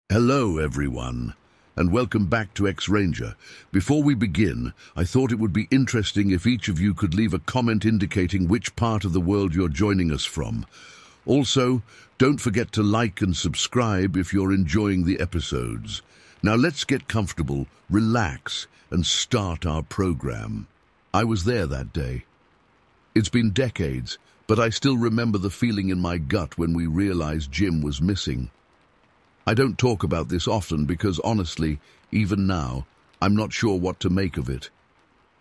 Hello everyone, and welcome back to X-Ranger. Before we begin, I thought it would be interesting if each of you could leave a comment indicating which part of the world you're joining us from. Also, don't forget to like and subscribe if you're enjoying the episodes. Now let's get comfortable, relax, and start our program. I was there that day. It's been decades, but I still remember the feeling in my gut when we realized Jim was missing. I don't talk about this often because honestly, even now, I'm not sure what to make of it.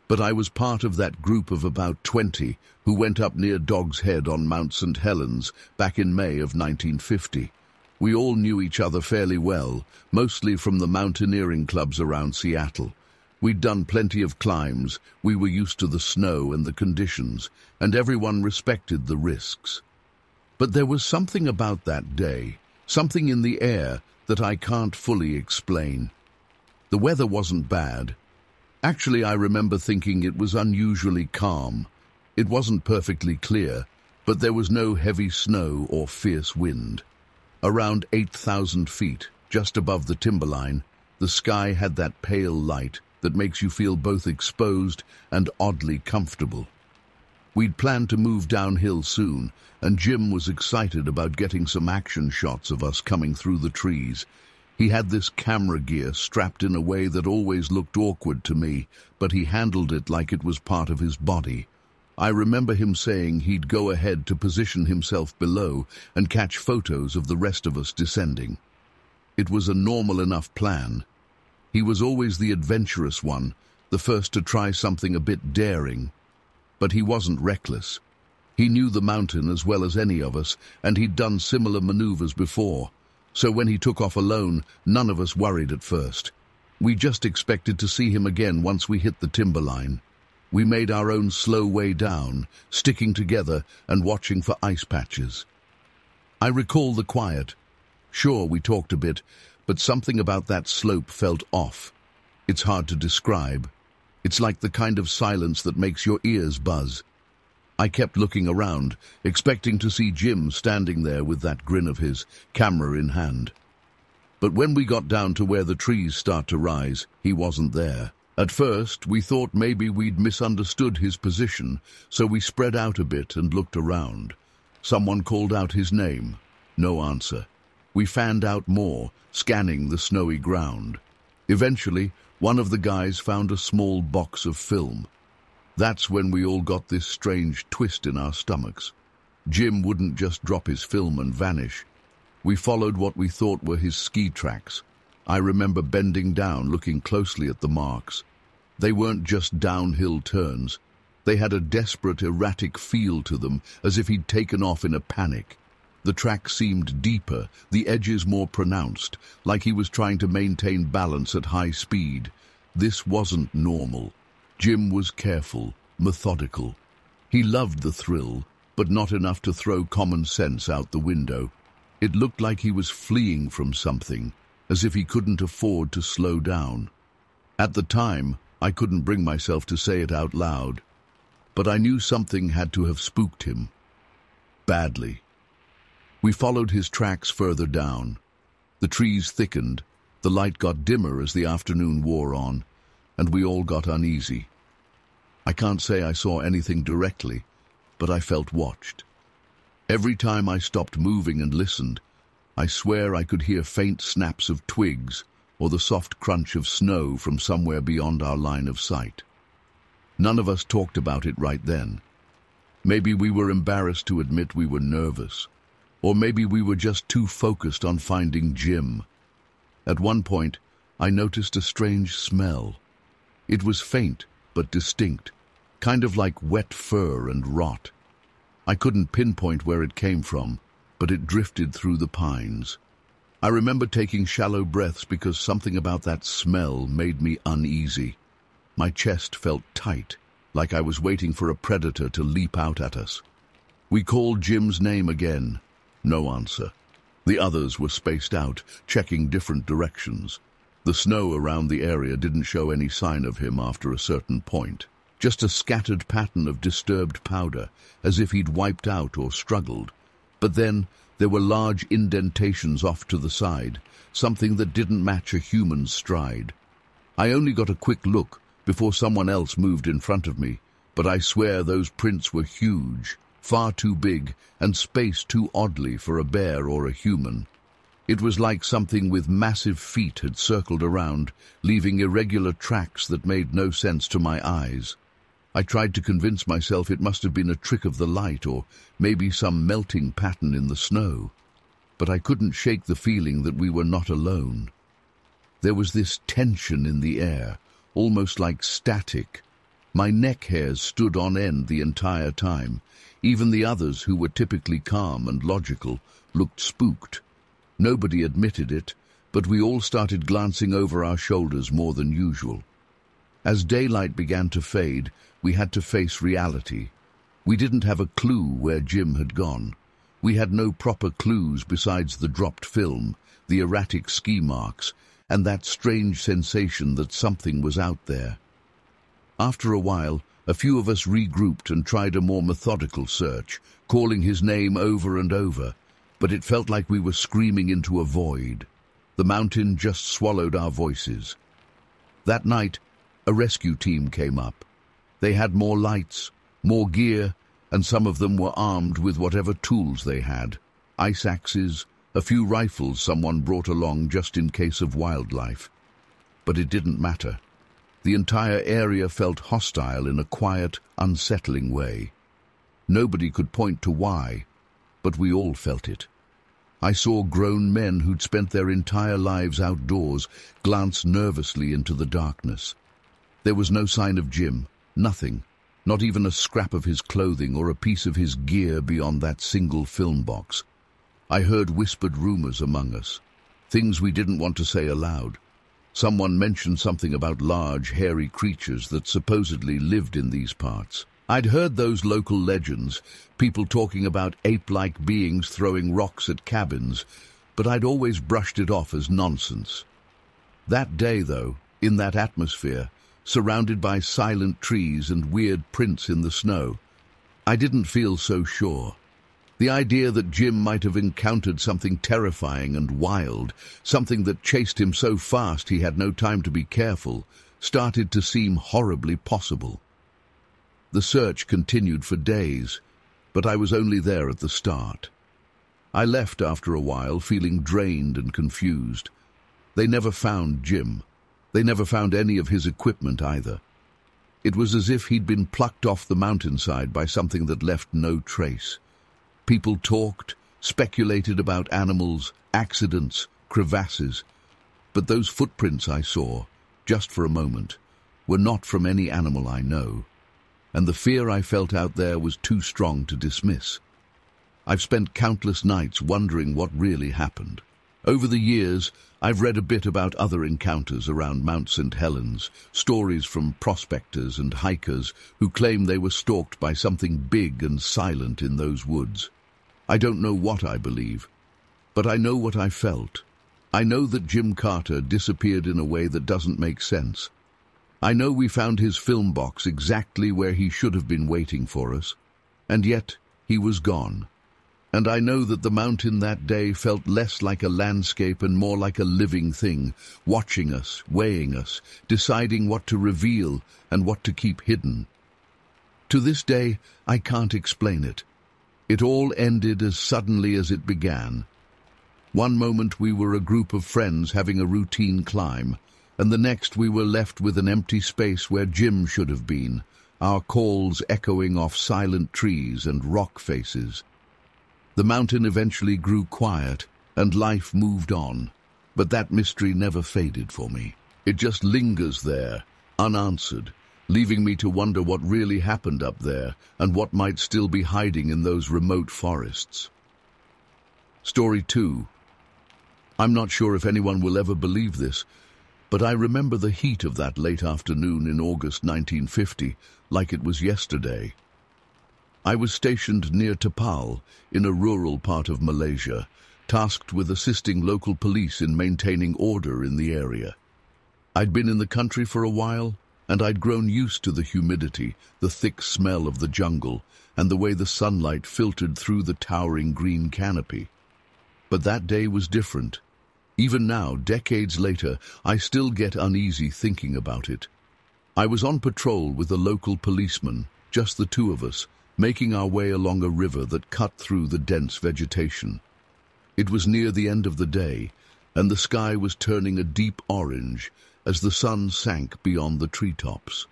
But I was part of that group of about 20 who went up near Dog's Head on Mount St. Helens back in May of 1950. We all knew each other fairly well, mostly from the mountaineering clubs around Seattle. We'd done plenty of climbs, we were used to the snow and the conditions, and everyone respected the risks. But there was something about that day, something in the air that I can't fully explain. The weather wasn't bad. Actually, I remember thinking it was unusually calm. It wasn't perfectly clear, but there was no heavy snow or fierce wind. Around 8,000 feet, just above the timberline, the sky had that pale light that makes you feel both exposed and oddly comfortable. We'd planned to move downhill soon, and Jim was excited about getting some action shots of us coming through the trees. He had this camera gear strapped in a way that always looked awkward to me, but he handled it like it was part of his body. I remember him saying he'd go ahead to position himself below and catch photos of the rest of us descending. It was a normal enough plan. He was always the adventurous one, the first to try something a bit daring. But he wasn't reckless. He knew the mountain as well as any of us, and he'd done similar maneuvers before. So when he took off alone, none of us worried at first. We just expected to see him again once we hit the timberline. We made our own slow way down, sticking together and watching for ice patches. I recall the quiet. Sure, we talked a bit, but something about that slope felt off. It's hard to describe. It's like the kind of silence that makes your ears buzz. I kept looking around, expecting to see Jim standing there with that grin of his, camera in hand. But when we got down to where the trees start to rise, he wasn't there. At first, we thought maybe we'd misunderstood his position, so we spread out a bit and looked around. Someone called out his name. No answer. We fanned out more, scanning the snowy ground. Eventually, one of the guys found a small box of film. That's when we all got this strange twist in our stomachs. Jim wouldn't just drop his film and vanish. We followed what we thought were his ski tracks. I remember bending down, looking closely at the marks. They weren't just downhill turns. They had a desperate, erratic feel to them, as if he'd taken off in a panic. The track seemed deeper, the edges more pronounced, like he was trying to maintain balance at high speed. This wasn't normal. Jim was careful, methodical. He loved the thrill, but not enough to throw common sense out the window. It looked like he was fleeing from something, as if he couldn't afford to slow down. At the time, I couldn't bring myself to say it out loud, but I knew something had to have spooked him. Badly. We followed his tracks further down. The trees thickened, the light got dimmer as the afternoon wore on, and we all got uneasy. I can't say I saw anything directly, but I felt watched. Every time I stopped moving and listened, I swear I could hear faint snaps of twigs or the soft crunch of snow from somewhere beyond our line of sight. None of us talked about it right then. Maybe we were embarrassed to admit we were nervous, or maybe we were just too focused on finding Jim. At one point, I noticed a strange smell. It was faint but distinct, kind of like wet fur and rot. I couldn't pinpoint where it came from, but it drifted through the pines. I remember taking shallow breaths because something about that smell made me uneasy. My chest felt tight, like I was waiting for a predator to leap out at us. We called Jim's name again. No answer. The others were spaced out, checking different directions. The snow around the area didn't show any sign of him after a certain point. Just a scattered pattern of disturbed powder, as if he'd wiped out or struggled. But then there were large indentations off to the side, something that didn't match a human's stride. I only got a quick look before someone else moved in front of me, but I swear those prints were huge, far too big and spaced too oddly for a bear or a human. It was like something with massive feet had circled around, leaving irregular tracks that made no sense to my eyes. I tried to convince myself it must have been a trick of the light or maybe some melting pattern in the snow, but I couldn't shake the feeling that we were not alone. There was this tension in the air, almost like static. My neck hairs stood on end the entire time. Even the others, who were typically calm and logical, looked spooked. Nobody admitted it, but we all started glancing over our shoulders more than usual. As daylight began to fade, we had to face reality. We didn't have a clue where Jim had gone. We had no proper clues besides the dropped film, the erratic ski marks, and that strange sensation that something was out there. After a while, a few of us regrouped and tried a more methodical search, calling his name over and over, but it felt like we were screaming into a void. The mountain just swallowed our voices. That night, a rescue team came up. They had more lights, more gear, and some of them were armed with whatever tools they had. Ice axes, a few rifles someone brought along just in case of wildlife. But it didn't matter. The entire area felt hostile in a quiet, unsettling way. Nobody could point to why, but we all felt it. I saw grown men who'd spent their entire lives outdoors glance nervously into the darkness. There was no sign of Jim, nothing, not even a scrap of his clothing or a piece of his gear beyond that single film box. I heard whispered rumors among us, things we didn't want to say aloud. Someone mentioned something about large, hairy creatures that supposedly lived in these parts. I'd heard those local legends, people talking about ape-like beings throwing rocks at cabins, but I'd always brushed it off as nonsense. That day, though, in that atmosphere, surrounded by silent trees and weird prints in the snow, I didn't feel so sure. The idea that Jim might have encountered something terrifying and wild, something that chased him so fast he had no time to be careful, started to seem horribly possible. The search continued for days, but I was only there at the start. I left after a while, feeling drained and confused. They never found Jim. They never found any of his equipment either. It was as if he'd been plucked off the mountainside by something that left no trace. People talked, speculated about animals, accidents, crevasses, but those footprints I saw, just for a moment, were not from any animal I know, and the fear I felt out there was too strong to dismiss. I've spent countless nights wondering what really happened. Over the years, I've read a bit about other encounters around Mount St. Helens, stories from prospectors and hikers who claim they were stalked by something big and silent in those woods. I don't know what I believe, but I know what I felt. I know that Jim Carter disappeared in a way that doesn't make sense. I know we found his film box exactly where he should have been waiting for us, and yet he was gone. And I know that the mountain that day felt less like a landscape and more like a living thing, watching us, weighing us, deciding what to reveal and what to keep hidden. To this day, I can't explain it. It all ended as suddenly as it began. One moment we were a group of friends having a routine climb, and the next we were left with an empty space where Jim should have been, our calls echoing off silent trees and rock faces. The mountain eventually grew quiet, and life moved on, but that mystery never faded for me. It just lingers there, unanswered, leaving me to wonder what really happened up there and what might still be hiding in those remote forests. Story 2. I'm not sure if anyone will ever believe this, but I remember the heat of that late afternoon in August 1950 like it was yesterday. I was stationed near Tapal, in a rural part of Malaysia, tasked with assisting local police in maintaining order in the area. I'd been in the country for a while, and I'd grown used to the humidity, the thick smell of the jungle, and the way the sunlight filtered through the towering green canopy. But that day was different. Even now, decades later, I still get uneasy thinking about it. I was on patrol with a local policeman, just the two of us, making our way along a river that cut through the dense vegetation. It was near the end of the day, and the sky was turning a deep orange as the sun sank beyond the treetops.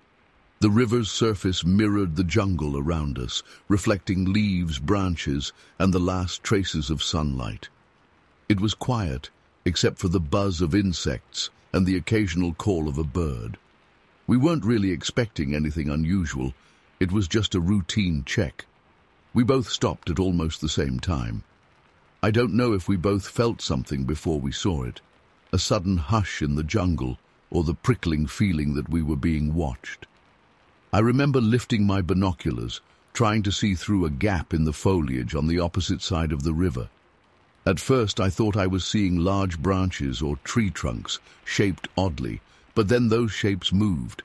The river's surface mirrored the jungle around us, reflecting leaves, branches, and the last traces of sunlight. It was quiet, except for the buzz of insects and the occasional call of a bird. We weren't really expecting anything unusual. It was just a routine check. We both stopped at almost the same time. I don't know if we both felt something before we saw it, a sudden hush in the jungle, or the prickling feeling that we were being watched. I remember lifting my binoculars, trying to see through a gap in the foliage on the opposite side of the river. At first I thought I was seeing large branches or tree trunks, shaped oddly, but then those shapes moved.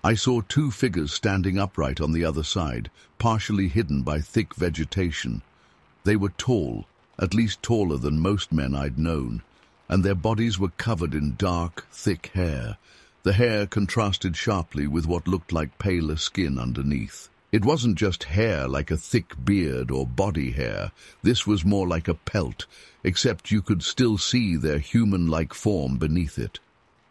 I saw two figures standing upright on the other side, partially hidden by thick vegetation. They were tall, at least taller than most men I'd known, and their bodies were covered in dark, thick hair. The hair contrasted sharply with what looked like paler skin underneath. It wasn't just hair like a thick beard or body hair. This was more like a pelt, except you could still see their human-like form beneath it.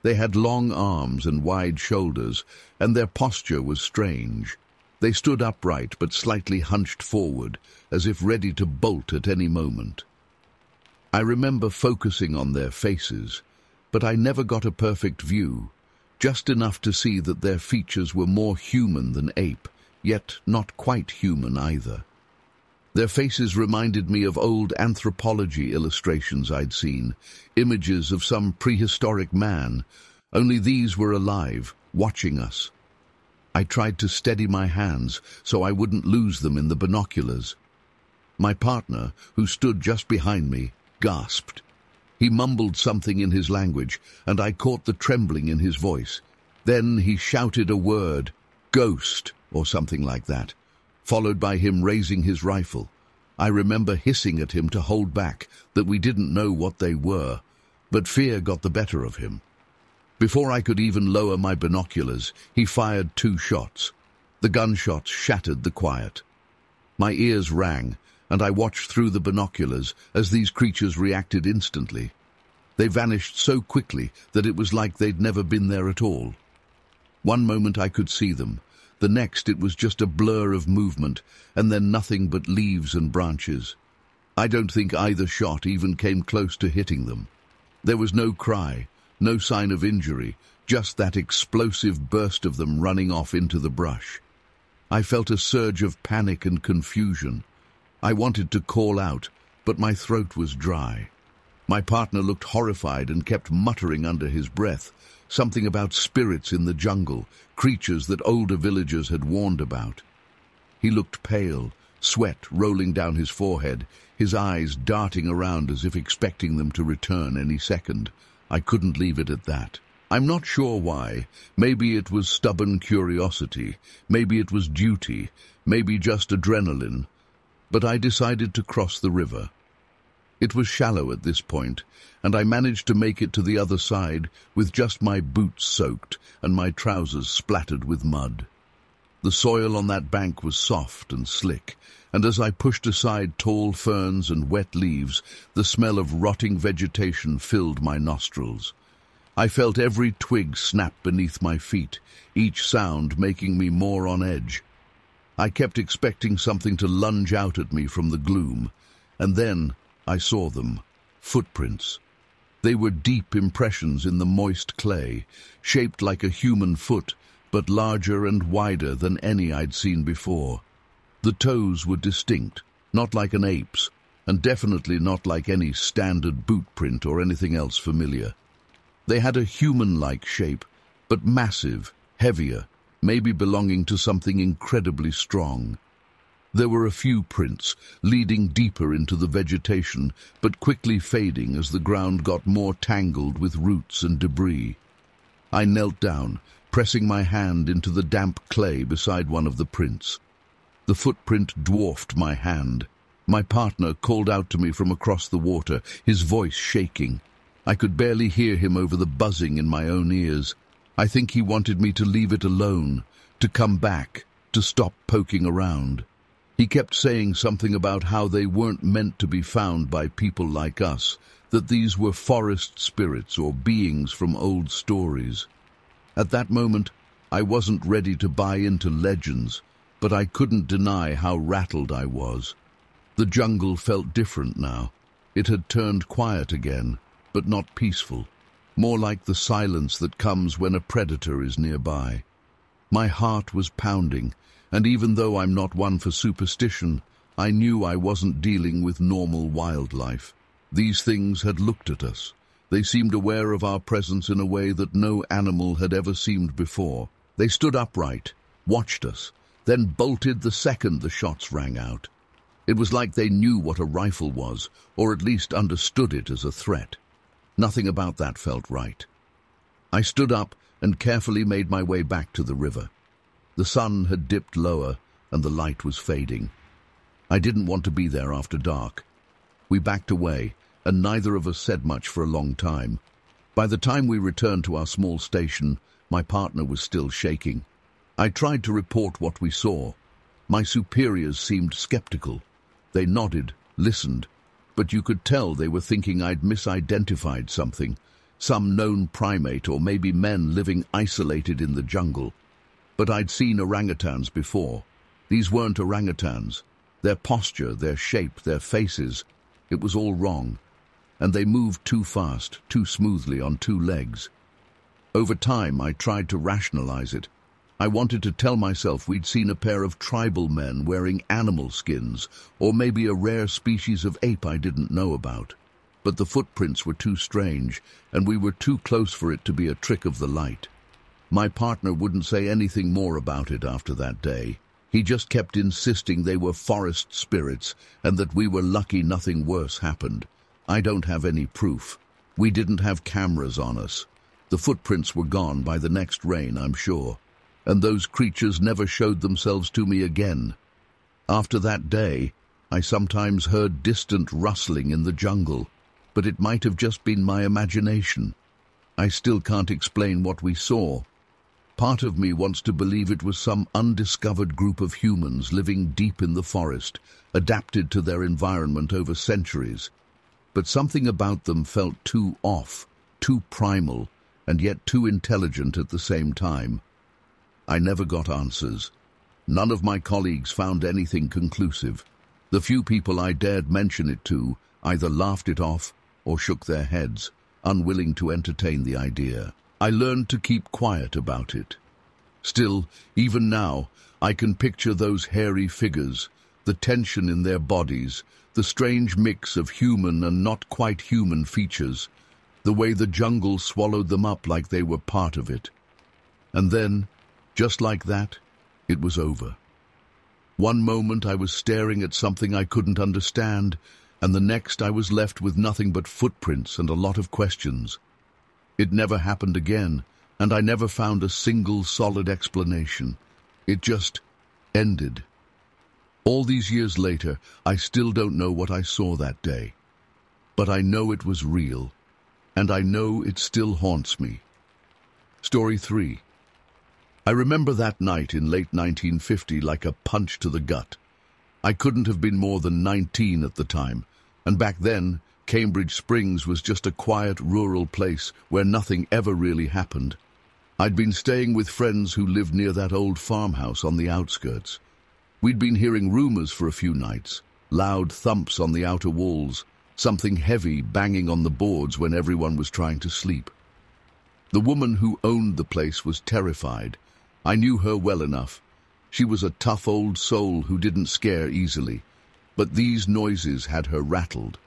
They had long arms and wide shoulders, and their posture was strange. They stood upright but slightly hunched forward, as if ready to bolt at any moment. I remember focusing on their faces, but I never got a perfect view, just enough to see that their features were more human than ape, yet not quite human either. Their faces reminded me of old anthropology illustrations I'd seen, images of some prehistoric man, only these were alive, watching us. I tried to steady my hands so I wouldn't lose them in the binoculars. My partner, who stood just behind me, gasped. He mumbled something in his language, and I caught the trembling in his voice. Then he shouted a word, "Ghost," or something like that, followed by him raising his rifle. I remember hissing at him to hold back, that we didn't know what they were, but fear got the better of him. Before I could even lower my binoculars, he fired 2 shots. The gunshots shattered the quiet. My ears rang, and I watched through the binoculars as these creatures reacted instantly. They vanished so quickly that it was like they'd never been there at all. One moment I could see them. The next it was just a blur of movement, and then nothing but leaves and branches. I don't think either shot even came close to hitting them. There was no cry, no sign of injury, just that explosive burst of them running off into the brush. I felt a surge of panic and confusion. I wanted to call out, but my throat was dry. My partner looked horrified and kept muttering under his breath, something about spirits in the jungle, creatures that older villagers had warned about. He looked pale, sweat rolling down his forehead, his eyes darting around as if expecting them to return any second. I couldn't leave it at that. I'm not sure why. Maybe it was stubborn curiosity, maybe it was duty, maybe just adrenaline. But I decided to cross the river. It was shallow at this point, and I managed to make it to the other side with just my boots soaked and my trousers splattered with mud. The soil on that bank was soft and slick, and as I pushed aside tall ferns and wet leaves, the smell of rotting vegetation filled my nostrils. I felt every twig snap beneath my feet, each sound making me more on edge. I kept expecting something to lunge out at me from the gloom, and then I saw them, footprints. They were deep impressions in the moist clay, shaped like a human foot, but larger and wider than any I'd seen before. The toes were distinct, not like an ape's, and definitely not like any standard boot print or anything else familiar. They had a human-like shape, but massive, heavier, maybe belonging to something incredibly strong. There were a few prints, leading deeper into the vegetation, but quickly fading as the ground got more tangled with roots and debris. I knelt down, pressing my hand into the damp clay beside one of the prints. The footprint dwarfed my hand. My partner called out to me from across the water, his voice shaking. I could barely hear him over the buzzing in my own ears. I think he wanted me to leave it alone, to come back, to stop poking around. He kept saying something about how they weren't meant to be found by people like us, that these were forest spirits or beings from old stories. At that moment, I wasn't ready to buy into legends, but I couldn't deny how rattled I was. The jungle felt different now. It had turned quiet again, but not peaceful, more like the silence that comes when a predator is nearby. My heart was pounding, and even though I'm not one for superstition, I knew I wasn't dealing with normal wildlife. These things had looked at us. They seemed aware of our presence in a way that no animal had ever seemed before. They stood upright, watched us, then bolted the second the shots rang out. It was like they knew what a rifle was, or at least understood it as a threat. Nothing about that felt right. I stood up and carefully made my way back to the river. The sun had dipped lower, and the light was fading. I didn't want to be there after dark. We backed away, and neither of us said much for a long time. By the time we returned to our small station, my partner was still shaking. I tried to report what we saw. My superiors seemed skeptical. They nodded, listened, but you could tell they were thinking I'd misidentified something, some known primate or maybe men living isolated in the jungle. But I'd seen orangutans before. These weren't orangutans. Their posture, their shape, their faces, it was all wrong. And they moved too fast, too smoothly on two legs. Over time, I tried to rationalize it. I wanted to tell myself we'd seen a pair of tribal men wearing animal skins, or maybe a rare species of ape I didn't know about. But the footprints were too strange, and we were too close for it to be a trick of the light. My partner wouldn't say anything more about it after that day. He just kept insisting they were forest spirits, and that we were lucky nothing worse happened. I don't have any proof. We didn't have cameras on us. The footprints were gone by the next rain, I'm sure. And those creatures never showed themselves to me again. After that day, I sometimes heard distant rustling in the jungle, but it might have just been my imagination. I still can't explain what we saw. Part of me wants to believe it was some undiscovered group of humans living deep in the forest, adapted to their environment over centuries. But something about them felt too off, too primal, and yet too intelligent at the same time. I never got answers. None of my colleagues found anything conclusive. The few people I dared mention it to either laughed it off or shook their heads, unwilling to entertain the idea. I learned to keep quiet about it. Still, even now, I can picture those hairy figures, the tension in their bodies, the strange mix of human and not quite human features, the way the jungle swallowed them up like they were part of it. And then, just like that, it was over. One moment I was staring at something I couldn't understand, and the next I was left with nothing but footprints and a lot of questions. It never happened again, and I never found a single solid explanation. It just ended. All these years later, I still don't know what I saw that day. But I know it was real, and I know it still haunts me. Story 3. I remember that night in late 1950 like a punch to the gut. I couldn't have been more than 19 at the time, and back then, Cambridge Springs was just a quiet rural place where nothing ever really happened. I'd been staying with friends who lived near that old farmhouse on the outskirts. We'd been hearing rumors for a few nights, loud thumps on the outer walls, something heavy banging on the boards when everyone was trying to sleep. The woman who owned the place was terrified. I knew her well enough. She was a tough old soul who didn't scare easily, but these noises had her rattled.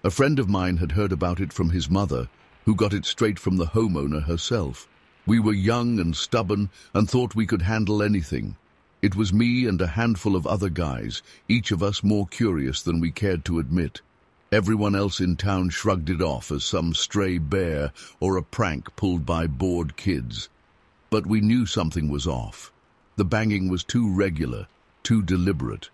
A friend of mine had heard about it from his mother, who got it straight from the homeowner herself. We were young and stubborn and thought we could handle anything. It was me and a handful of other guys, each of us more curious than we cared to admit. Everyone else in town shrugged it off as some stray bear or a prank pulled by bored kids. But we knew something was off. The banging was too regular, too deliberate.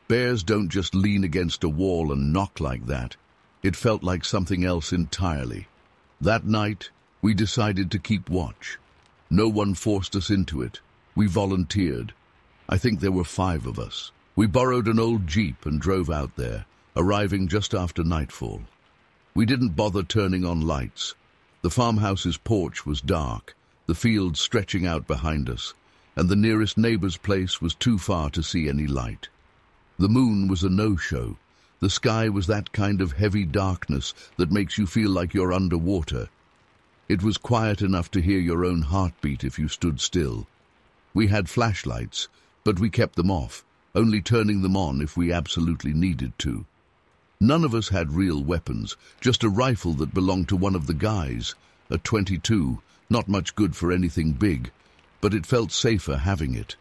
Bears don't just lean against a wall and knock like that. It felt like something else entirely. That night, we decided to keep watch. No one forced us into it. We volunteered. I think there were 5 of us. We borrowed an old Jeep and drove out there, arriving just after nightfall. We didn't bother turning on lights. The farmhouse's porch was dark, the fields stretching out behind us, and the nearest neighbor's place was too far to see any light. The moon was a no-show. The sky was that kind of heavy darkness that makes you feel like you're underwater. It was quiet enough to hear your own heartbeat if you stood still. We had flashlights, but we kept them off, only turning them on if we absolutely needed to. None of us had real weapons, just a rifle that belonged to one of the guys, a .22, not much good for anything big, but it felt safer having it.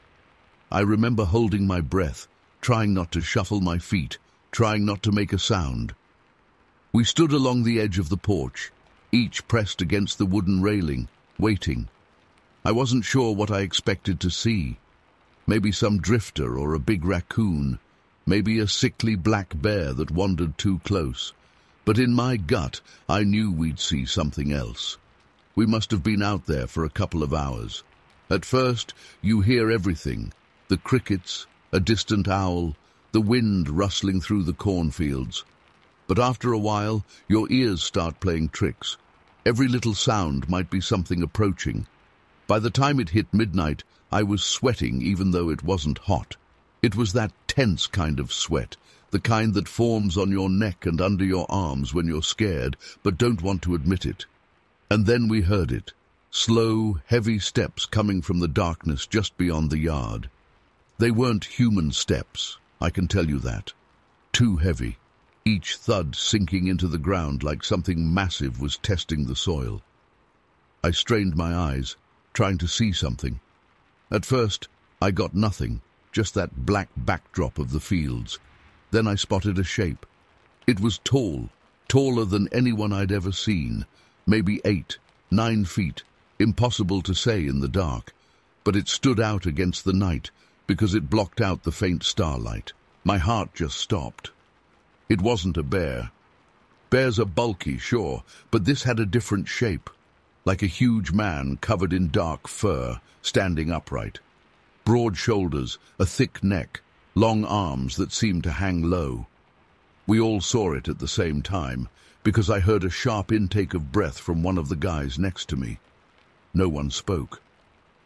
I remember holding my breath, trying not to shuffle my feet, trying not to make a sound. We stood along the edge of the porch, each pressed against the wooden railing, waiting. I wasn't sure what I expected to see. Maybe some drifter or a big raccoon, maybe a sickly black bear that wandered too close. But in my gut, I knew we'd see something else. We must have been out there for a couple of hours. At first, you hear everything, the crickets, a distant owl, the wind rustling through the cornfields. But after a while, your ears start playing tricks. Every little sound might be something approaching. By the time it hit midnight, I was sweating even though it wasn't hot. It was that tense kind of sweat, the kind that forms on your neck and under your arms when you're scared but don't want to admit it. And then we heard it, slow, heavy steps coming from the darkness just beyond the yard. They weren't human steps, I can tell you that. Too heavy, each thud sinking into the ground like something massive was testing the soil. I strained my eyes, trying to see something. At first, I got nothing, just that black backdrop of the fields. Then I spotted a shape. It was tall, taller than anyone I'd ever seen, maybe 8, 9 feet, impossible to say in the dark, but it stood out against the night because it blocked out the faint starlight. My heart just stopped. It wasn't a bear. Bears are bulky, sure, but this had a different shape, like a huge man covered in dark fur, standing upright. Broad shoulders, a thick neck, long arms that seemed to hang low. We all saw it at the same time, because I heard a sharp intake of breath from one of the guys next to me. No one spoke.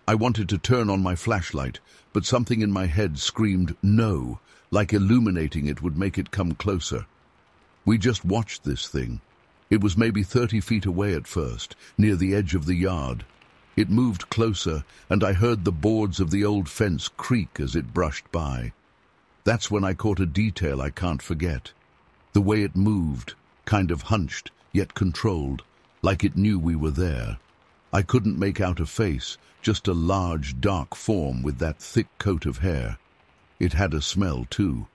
I wanted to turn on my flashlight, but something in my head screamed no, like illuminating it would make it come closer. We just watched this thing. It was maybe 30 feet away at first, near the edge of the yard. It moved closer, and I heard the boards of the old fence creak as it brushed by. That's when I caught a detail I can't forget. The way it moved, kind of hunched, yet controlled, like it knew we were there. I couldn't make out a face, just a large, dark form with that thick coat of hair. It had a smell, too.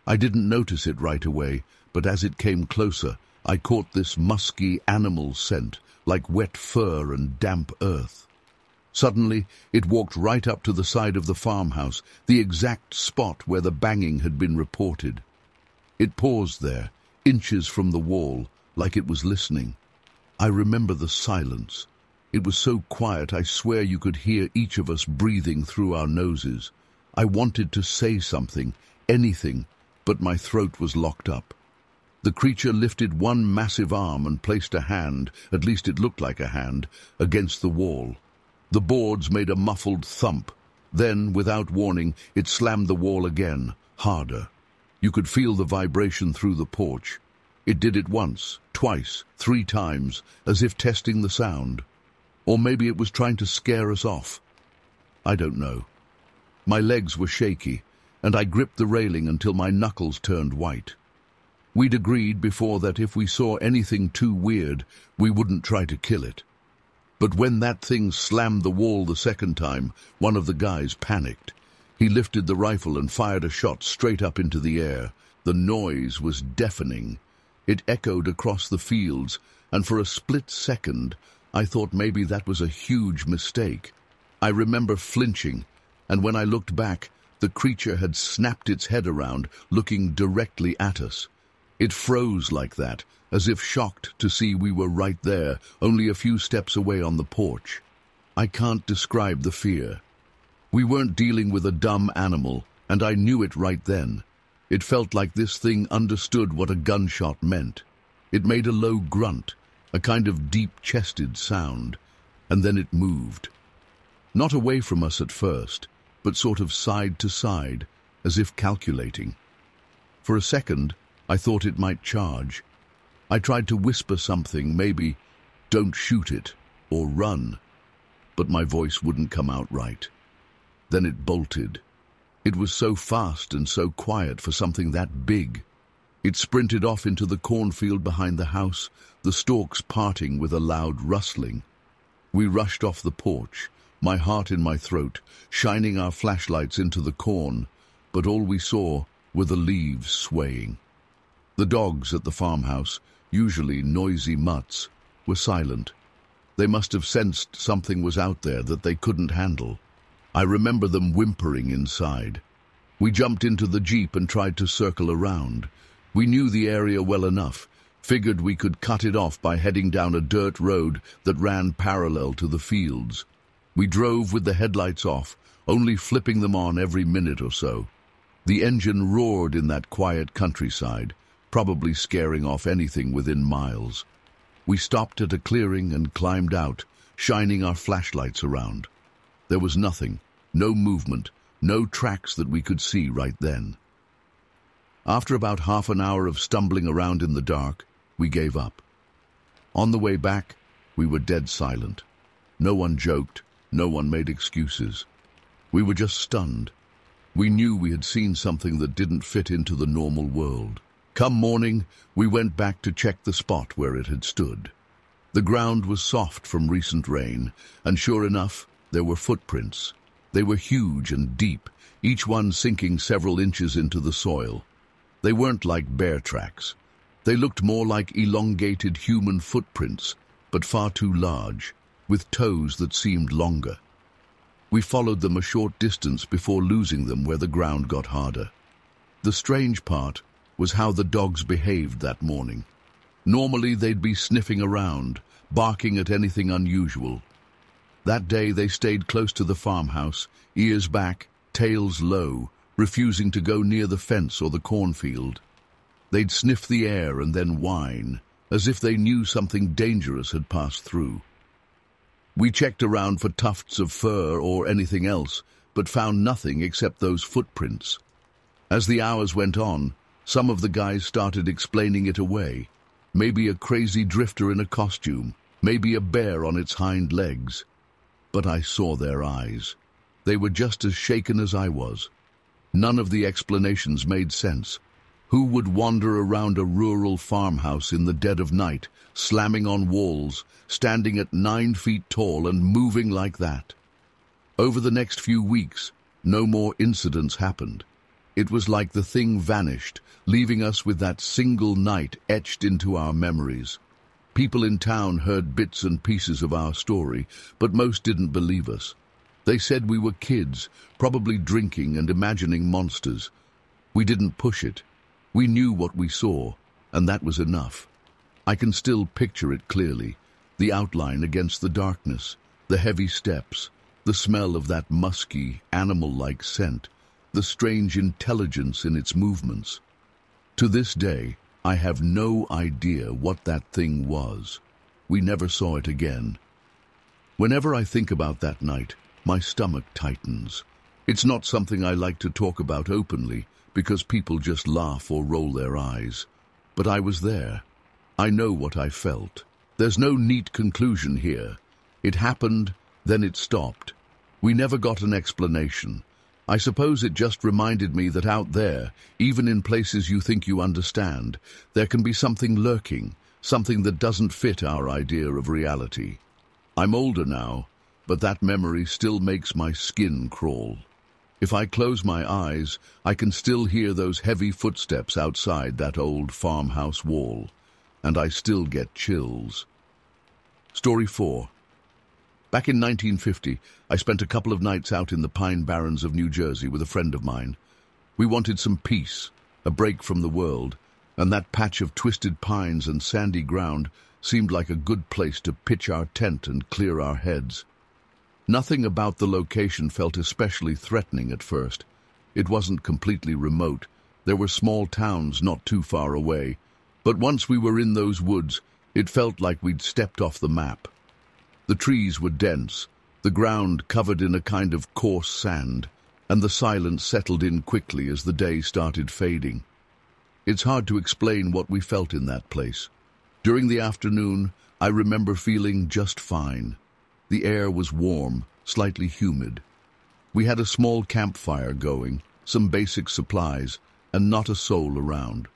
I didn't notice it right away, but as it came closer, I caught this musky animal scent, like wet fur and damp earth. Suddenly, it walked right up to the side of the farmhouse, the exact spot where the banging had been reported. It paused there, inches from the wall, like it was listening. I remember the silence. It was so quiet I swear you could hear each of us breathing through our noses. I wanted to say something, anything, but my throat was locked up. The creature lifted one massive arm and placed a hand, at least it looked like a hand, against the wall. The boards made a muffled thump. Then, without warning, it slammed the wall again, harder. You could feel the vibration through the porch. It did it once, twice, 3 times, as if testing the sound. Or maybe it was trying to scare us off. I don't know. My legs were shaky, and I gripped the railing until my knuckles turned white. We'd agreed before that if we saw anything too weird, we wouldn't try to kill it. But when that thing slammed the wall the second time, one of the guys panicked. He lifted the rifle and fired a shot straight up into the air. The noise was deafening. It echoed across the fields, and for a split second, I thought maybe that was a huge mistake. I remember flinching, and when I looked back, the creature had snapped its head around, looking directly at us. It froze like that, as if shocked to see we were right there, only a few steps away on the porch. I can't describe the fear. We weren't dealing with a dumb animal, and I knew it right then. It felt like this thing understood what a gunshot meant. It made a low grunt, a kind of deep-chested sound, and then it moved. Not away from us at first, but sort of side to side, as if calculating. For a second, I thought it might charge. I tried to whisper something, maybe, "Don't shoot it," or "Run," but my voice wouldn't come out right. Then it bolted. It was so fast and so quiet for something that big. It sprinted off into the cornfield behind the house, the stalks parting with a loud rustling. We rushed off the porch, my heart in my throat, shining our flashlights into the corn, but all we saw were the leaves swaying. The dogs at the farmhouse, usually noisy mutts, were silent. They must have sensed something was out there that they couldn't handle. I remember them whimpering inside. We jumped into the jeep and tried to circle around. We knew the area well enough, figured we could cut it off by heading down a dirt road that ran parallel to the fields. We drove with the headlights off, only flipping them on every minute or so. The engine roared in that quiet countryside, probably scaring off anything within miles. We stopped at a clearing and climbed out, shining our flashlights around. There was nothing, no movement, no tracks that we could see right then. After about half an hour of stumbling around in the dark, we gave up. On the way back, we were dead silent. No one joked, no one made excuses. We were just stunned. We knew we had seen something that didn't fit into the normal world. Come morning, we went back to check the spot where it had stood. The ground was soft from recent rain, and sure enough, there were footprints. They were huge and deep, each one sinking several inches into the soil. They weren't like bear tracks. They looked more like elongated human footprints, but far too large, with toes that seemed longer. We followed them a short distance before losing them where the ground got harder. The strange part was how the dogs behaved that morning. Normally they'd be sniffing around, barking at anything unusual. That day they stayed close to the farmhouse, ears back, tails low, refusing to go near the fence or the cornfield. They'd sniff the air and then whine, as if they knew something dangerous had passed through. We checked around for tufts of fur or anything else, but found nothing except those footprints. As the hours went on, some of the guys started explaining it away. Maybe a crazy drifter in a costume, maybe a bear on its hind legs. But I saw their eyes. They were just as shaken as I was. None of the explanations made sense. Who would wander around a rural farmhouse in the dead of night, slamming on walls, standing at 9 feet tall and moving like that? Over the next few weeks, no more incidents happened. It was like the thing vanished, leaving us with that single night etched into our memories. People in town heard bits and pieces of our story, but most didn't believe us. They said we were kids, probably drinking and imagining monsters. We didn't push it. We knew what we saw, and that was enough. I can still picture it clearly, the outline against the darkness, the heavy steps, the smell of that musky, animal-like scent, the strange intelligence in its movements. To this day, I have no idea what that thing was. We never saw it again. Whenever I think about that night, my stomach tightens. It's not something I like to talk about openly, because people just laugh or roll their eyes. But I was there. I know what I felt. There's no neat conclusion here. It happened, then it stopped. We never got an explanation. I suppose it just reminded me that out there, even in places you think you understand, there can be something lurking, something that doesn't fit our idea of reality. I'm older now, but that memory still makes my skin crawl. If I close my eyes, I can still hear those heavy footsteps outside that old farmhouse wall, and I still get chills. Story 4. Back in 1950, I spent a couple of nights out in the Pine Barrens of New Jersey with a friend of mine. We wanted some peace, a break from the world, and that patch of twisted pines and sandy ground seemed like a good place to pitch our tent and clear our heads. Nothing about the location felt especially threatening at first. It wasn't completely remote. There were small towns not too far away, but once we were in those woods, it felt like we'd stepped off the map. The trees were dense, the ground covered in a kind of coarse sand, and the silence settled in quickly as the day started fading. It's hard to explain what we felt in that place. During the afternoon, I remember feeling just fine. The air was warm, slightly humid. We had a small campfire going, some basic supplies, and not a soul around.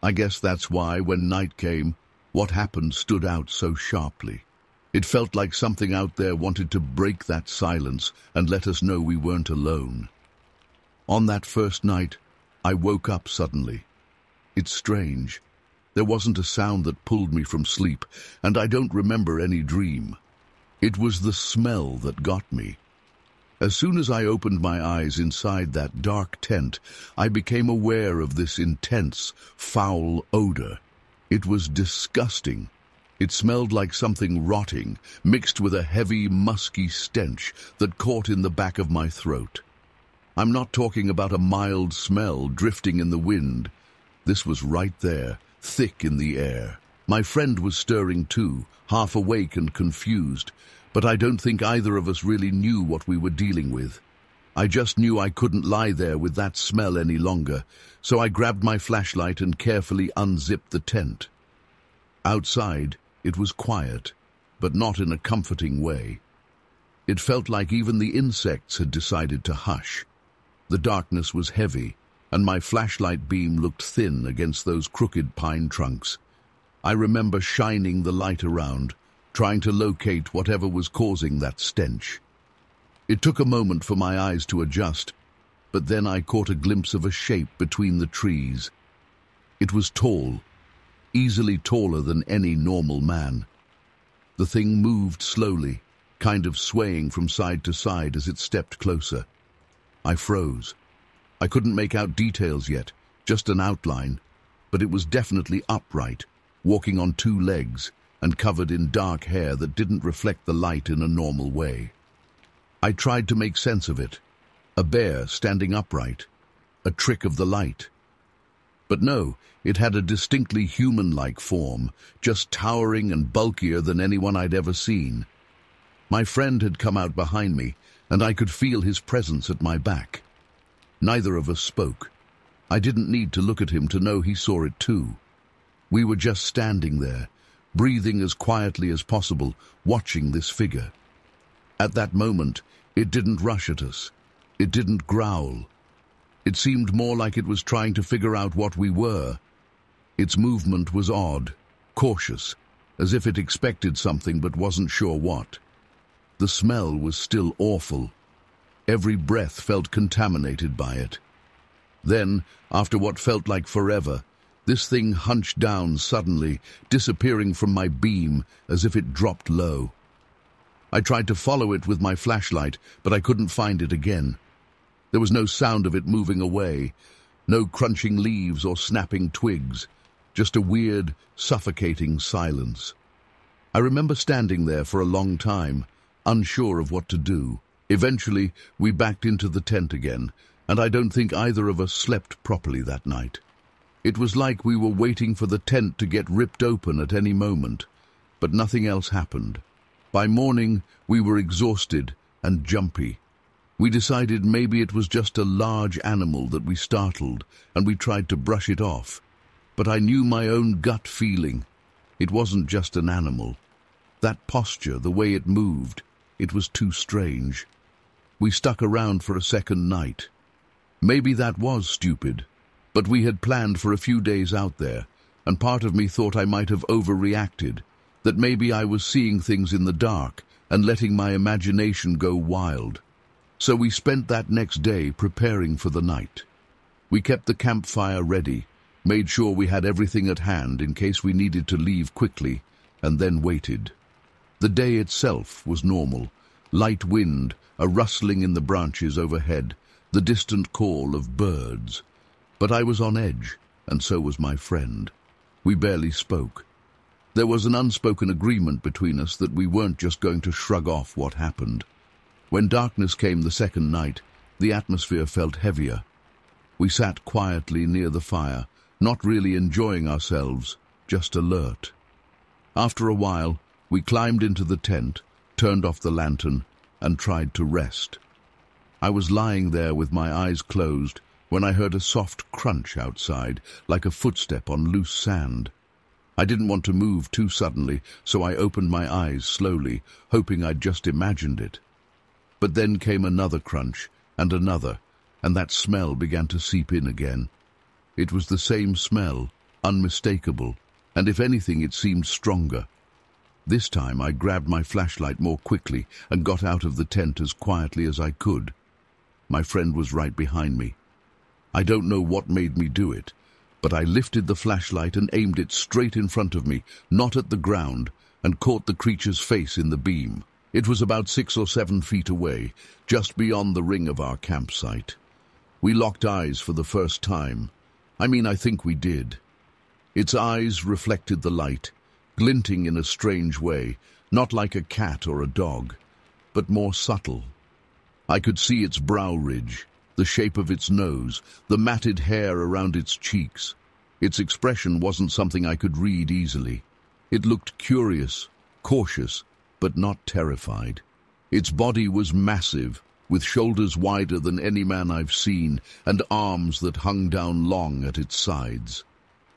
I guess that's why, when night came, what happened stood out so sharply. It felt like something out there wanted to break that silence and let us know we weren't alone. On that first night, I woke up suddenly. It's strange. There wasn't a sound that pulled me from sleep, and I don't remember any dream. It was the smell that got me. As soon as I opened my eyes inside that dark tent, I became aware of this intense, foul odor. It was disgusting. It smelled like something rotting, mixed with a heavy, musky stench that caught in the back of my throat. I'm not talking about a mild smell drifting in the wind. This was right there, thick in the air. My friend was stirring too, half awake and confused, but I don't think either of us really knew what we were dealing with. I just knew I couldn't lie there with that smell any longer, so I grabbed my flashlight and carefully unzipped the tent. Outside, it was quiet, but not in a comforting way. It felt like even the insects had decided to hush. The darkness was heavy, and my flashlight beam looked thin against those crooked pine trunks. I remember shining the light around, trying to locate whatever was causing that stench. It took a moment for my eyes to adjust, but then I caught a glimpse of a shape between the trees. It was tall, easily taller than any normal man. The thing moved slowly, kind of swaying from side to side as it stepped closer. I froze. I couldn't make out details yet, just an outline, but it was definitely upright, walking on two legs, and covered in dark hair that didn't reflect the light in a normal way. I tried to make sense of it. A bear standing upright. A trick of the light. But no, it had a distinctly human-like form, just towering and bulkier than anyone I'd ever seen. My friend had come out behind me, and I could feel his presence at my back. Neither of us spoke. I didn't need to look at him to know he saw it too. We were just standing there, breathing as quietly as possible, watching this figure. At that moment, it didn't rush at us. It didn't growl. It seemed more like it was trying to figure out what we were. Its movement was odd, cautious, as if it expected something but wasn't sure what. The smell was still awful. Every breath felt contaminated by it. Then, after what felt like forever, this thing hunched down suddenly, disappearing from my beam as if it dropped low. I tried to follow it with my flashlight, but I couldn't find it again. There was no sound of it moving away, no crunching leaves or snapping twigs, just a weird, suffocating silence. I remember standing there for a long time, unsure of what to do. Eventually, we backed into the tent again, and I don't think either of us slept properly that night. It was like we were waiting for the tent to get ripped open at any moment, but nothing else happened. By morning, we were exhausted and jumpy. We decided maybe it was just a large animal that we startled, and we tried to brush it off. But I knew my own gut feeling. It wasn't just an animal. That posture, the way it moved, it was too strange. We stuck around for a second night. Maybe that was stupid. But we had planned for a few days out there, and part of me thought I might have overreacted, that maybe I was seeing things in the dark and letting my imagination go wild. So we spent that next day preparing for the night. We kept the campfire ready, made sure we had everything at hand in case we needed to leave quickly, and then waited. The day itself was normal, Light wind, a rustling in the branches overhead, the distant call of birds. But I was on edge, and so was my friend. We barely spoke. There was an unspoken agreement between us that we weren't just going to shrug off what happened. When darkness came the second night, the atmosphere felt heavier. We sat quietly near the fire, not really enjoying ourselves, just alert. After a while, we climbed into the tent, turned off the lantern, and tried to rest. I was lying there with my eyes closed when I heard a soft crunch outside, like a footstep on loose sand. I didn't want to move too suddenly, so I opened my eyes slowly, hoping I'd just imagined it. But then came another crunch, and another, and that smell began to seep in again. It was the same smell, unmistakable, and if anything it seemed stronger. This time I grabbed my flashlight more quickly and got out of the tent as quietly as I could. My friend was right behind me. I don't know what made me do it, but I lifted the flashlight and aimed it straight in front of me, not at the ground, and caught the creature's face in the beam. It was about 6 or 7 feet away, just beyond the ring of our campsite. We locked eyes for the first time. I think we did. Its eyes reflected the light, glinting in a strange way, not like a cat or a dog, but more subtle. I could see its brow ridge, the shape of its nose, the matted hair around its cheeks. Its expression wasn't something I could read easily. It looked curious, cautious, but not terrified. Its body was massive, with shoulders wider than any man I've seen, and arms that hung down long at its sides.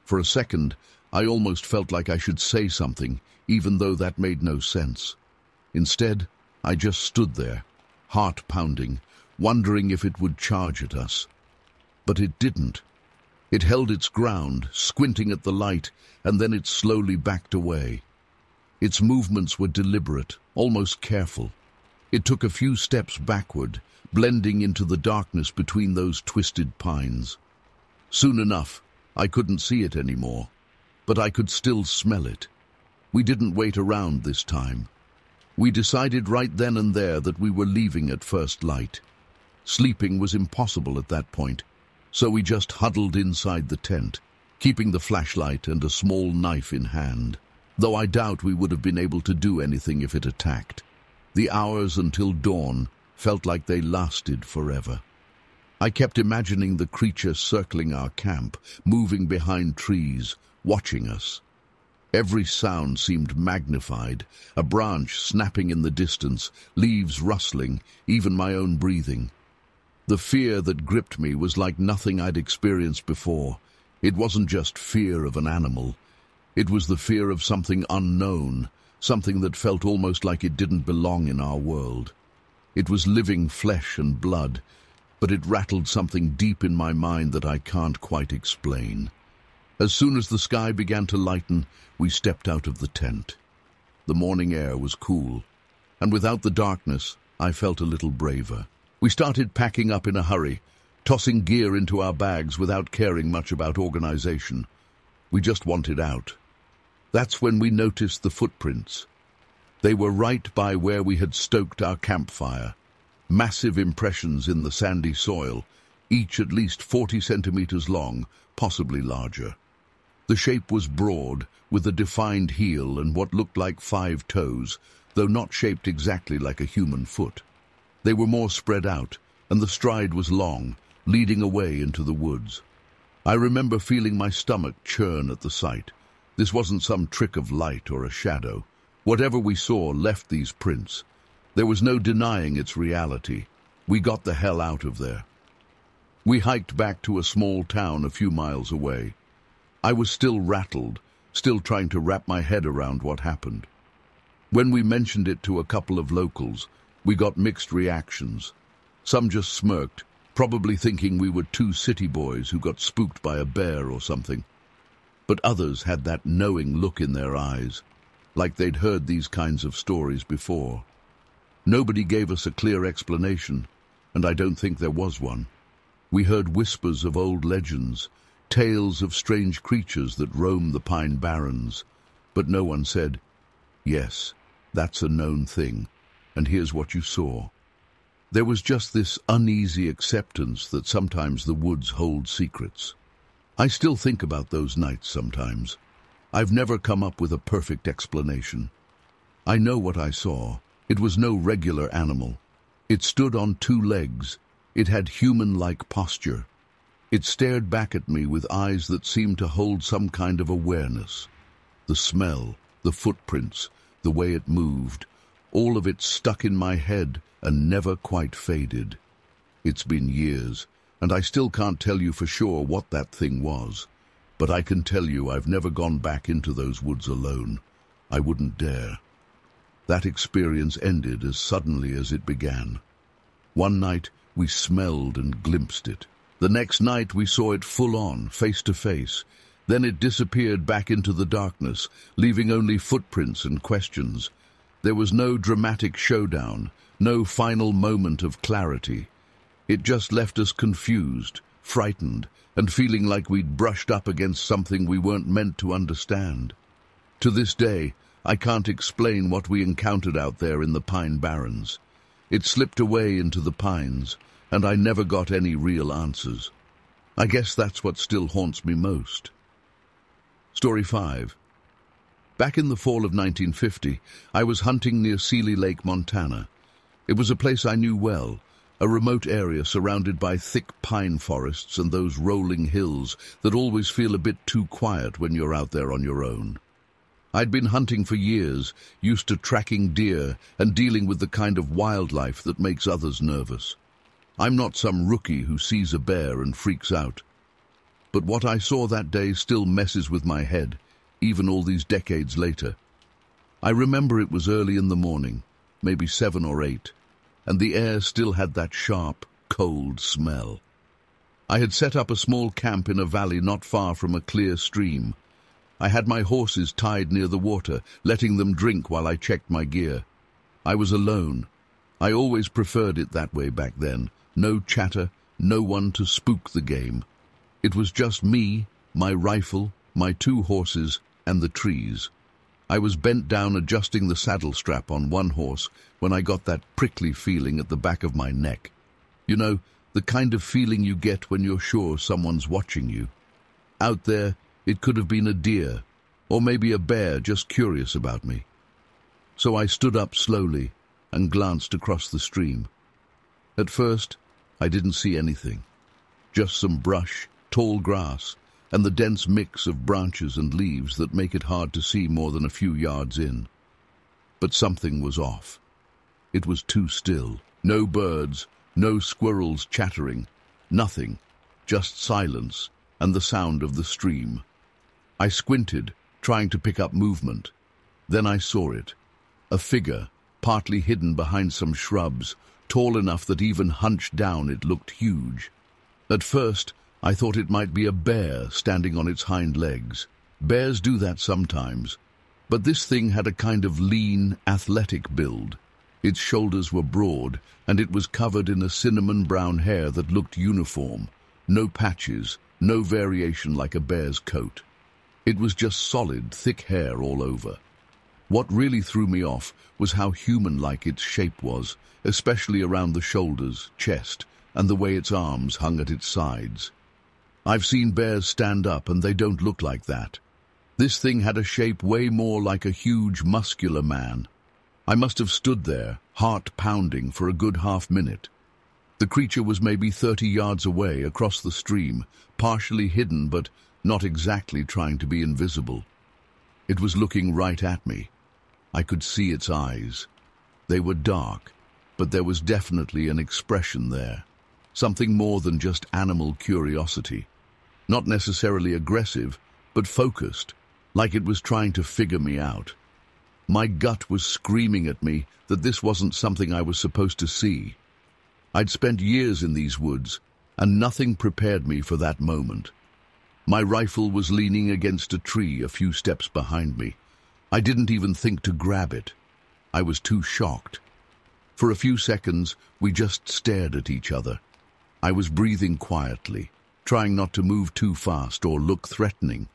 For a second, I almost felt like I should say something, even though that made no sense. Instead, I just stood there, heart pounding, wondering if it would charge at us. But it didn't. It held its ground, squinting at the light, and then it slowly backed away. Its movements were deliberate, almost careful. It took a few steps backward, blending into the darkness between those twisted pines. Soon enough, I couldn't see it anymore, but I could still smell it. We didn't wait around this time. We decided right then and there that we were leaving at first light. Sleeping was impossible at that point, so we just huddled inside the tent, keeping the flashlight and a small knife in hand, though I doubt we would have been able to do anything if it attacked. The hours until dawn felt like they lasted forever. I kept imagining the creature circling our camp, moving behind trees, watching us. Every sound seemed magnified, a branch snapping in the distance, leaves rustling, even my own breathing. The fear that gripped me was like nothing I'd experienced before. It wasn't just fear of an animal. It was the fear of something unknown, something that felt almost like it didn't belong in our world. It was living flesh and blood, but it rattled something deep in my mind that I can't quite explain. As soon as the sky began to lighten, we stepped out of the tent. The morning air was cool, and without the darkness, I felt a little braver. We started packing up in a hurry, tossing gear into our bags without caring much about organization. We just wanted out. That's when we noticed the footprints. They were right by where we had stoked our campfire. Massive impressions in the sandy soil, each at least 40 centimeters long, possibly larger. The shape was broad, with a defined heel and what looked like 5 toes, though not shaped exactly like a human foot. They were more spread out, and the stride was long, leading away into the woods. I remember feeling my stomach churn at the sight. This wasn't some trick of light or a shadow. Whatever we saw left these prints. There was no denying its reality. We got the hell out of there. We hiked back to a small town a few miles away. I was still rattled, still trying to wrap my head around what happened. When we mentioned it to a couple of locals, we got mixed reactions. Some just smirked, probably thinking we were 2 city boys who got spooked by a bear or something. But others had that knowing look in their eyes, like they'd heard these kinds of stories before. Nobody gave us a clear explanation, and I don't think there was one. We heard whispers of old legends, tales of strange creatures that roam the pine barrens, but no one said, "Yes, that's a known thing." and here's what you saw. There was just this uneasy acceptance that sometimes the woods hold secrets. I still think about those nights sometimes. I've never come up with a perfect explanation. I know what I saw. It was no regular animal. It stood on two legs. It had human-like posture. It stared back at me with eyes that seemed to hold some kind of awareness. The smell, the footprints, the way it moved, all of it stuck in my head and never quite faded. It's been years, and I still can't tell you for sure what that thing was. But I can tell you I've never gone back into those woods alone. I wouldn't dare. That experience ended as suddenly as it began. One night we smelled and glimpsed it. The next night we saw it full on, face to face. Then it disappeared back into the darkness, leaving only footprints and questions. There was no dramatic showdown, no final moment of clarity. It just left us confused, frightened, and feeling like we'd brushed up against something we weren't meant to understand. To this day, I can't explain what we encountered out there in the Pine Barrens. It slipped away into the pines, and I never got any real answers. I guess that's what still haunts me most. Story 5. Back in the fall of 1950, I was hunting near Seeley Lake, Montana. It was a place I knew well, a remote area surrounded by thick pine forests and those rolling hills that always feel a bit too quiet when you're out there on your own. I'd been hunting for years, used to tracking deer and dealing with the kind of wildlife that makes others nervous. I'm not some rookie who sees a bear and freaks out. But what I saw that day still messes with my head, even all these decades later. I remember it was early in the morning, maybe 7 or 8, and the air still had that sharp, cold smell. I had set up a small camp in a valley not far from a clear stream. I had my horses tied near the water, letting them drink while I checked my gear. I was alone. I always preferred it that way back then. No chatter, no one to spook the game. It was just me, my rifle, my 2 horses, and the trees. I was bent down adjusting the saddle strap on one horse when I got that prickly feeling at the back of my neck. You know, the kind of feeling you get when you're sure someone's watching you. Out there, it could have been a deer, or maybe a bear just curious about me. So I stood up slowly and glanced across the stream. At first, I didn't see anything. Just some brush, tall grass, and the dense mix of branches and leaves that make it hard to see more than a few yards in. But something was off. It was too still. No birds, no squirrels chattering, nothing, just silence and the sound of the stream. I squinted, trying to pick up movement. Then I saw it. A figure, partly hidden behind some shrubs, tall enough that even hunched down it looked huge. At first, I thought it might be a bear standing on its hind legs. Bears do that sometimes. But this thing had a kind of lean, athletic build. Its shoulders were broad, and it was covered in a cinnamon-brown hair that looked uniform. No patches, no variation like a bear's coat. It was just solid, thick hair all over. What really threw me off was how human-like its shape was, especially around the shoulders, chest, and the way its arms hung at its sides. I've seen bears stand up and they don't look like that. This thing had a shape way more like a huge, muscular man. I must have stood there, heart pounding, for a good half-minute. The creature was maybe 30 yards away, across the stream, partially hidden but not exactly trying to be invisible. It was looking right at me. I could see its eyes. They were dark, but there was definitely an expression there. Something more than just animal curiosity. Not necessarily aggressive, but focused, like it was trying to figure me out. My gut was screaming at me that this wasn't something I was supposed to see. I'd spent years in these woods, and nothing prepared me for that moment. My rifle was leaning against a tree a few steps behind me. I didn't even think to grab it. I was too shocked. For a few seconds, we just stared at each other. I was breathing quietly, trying not to move too fast or look threatening.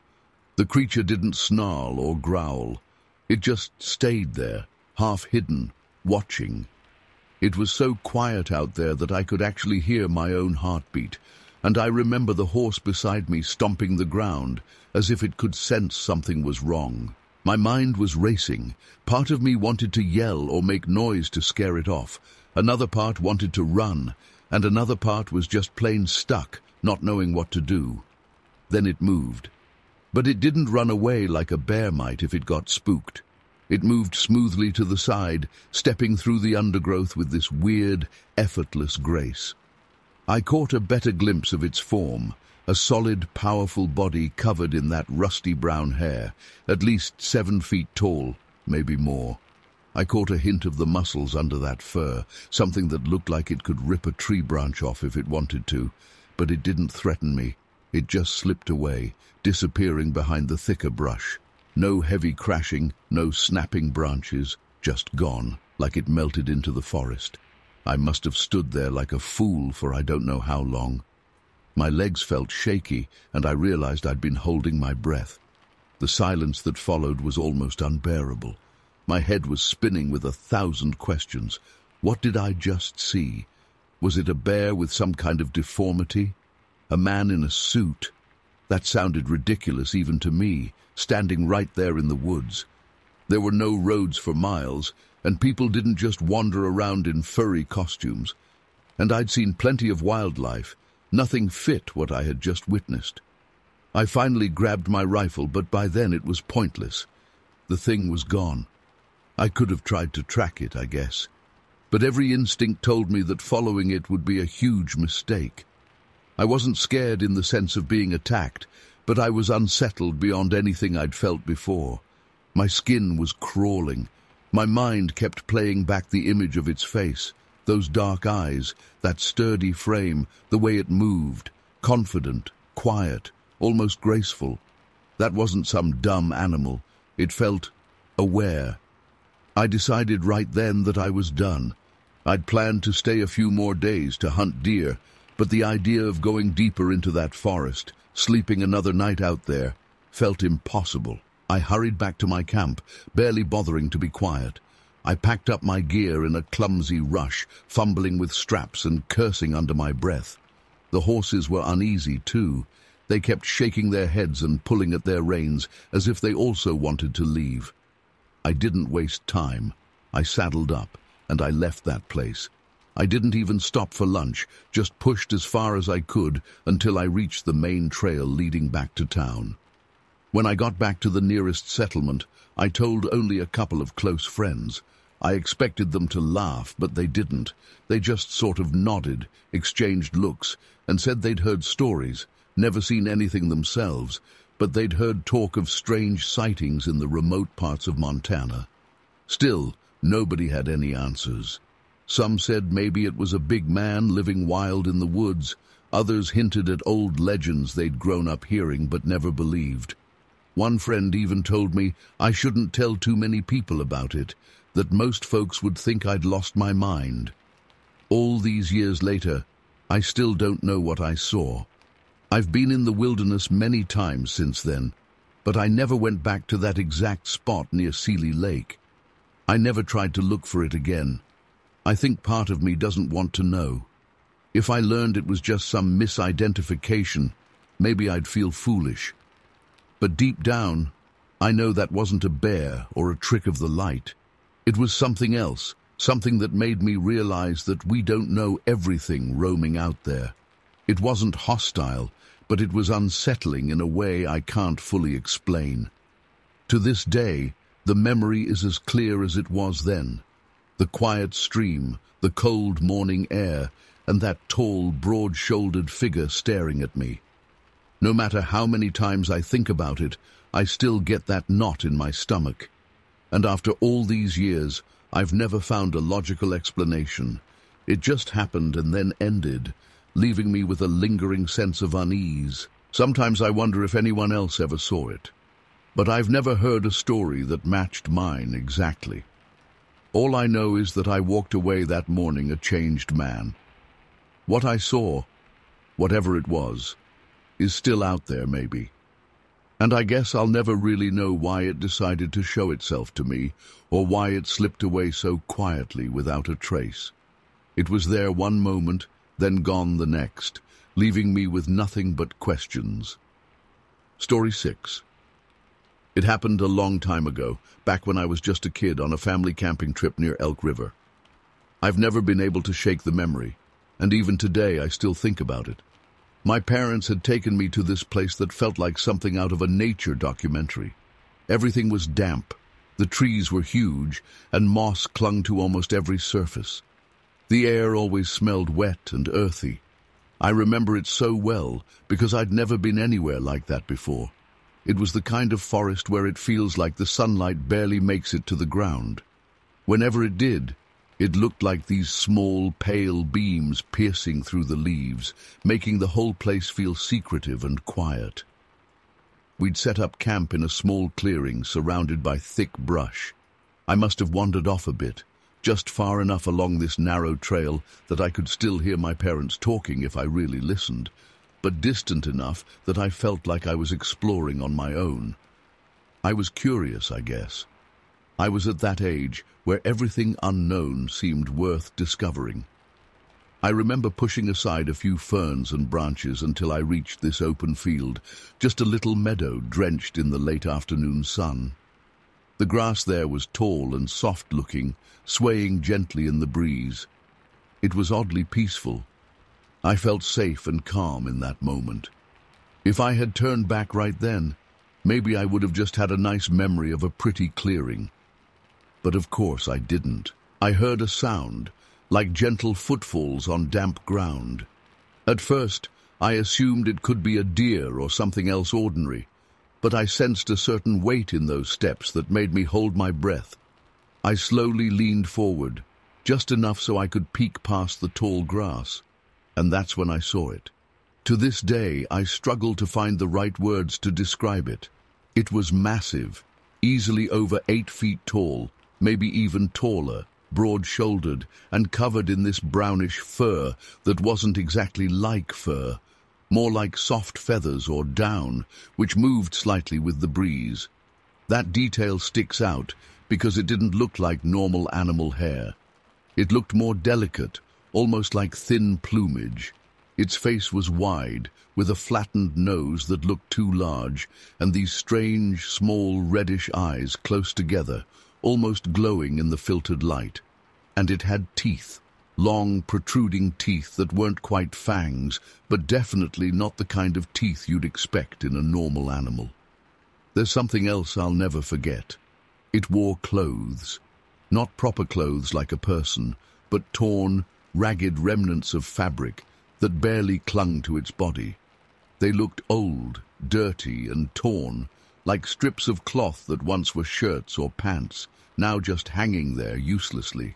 The creature didn't snarl or growl. It just stayed there, half hidden, watching. It was so quiet out there that I could actually hear my own heartbeat, and I remember the horse beside me stomping the ground as if it could sense something was wrong. My mind was racing. Part of me wanted to yell or make noise to scare it off. Another part wanted to run, and another part was just plain stuck, not knowing what to do. Then it moved. But it didn't run away like a bear might if it got spooked. It moved smoothly to the side, stepping through the undergrowth with this weird, effortless grace. I caught a better glimpse of its form, a solid, powerful body covered in that rusty brown hair, at least 7 feet tall, maybe more. I caught a hint of the muscles under that fur, something that looked like it could rip a tree branch off if it wanted to, but it didn't threaten me. It just slipped away, disappearing behind the thicker brush. No heavy crashing, no snapping branches, just gone, like it melted into the forest. I must have stood there like a fool for I don't know how long. My legs felt shaky, and I realized I'd been holding my breath. The silence that followed was almost unbearable. My head was spinning with 1,000 questions. What did I just see? Was it a bear with some kind of deformity? A man in a suit? That sounded ridiculous even to me, standing right there in the woods. There were no roads for miles, and people didn't just wander around in furry costumes. And I'd seen plenty of wildlife. Nothing fit what I had just witnessed. I finally grabbed my rifle, but by then it was pointless. The thing was gone. I could have tried to track it, I guess. But every instinct told me that following it would be a huge mistake. I wasn't scared in the sense of being attacked, but I was unsettled beyond anything I'd felt before. My skin was crawling. My mind kept playing back the image of its face, those dark eyes, that sturdy frame, the way it moved, confident, quiet, almost graceful. That wasn't some dumb animal. It felt aware. I decided right then that I was done. I'd planned to stay a few more days to hunt deer, but the idea of going deeper into that forest, sleeping another night out there, felt impossible. I hurried back to my camp, barely bothering to be quiet. I packed up my gear in a clumsy rush, fumbling with straps and cursing under my breath. The horses were uneasy, too. They kept shaking their heads and pulling at their reins as if they also wanted to leave. I didn't waste time. I saddled up, and I left that place. I didn't even stop for lunch, just pushed as far as I could until I reached the main trail leading back to town. When I got back to the nearest settlement, I told only a couple of close friends. I expected them to laugh, but they didn't. They just sort of nodded, exchanged looks, and said they'd heard stories, never seen anything themselves, but they'd heard talk of strange sightings in the remote parts of Montana. Still, nobody had any answers. Some said maybe it was a big man living wild in the woods. Others hinted at old legends they'd grown up hearing but never believed. One friend even told me I shouldn't tell too many people about it, that most folks would think I'd lost my mind. All these years later, I still don't know what I saw. I've been in the wilderness many times since then, but I never went back to that exact spot near Seeley Lake. I never tried to look for it again. I think part of me doesn't want to know. If I learned it was just some misidentification, maybe I'd feel foolish. But deep down, I know that wasn't a bear or a trick of the light. It was something else, something that made me realize that we don't know everything roaming out there. It wasn't hostile, but it was unsettling in a way I can't fully explain. To this day, the memory is as clear as it was then. The quiet stream, the cold morning air, and that tall, broad-shouldered figure staring at me. No matter how many times I think about it, I still get that knot in my stomach. And after all these years, I've never found a logical explanation. It just happened and then ended, leaving me with a lingering sense of unease. Sometimes I wonder if anyone else ever saw it. But I've never heard a story that matched mine exactly. All I know is that I walked away that morning a changed man. What I saw, whatever it was, is still out there maybe. And I guess I'll never really know why it decided to show itself to me, or why it slipped away so quietly without a trace. It was there one moment, then gone the next, leaving me with nothing but questions. Story 6. It happened a long time ago, back when I was just a kid on a family camping trip near Elk River. I've never been able to shake the memory, and even today I still think about it. My parents had taken me to this place that felt like something out of a nature documentary. Everything was damp, the trees were huge, and moss clung to almost every surface. The air always smelled wet and earthy. I remember it so well because I'd never been anywhere like that before. It was the kind of forest where it feels like the sunlight barely makes it to the ground. Whenever it did, it looked like these small, pale beams piercing through the leaves, making the whole place feel secretive and quiet. We'd set up camp in a small clearing surrounded by thick brush. I must have wandered off a bit, just far enough along this narrow trail that I could still hear my parents talking if I really listened, but distant enough that I felt like I was exploring on my own. I was curious, I guess. I was at that age where everything unknown seemed worth discovering. I remember pushing aside a few ferns and branches until I reached this open field, just a little meadow drenched in the late afternoon sun. The grass there was tall and soft-looking, swaying gently in the breeze. It was oddly peaceful. I felt safe and calm in that moment. If I had turned back right then, maybe I would have just had a nice memory of a pretty clearing. But of course I didn't. I heard a sound, like gentle footfalls on damp ground. At first, I assumed it could be a deer or something else ordinary, but I sensed a certain weight in those steps that made me hold my breath. I slowly leaned forward, just enough so I could peek past the tall grass, and that's when I saw it. To this day, I struggle to find the right words to describe it. It was massive, easily over 8 feet tall, maybe even taller, broad-shouldered, and covered in this brownish fur that wasn't exactly like fur, more like soft feathers or down, which moved slightly with the breeze. That detail sticks out because it didn't look like normal animal hair. It looked more delicate, almost like thin plumage. Its face was wide, with a flattened nose that looked too large, and these strange, small, reddish eyes close together, almost glowing in the filtered light. And it had teeth, long, protruding teeth that weren't quite fangs, but definitely not the kind of teeth you'd expect in a normal animal. There's something else I'll never forget. It wore clothes. Not proper clothes like a person, but torn, ragged remnants of fabric that barely clung to its body. They looked old, dirty, and torn, like strips of cloth that once were shirts or pants, now just hanging there uselessly.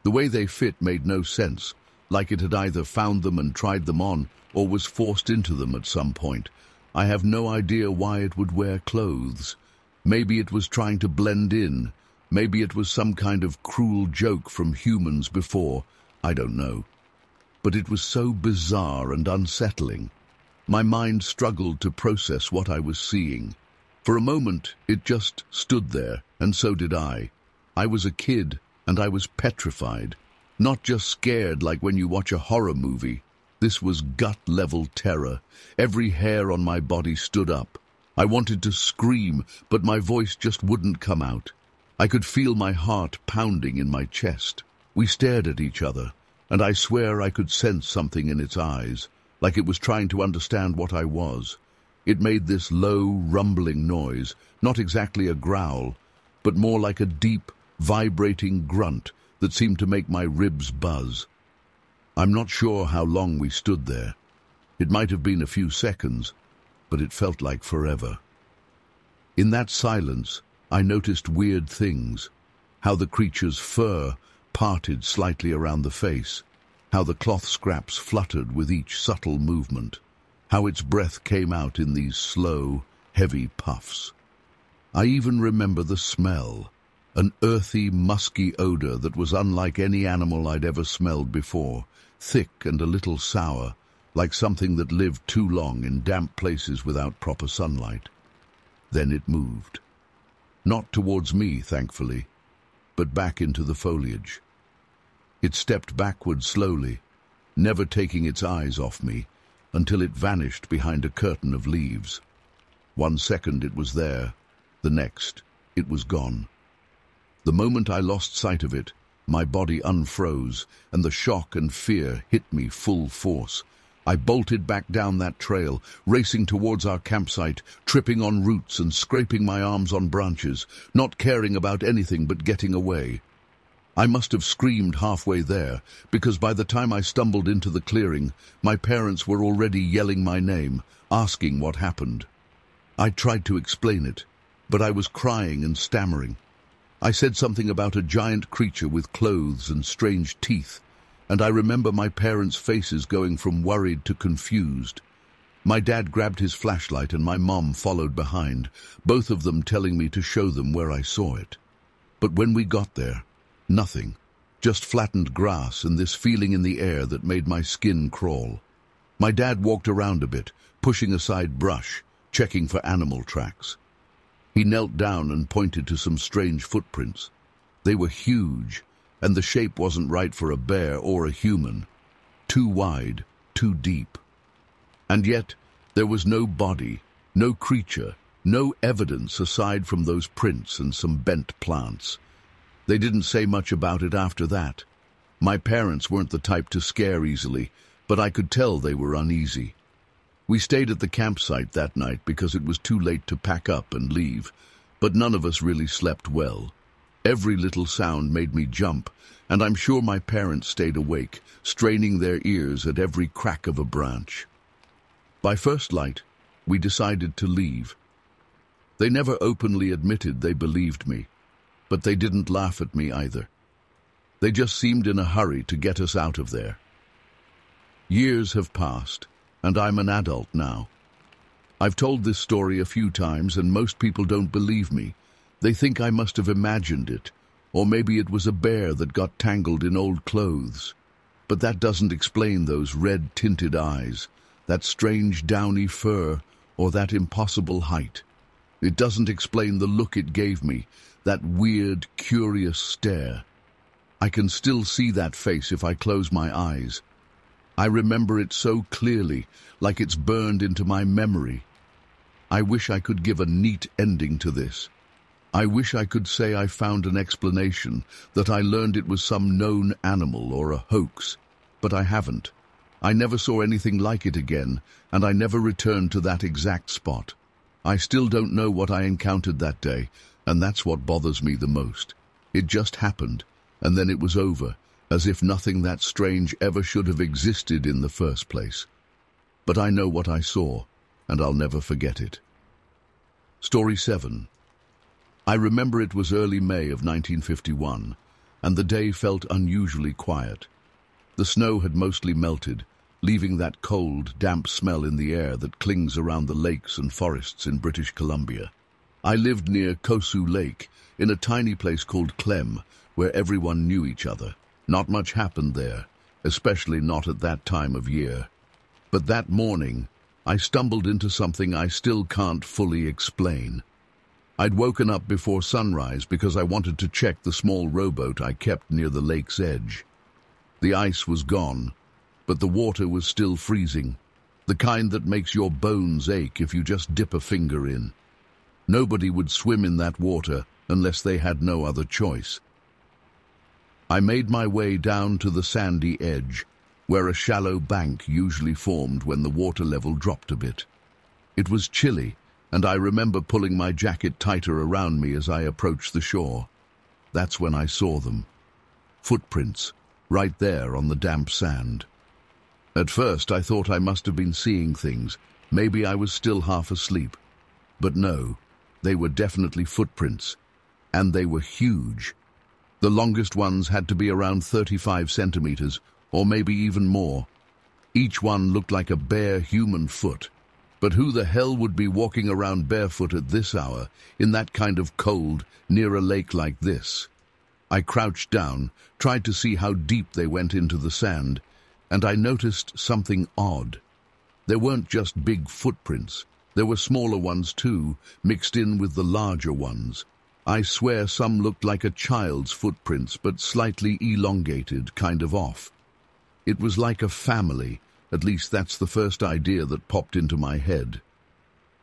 The way they fit made no sense, like it had either found them and tried them on, or was forced into them at some point. I have no idea why it would wear clothes. Maybe it was trying to blend in. Maybe it was some kind of cruel joke from humans before. I don't know. But it was so bizarre and unsettling. My mind struggled to process what I was seeing. For a moment, it just stood there, and so did I. I was a kid, and I was petrified. Not just scared like when you watch a horror movie. This was gut-level terror. Every hair on my body stood up. I wanted to scream, but my voice just wouldn't come out. I could feel my heart pounding in my chest. We stared at each other, and I swear I could sense something in its eyes, like it was trying to understand what I was. It made this low, rumbling noise, not exactly a growl, but more like a deep, vibrating grunt that seemed to make my ribs buzz. I'm not sure how long we stood there. It might have been a few seconds, but it felt like forever. In that silence, I noticed weird things. How the creature's fur parted slightly around the face, how the cloth scraps fluttered with each subtle movement, how its breath came out in these slow, heavy puffs. I even remember the smell, an earthy, musky odor that was unlike any animal I'd ever smelled before, thick and a little sour, like something that lived too long in damp places without proper sunlight. Then it moved. Not towards me, thankfully, but back into the foliage. It stepped backward slowly, never taking its eyes off me, until it vanished behind a curtain of leaves. 1 second it was there, the next it was gone. The moment I lost sight of it, my body unfroze, and the shock and fear hit me full force. I bolted back down that trail, racing towards our campsite, tripping on roots and scraping my arms on branches, not caring about anything but getting away. I must have screamed halfway there, because by the time I stumbled into the clearing, my parents were already yelling my name, asking what happened. I tried to explain it, but I was crying and stammering. I said something about a giant creature with clothes and strange teeth, and I remember my parents' faces going from worried to confused. My dad grabbed his flashlight and my mom followed behind, both of them telling me to show them where I saw it. But when we got there, nothing, just flattened grass and this feeling in the air that made my skin crawl. My dad walked around a bit, pushing aside brush, checking for animal tracks. He knelt down and pointed to some strange footprints. They were huge, and the shape wasn't right for a bear or a human. Too wide, too deep. And yet, there was no body, no creature, no evidence aside from those prints and some bent plants. They didn't say much about it after that. My parents weren't the type to scare easily, but I could tell they were uneasy. We stayed at the campsite that night because it was too late to pack up and leave, but none of us really slept well. Every little sound made me jump, and I'm sure my parents stayed awake, straining their ears at every crack of a branch. By first light, we decided to leave. They never openly admitted they believed me, but they didn't laugh at me either. They just seemed in a hurry to get us out of there. Years have passed, and I'm an adult now. I've told this story a few times, and most people don't believe me. They think I must have imagined it, or maybe it was a bear that got tangled in old clothes. But that doesn't explain those red-tinted eyes, that strange downy fur, or that impossible height. It doesn't explain the look it gave me, that weird, curious stare. I can still see that face if I close my eyes. I remember it so clearly, like it's burned into my memory. I wish I could give a neat ending to this. I wish I could say I found an explanation, that I learned it was some known animal or a hoax, but I haven't. I never saw anything like it again, and I never returned to that exact spot. I still don't know what I encountered that day, and that's what bothers me the most. It just happened, and then it was over, as if nothing that strange ever should have existed in the first place. But I know what I saw, and I'll never forget it. Story 7. I remember it was early May of 1951, and the day felt unusually quiet. The snow had mostly melted, leaving that cold, damp smell in the air that clings around the lakes and forests in British Columbia. I lived near Coso Lake, in a tiny place called Clem, where everyone knew each other. Not much happened there, especially not at that time of year. But that morning, I stumbled into something I still can't fully explain. I'd woken up before sunrise because I wanted to check the small rowboat I kept near the lake's edge. The ice was gone, but the water was still freezing, the kind that makes your bones ache if you just dip a finger in. Nobody would swim in that water unless they had no other choice. I made my way down to the sandy edge, where a shallow bank usually formed when the water level dropped a bit. It was chilly, and I remember pulling my jacket tighter around me as I approached the shore. That's when I saw them. Footprints, right there on the damp sand. At first I thought I must have been seeing things. Maybe I was still half asleep. But no, they were definitely footprints, and they were huge. The longest ones had to be around 35 centimeters, or maybe even more. Each one looked like a bare human foot. But who the hell would be walking around barefoot at this hour, in that kind of cold, near a lake like this? I crouched down, tried to see how deep they went into the sand, and I noticed something odd. There weren't just big footprints. There were smaller ones too, mixed in with the larger ones. I swear some looked like a child's footprints, but slightly elongated, kind of off. It was like a family, at least that's the first idea that popped into my head.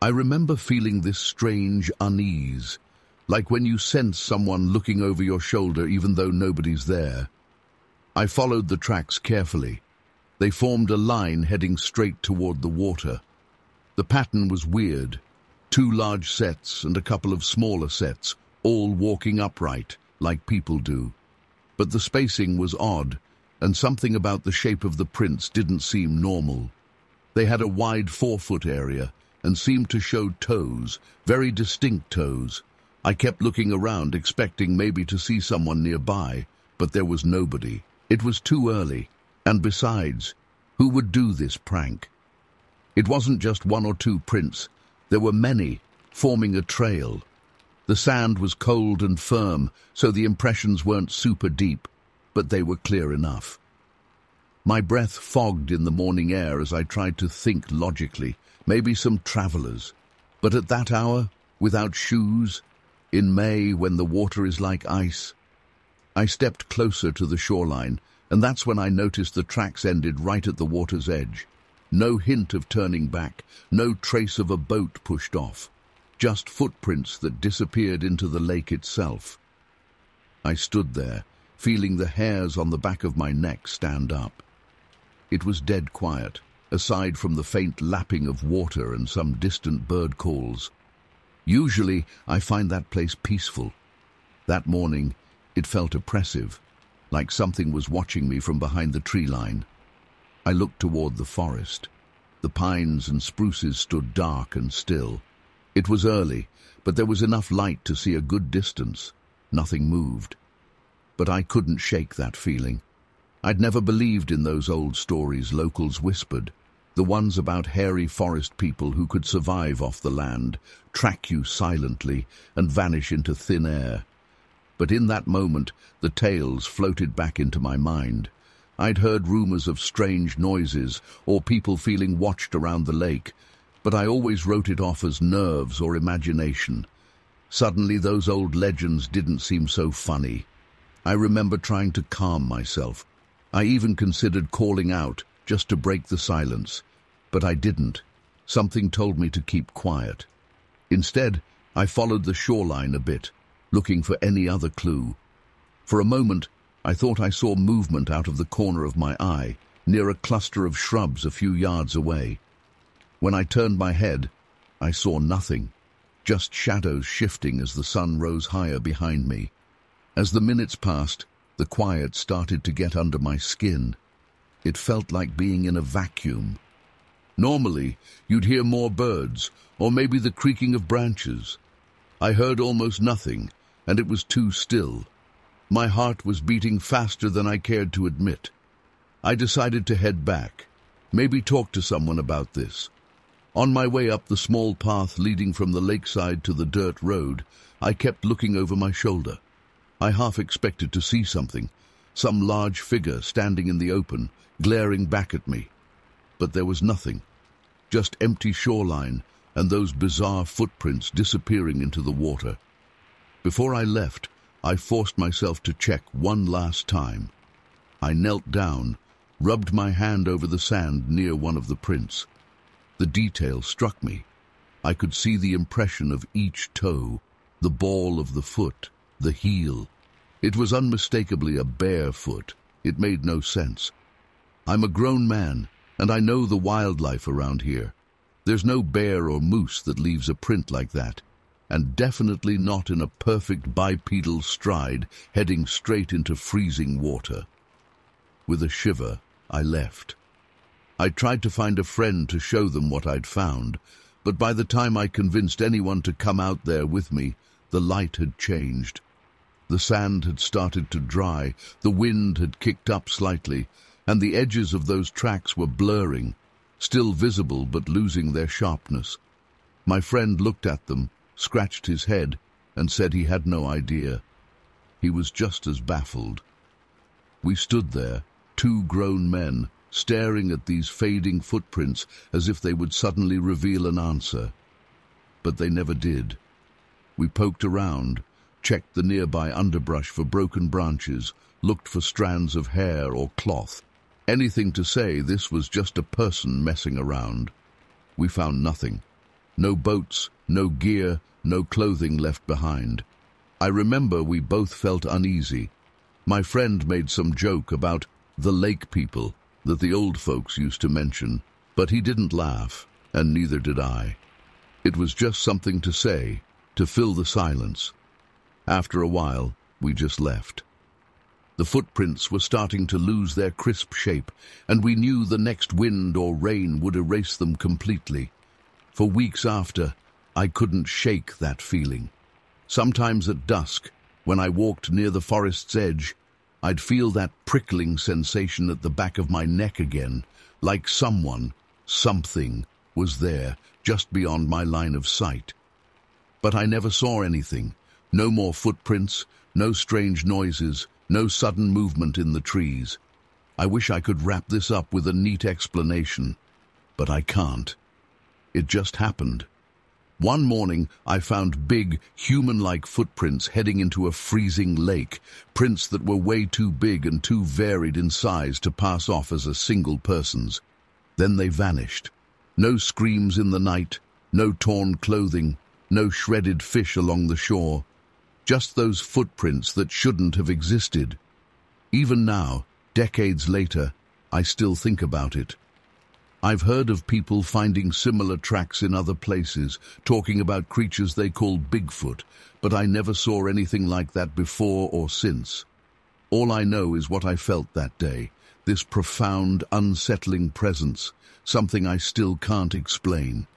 I remember feeling this strange unease, like when you sense someone looking over your shoulder even though nobody's there. I followed the tracks carefully. They formed a line heading straight toward the water. The pattern was weird. 2 large sets and a couple of smaller sets, all walking upright, like people do. But the spacing was odd, and something about the shape of the prints didn't seem normal. They had a wide forefoot area and seemed to show toes, very distinct toes. I kept looking around, expecting maybe to see someone nearby, but there was nobody. It was too early, and besides, who would do this prank? It wasn't just 1 or 2 prints. There were many, forming a trail. The sand was cold and firm, so the impressions weren't super deep, but they were clear enough. My breath fogged in the morning air as I tried to think logically, maybe some travelers. But at that hour, without shoes, in May when the water is like ice, I stepped closer to the shoreline, and that's when I noticed the tracks ended right at the water's edge. No hint of turning back, no trace of a boat pushed off, just footprints that disappeared into the lake itself. I stood there, feeling the hairs on the back of my neck stand up. It was dead quiet, aside from the faint lapping of water and some distant bird calls. Usually, I find that place peaceful. That morning, it felt oppressive, like something was watching me from behind the tree line. I looked toward the forest. The pines and spruces stood dark and still. It was early, but there was enough light to see a good distance. Nothing moved. But I couldn't shake that feeling. I'd never believed in those old stories locals whispered, the ones about hairy forest people who could survive off the land, track you silently, and vanish into thin air. But in that moment, the tales floated back into my mind. I'd heard rumors of strange noises or people feeling watched around the lake, but I always wrote it off as nerves or imagination. Suddenly, those old legends didn't seem so funny. I remember trying to calm myself. I even considered calling out, just to break the silence. But I didn't. Something told me to keep quiet. Instead, I followed the shoreline a bit, looking for any other clue. For a moment, I thought I saw movement out of the corner of my eye, near a cluster of shrubs a few yards away. When I turned my head, I saw nothing, just shadows shifting as the sun rose higher behind me. As the minutes passed, the quiet started to get under my skin. It felt like being in a vacuum. Normally, you'd hear more birds, or maybe the creaking of branches. I heard almost nothing, and it was too still. My heart was beating faster than I cared to admit. I decided to head back, maybe talk to someone about this. On my way up the small path leading from the lakeside to the dirt road, I kept looking over my shoulder. I half expected to see something, some large figure standing in the open, glaring back at me. But there was nothing, just empty shoreline and those bizarre footprints disappearing into the water. Before I left, I forced myself to check one last time. I knelt down, rubbed my hand over the sand near one of the prints. The detail struck me. I could see the impression of each toe, the ball of the foot, the heel. It was unmistakably a bare foot. It made no sense. I'm a grown man, and I know the wildlife around here. There's no bear or moose that leaves a print like that, and definitely not in a perfect bipedal stride heading straight into freezing water. With a shiver, I left. I tried to find a friend to show them what I'd found, but by the time I convinced anyone to come out there with me, the light had changed. The sand had started to dry, the wind had kicked up slightly, and the edges of those tracks were blurring, still visible but losing their sharpness. My friend looked at them, scratched his head, and said he had no idea. He was just as baffled. We stood there, 2 grown men, staring at these fading footprints as if they would suddenly reveal an answer. But they never did. We poked around, checked the nearby underbrush for broken branches, looked for strands of hair or cloth. Anything to say this was just a person messing around. We found nothing. No boats, no gear, no clothing left behind. I remember we both felt uneasy. My friend made some joke about the lake people that the old folks used to mention, but he didn't laugh, and neither did I. It was just something to say, to fill the silence. After a while, we just left. The footprints were starting to lose their crisp shape, and we knew the next wind or rain would erase them completely. For weeks after, I couldn't shake that feeling. Sometimes at dusk, when I walked near the forest's edge, I'd feel that prickling sensation at the back of my neck again, like someone, something, was there, just beyond my line of sight. But I never saw anything. No more footprints, no strange noises, no sudden movement in the trees. I wish I could wrap this up with a neat explanation, but I can't. It just happened. One morning, I found big, human-like footprints heading into a freezing lake, prints that were way too big and too varied in size to pass off as a single person's. Then they vanished. No screams in the night, no torn clothing, no shredded fish along the shore. Just those footprints that shouldn't have existed. Even now, decades later, I still think about it. I've heard of people finding similar tracks in other places, talking about creatures they call Bigfoot, but I never saw anything like that before or since. All I know is what I felt that day, this profound, unsettling presence, something I still can't explain.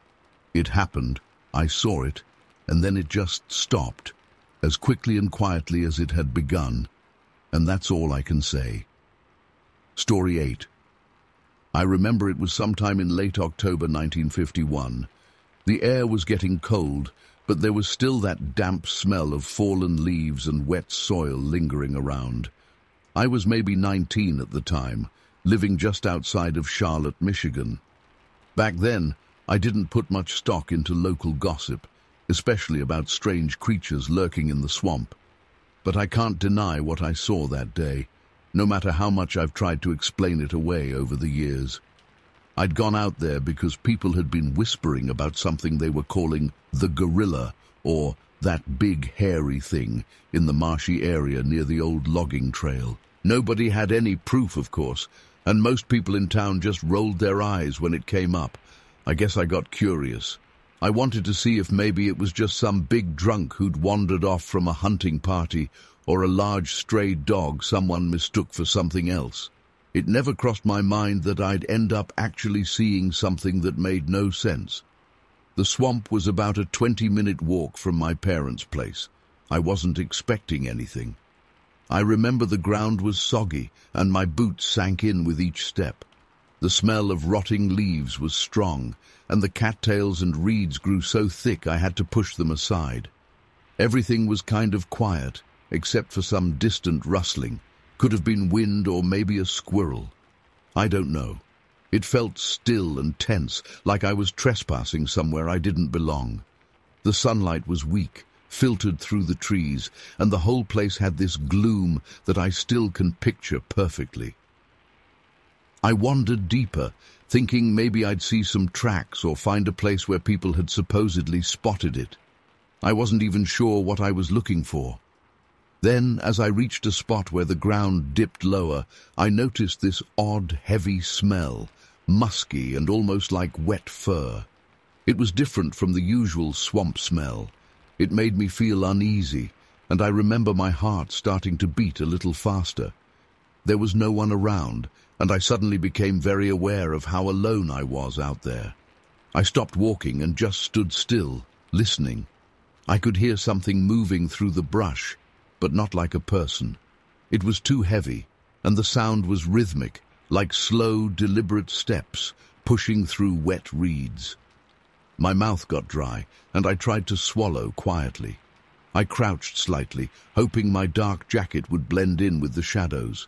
It happened, I saw it, and then it just stopped, as quickly and quietly as it had begun, and that's all I can say. Story 8. I remember it was sometime in late October 1951. The air was getting cold, but there was still that damp smell of fallen leaves and wet soil lingering around. I was maybe 19 at the time, living just outside of Charlotte, Michigan. Back then, I didn't put much stock into local gossip, especially about strange creatures lurking in the swamp. But I can't deny what I saw that day, no matter how much I've tried to explain it away over the years. I'd gone out there because people had been whispering about something they were calling the gorilla, or that big hairy thing, in the marshy area near the old logging trail. Nobody had any proof, of course, and most people in town just rolled their eyes when it came up. I guess I got curious. I wanted to see if maybe it was just some big drunk who'd wandered off from a hunting party, or a large stray dog someone mistook for something else. It never crossed my mind that I'd end up actually seeing something that made no sense. The swamp was about a 20-minute walk from my parents' place. I wasn't expecting anything. I remember the ground was soggy, and my boots sank in with each step. The smell of rotting leaves was strong, and the cattails and reeds grew so thick I had to push them aside. Everything was kind of quiet, except for some distant rustling. Could have been wind or maybe a squirrel. I don't know. It felt still and tense, like I was trespassing somewhere I didn't belong. The sunlight was weak, filtered through the trees, and the whole place had this gloom that I still can picture perfectly. I wandered deeper, thinking maybe I'd see some tracks or find a place where people had supposedly spotted it. I wasn't even sure what I was looking for. Then, as I reached a spot where the ground dipped lower, I noticed this odd, heavy smell, musky and almost like wet fur. It was different from the usual swamp smell. It made me feel uneasy, and I remember my heart starting to beat a little faster. There was no one around, and I suddenly became very aware of how alone I was out there. I stopped walking and just stood still, listening. I could hear something moving through the brush, but not like a person. It was too heavy, and the sound was rhythmic, like slow, deliberate steps, pushing through wet reeds. My mouth got dry, and I tried to swallow quietly. I crouched slightly, hoping my dark jacket would blend in with the shadows.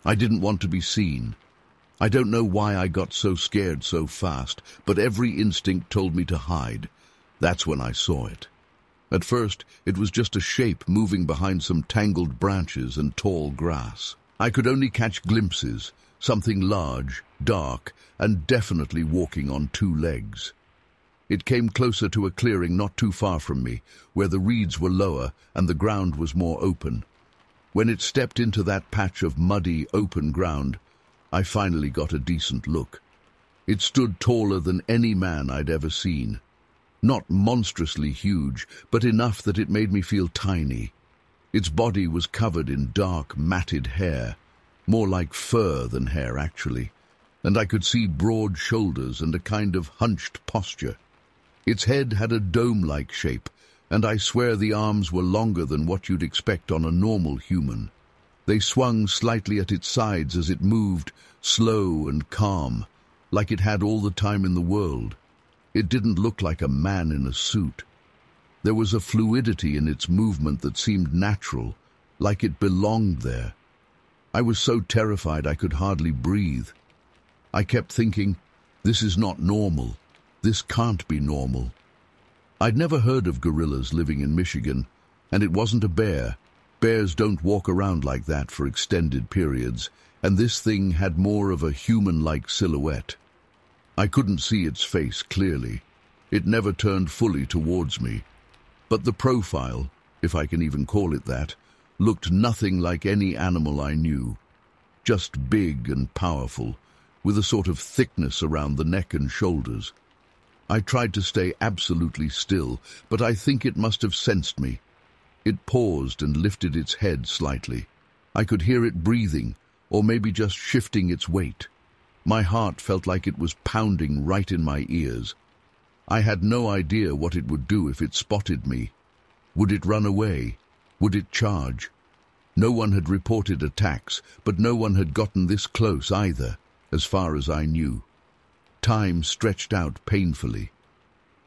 I didn't want to be seen. I don't know why I got so scared so fast, but every instinct told me to hide. That's when I saw it. At first, it was just a shape moving behind some tangled branches and tall grass. I could only catch glimpses, something large, dark, and definitely walking on two legs. It came closer to a clearing not too far from me, where the reeds were lower and the ground was more open. When it stepped into that patch of muddy, open ground, I finally got a decent look. It stood taller than any man I'd ever seen. Not monstrously huge, but enough that it made me feel tiny. Its body was covered in dark, matted hair, more like fur than hair, actually, and I could see broad shoulders and a kind of hunched posture. Its head had a dome-like shape, and I swear the arms were longer than what you'd expect on a normal human. They swung slightly at its sides as it moved, slow and calm, like it had all the time in the world. It didn't look like a man in a suit. There was a fluidity in its movement that seemed natural, like it belonged there. I was so terrified I could hardly breathe. I kept thinking, this is not normal. This can't be normal. I'd never heard of gorillas living in Michigan, and it wasn't a bear. Bears don't walk around like that for extended periods, and this thing had more of a human-like silhouette. I couldn't see its face clearly. It never turned fully towards me. But the profile, if I can even call it that, looked nothing like any animal I knew. Just big and powerful, with a sort of thickness around the neck and shoulders. I tried to stay absolutely still, but I think it must have sensed me. It paused and lifted its head slightly. I could hear it breathing, or maybe just shifting its weight. My heart felt like it was pounding right in my ears. I had no idea what it would do if it spotted me. Would it run away? Would it charge? No one had reported attacks, but no one had gotten this close either, as far as I knew. Time stretched out painfully.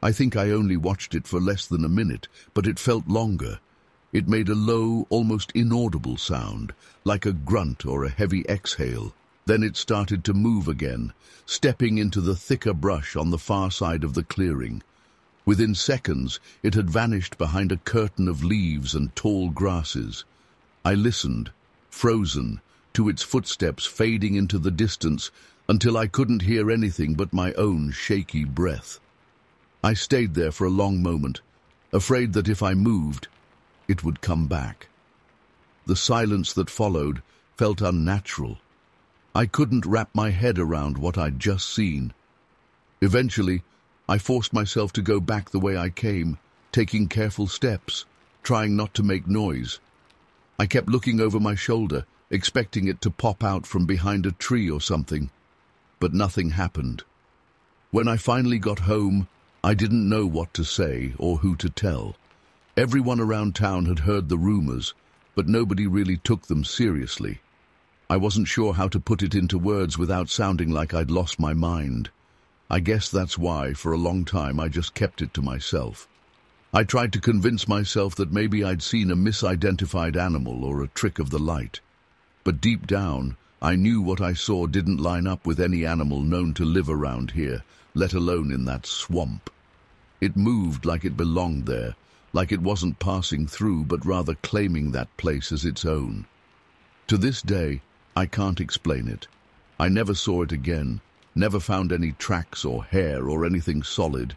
I think I only watched it for less than a minute, but it felt longer. It made a low, almost inaudible sound, like a grunt or a heavy exhale. Then it started to move again, stepping into the thicker brush on the far side of the clearing. Within seconds, it had vanished behind a curtain of leaves and tall grasses. I listened, frozen, to its footsteps fading into the distance until I couldn't hear anything but my own shaky breath. I stayed there for a long moment, afraid that if I moved, it would come back. The silence that followed felt unnatural. I couldn't wrap my head around what I'd just seen. Eventually, I forced myself to go back the way I came, taking careful steps, trying not to make noise. I kept looking over my shoulder, expecting it to pop out from behind a tree or something, but nothing happened. When I finally got home, I didn't know what to say or who to tell. Everyone around town had heard the rumors, but nobody really took them seriously. I wasn't sure how to put it into words without sounding like I'd lost my mind. I guess that's why, for a long time, I just kept it to myself. I tried to convince myself that maybe I'd seen a misidentified animal or a trick of the light. But deep down, I knew what I saw didn't line up with any animal known to live around here, let alone in that swamp. It moved like it belonged there, like it wasn't passing through but rather claiming that place as its own. To this day, I can't explain it. I never saw it again, never found any tracks or hair or anything solid.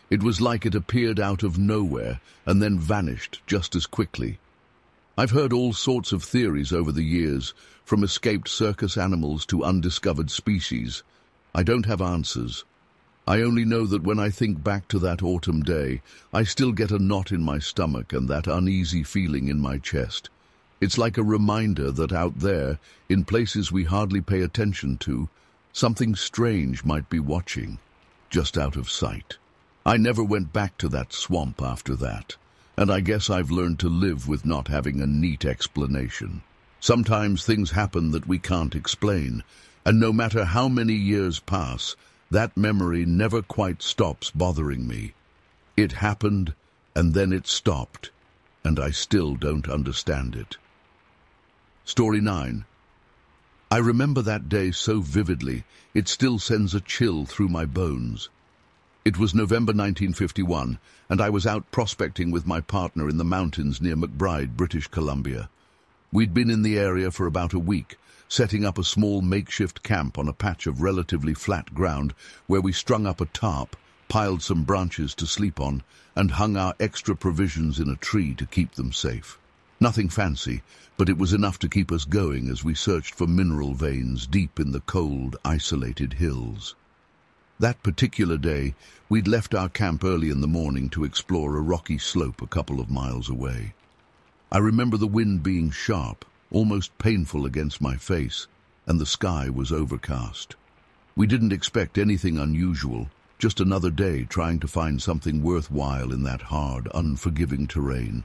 It was like it appeared out of nowhere and then vanished just as quickly. I've heard all sorts of theories over the years, from escaped circus animals to undiscovered species. I don't have answers. I only know that when I think back to that autumn day, I still get a knot in my stomach and that uneasy feeling in my chest. It's like a reminder that out there, in places we hardly pay attention to, something strange might be watching, just out of sight. I never went back to that swamp after that, and I guess I've learned to live with not having a neat explanation. Sometimes things happen that we can't explain, and no matter how many years pass, that memory never quite stops bothering me. It happened, and then it stopped, and I still don't understand it. Story 9. I remember that day so vividly, it still sends a chill through my bones. It was November 1951, and I was out prospecting with my partner in the mountains near McBride, British Columbia. We'd been in the area for about a week, setting up a small makeshift camp on a patch of relatively flat ground where we strung up a tarp, piled some branches to sleep on, and hung our extra provisions in a tree to keep them safe. Nothing fancy, but it was enough to keep us going as we searched for mineral veins deep in the cold, isolated hills. That particular day, we'd left our camp early in the morning to explore a rocky slope a couple of miles away. I remember the wind being sharp, almost painful against my face, and the sky was overcast. We didn't expect anything unusual, just another day trying to find something worthwhile in that hard, unforgiving terrain.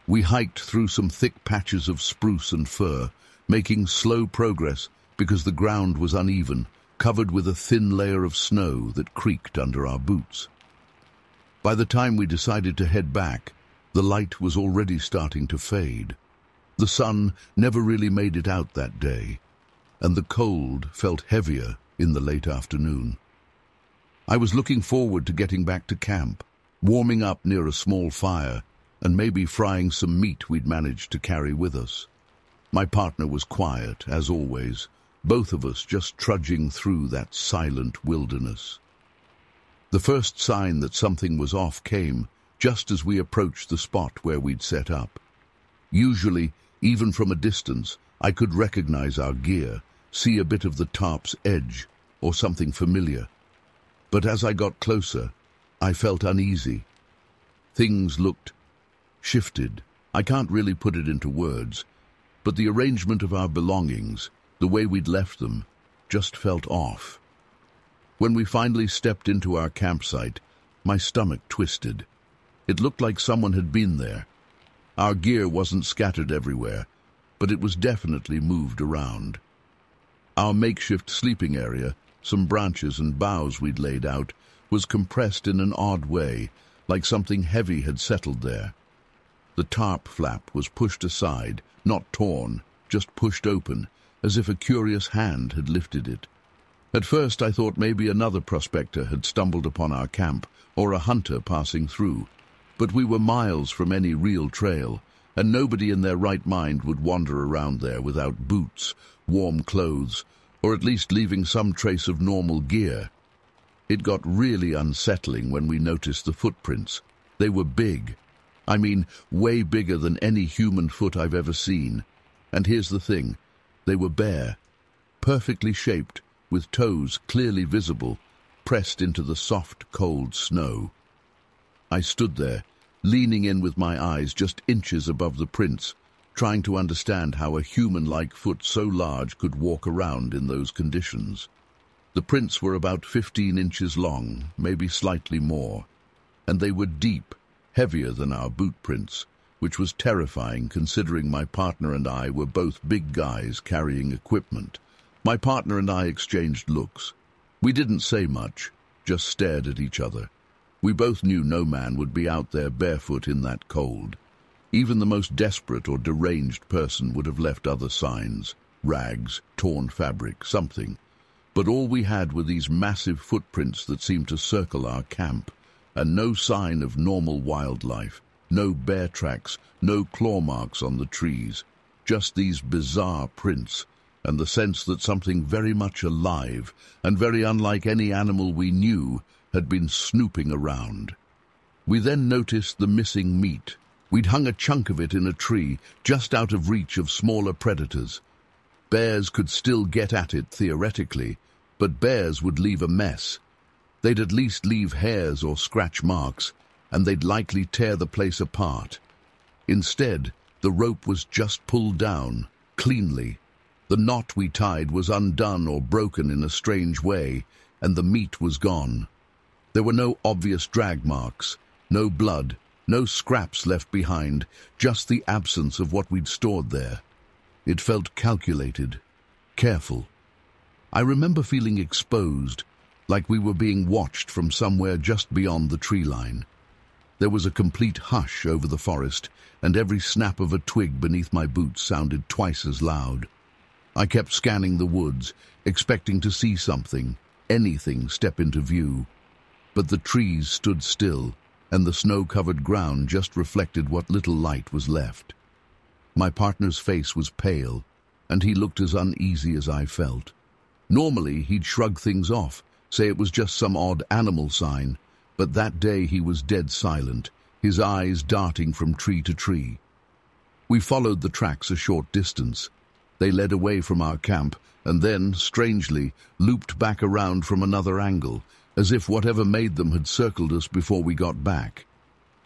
We hiked through some thick patches of spruce and fir, making slow progress because the ground was uneven, covered with a thin layer of snow that creaked under our boots. By the time we decided to head back, the light was already starting to fade. The sun never really made it out that day, and the cold felt heavier in the late afternoon. I was looking forward to getting back to camp, warming up near a small fire, and maybe frying some meat we'd managed to carry with us. My partner was quiet, as always, both of us just trudging through that silent wilderness. The first sign that something was off came just as we approached the spot where we'd set up. Usually, even from a distance, I could recognize our gear, see a bit of the tarp's edge, or something familiar. But as I got closer, I felt uneasy. Things looked shifted. I can't really put it into words, but the arrangement of our belongings, the way we'd left them, just felt off. When we finally stepped into our campsite, my stomach twisted. It looked like someone had been there. Our gear wasn't scattered everywhere, but it was definitely moved around. Our makeshift sleeping area, some branches and boughs we'd laid out, was compressed in an odd way, like something heavy had settled there. The tarp flap was pushed aside, not torn, just pushed open, as if a curious hand had lifted it. At first I thought maybe another prospector had stumbled upon our camp, or a hunter passing through, but we were miles from any real trail, and nobody in their right mind would wander around there without boots, warm clothes, or at least leaving some trace of normal gear. It got really unsettling when we noticed the footprints. They were big. I mean, way bigger than any human foot I've ever seen. And here's the thing, they were bare, perfectly shaped, with toes clearly visible, pressed into the soft, cold snow. I stood there, leaning in with my eyes just inches above the prints, trying to understand how a human-like foot so large could walk around in those conditions. The prints were about 15 inches long, maybe slightly more, and they were deep, heavier than our boot prints, which was terrifying considering my partner and I were both big guys carrying equipment. My partner and I exchanged looks. We didn't say much, just stared at each other. We both knew no man would be out there barefoot in that cold. Even the most desperate or deranged person would have left other signs, rags, torn fabric, something. But all we had were these massive footprints that seemed to circle our camp, and no sign of normal wildlife, no bear tracks, no claw marks on the trees, just these bizarre prints, and the sense that something very much alive, and very unlike any animal we knew, had been snooping around. We then noticed the missing meat. We'd hung a chunk of it in a tree, just out of reach of smaller predators. Bears could still get at it theoretically, but bears would leave a mess. They'd at least leave hairs or scratch marks, and they'd likely tear the place apart. Instead, the rope was just pulled down, cleanly. The knot we tied was undone or broken in a strange way, and the meat was gone. There were no obvious drag marks, no blood, no scraps left behind, just the absence of what we'd stored there. It felt calculated, careful. I remember feeling exposed, like we were being watched from somewhere just beyond the tree line. There was a complete hush over the forest, and every snap of a twig beneath my boots sounded twice as loud. I kept scanning the woods, expecting to see something, anything step into view. But the trees stood still, and the snow-covered ground just reflected what little light was left. My partner's face was pale, and he looked as uneasy as I felt. Normally, he'd shrug things off, say it was just some odd animal sign, but that day he was dead silent, his eyes darting from tree to tree. We followed the tracks a short distance. They led away from our camp, and then, strangely, looped back around from another angle, as if whatever made them had circled us before we got back.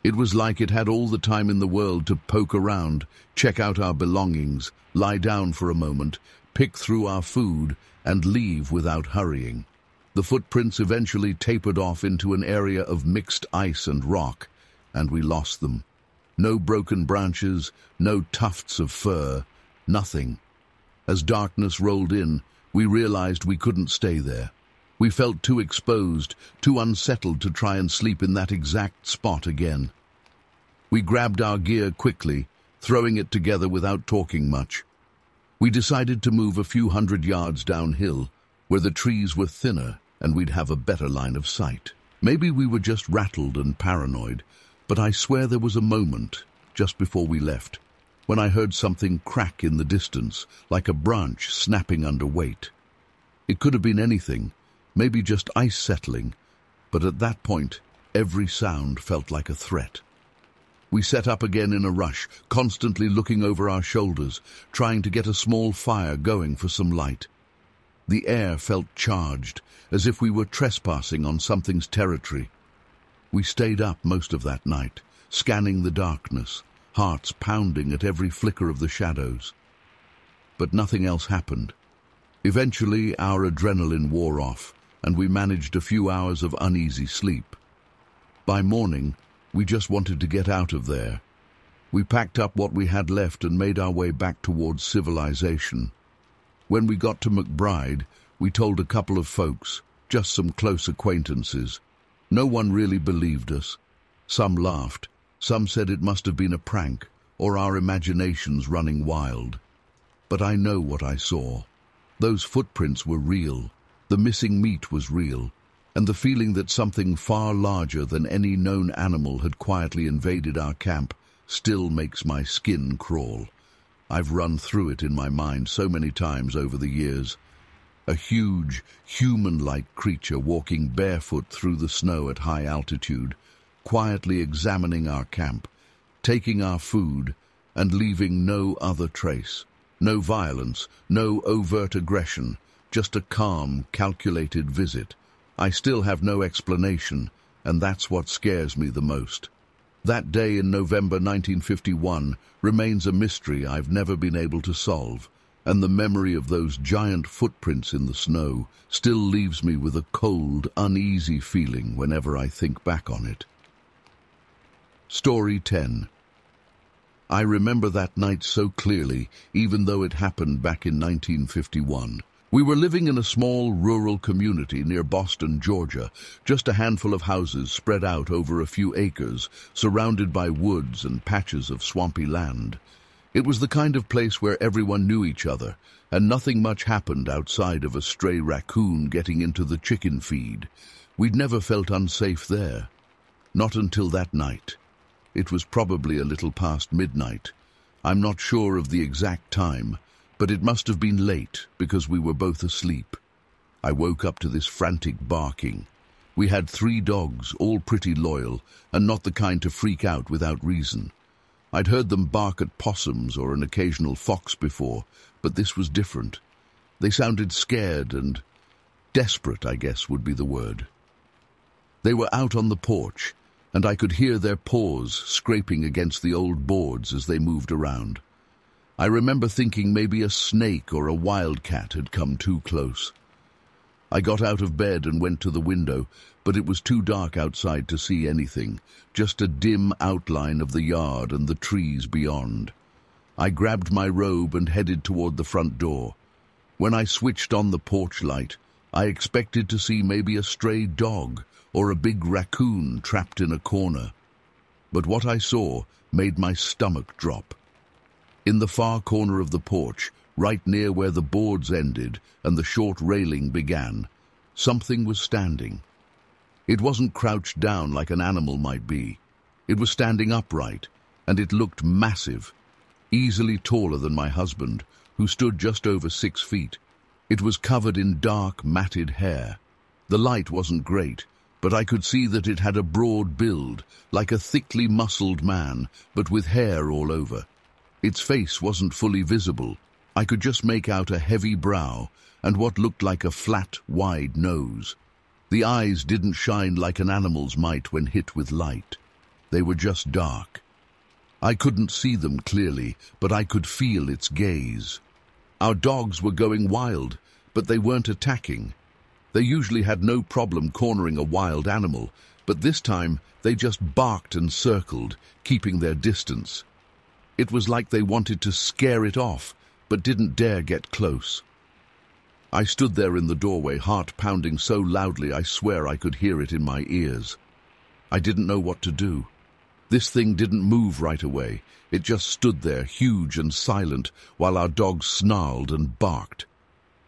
It was like it had all the time in the world to poke around, check out our belongings, lie down for a moment, pick through our food, and leave without hurrying. The footprints eventually tapered off into an area of mixed ice and rock, and we lost them. No broken branches, no tufts of fur, nothing. As darkness rolled in, we realized we couldn't stay there. We felt too exposed, too unsettled to try and sleep in that exact spot again. We grabbed our gear quickly, throwing it together without talking much. We decided to move a few 100 yards downhill, where the trees were thinner and we'd have a better line of sight. Maybe we were just rattled and paranoid, but I swear there was a moment, just before we left, when I heard something crack in the distance, like a branch snapping under weight. It could have been anything, maybe just ice settling, but at that point, every sound felt like a threat. We set up again in a rush, constantly looking over our shoulders, trying to get a small fire going for some light. The air felt charged, as if we were trespassing on something's territory. We stayed up most of that night, scanning the darkness, hearts pounding at every flicker of the shadows. But nothing else happened. Eventually, our adrenaline wore off, and we managed a few hours of uneasy sleep. By morning, we just wanted to get out of there. We packed up what we had left and made our way back towards civilization. When we got to McBride, we told a couple of folks, just some close acquaintances. No one really believed us. Some laughed, some said it must have been a prank, or our imaginations running wild. But I know what I saw. Those footprints were real. The missing meat was real, and the feeling that something far larger than any known animal had quietly invaded our camp still makes my skin crawl. I've run through it in my mind so many times over the years. A huge, human-like creature walking barefoot through the snow at high altitude, quietly examining our camp, taking our food, and leaving no other trace. No violence, no overt aggression, just a calm, calculated visit. I still have no explanation, and that's what scares me the most. That day in November 1951 remains a mystery I've never been able to solve, and the memory of those giant footprints in the snow still leaves me with a cold, uneasy feeling whenever I think back on it. Story 10. I remember that night so clearly, even though it happened back in 1951. We were living in a small rural community near Boston, Georgia, just a handful of houses spread out over a few acres, surrounded by woods and patches of swampy land. It was the kind of place where everyone knew each other, and nothing much happened outside of a stray raccoon getting into the chicken feed. We'd never felt unsafe there. Not until that night. It was probably a little past midnight. I'm not sure of the exact time, but it must have been late because we were both asleep. I woke up to this frantic barking. We had 3 dogs, all pretty loyal, and not the kind to freak out without reason. I'd heard them bark at possums or an occasional fox before, but this was different. They sounded scared and desperate, I guess would be the word. They were out on the porch, and I could hear their paws scraping against the old boards as they moved around. I remember thinking maybe a snake or a wildcat had come too close. I got out of bed and went to the window, but it was too dark outside to see anything, just a dim outline of the yard and the trees beyond. I grabbed my robe and headed toward the front door. When I switched on the porch light, I expected to see maybe a stray dog or a big raccoon trapped in a corner. But what I saw made my stomach drop. In the far corner of the porch, right near where the boards ended and the short railing began. Something was standing. It wasn't crouched down like an animal might be. It was standing upright, and it looked massive, easily taller than my husband, who stood just over 6 feet. It was covered in dark, matted hair. The light wasn't great, but I could see that it had a broad build, like a thickly muscled man, but with hair all over. Its face wasn't fully visible. I could just make out a heavy brow and what looked like a flat, wide nose. The eyes didn't shine like an animal's might when hit with light. They were just dark. I couldn't see them clearly, but I could feel its gaze. Our dogs were going wild, but they weren't attacking. They usually had no problem cornering a wild animal, but this time they just barked and circled, keeping their distance. It was like they wanted to scare it off, but didn't dare get close. I stood there in the doorway, heart pounding so loudly I swear I could hear it in my ears. I didn't know what to do. This thing didn't move right away. It just stood there, huge and silent, while our dogs snarled and barked.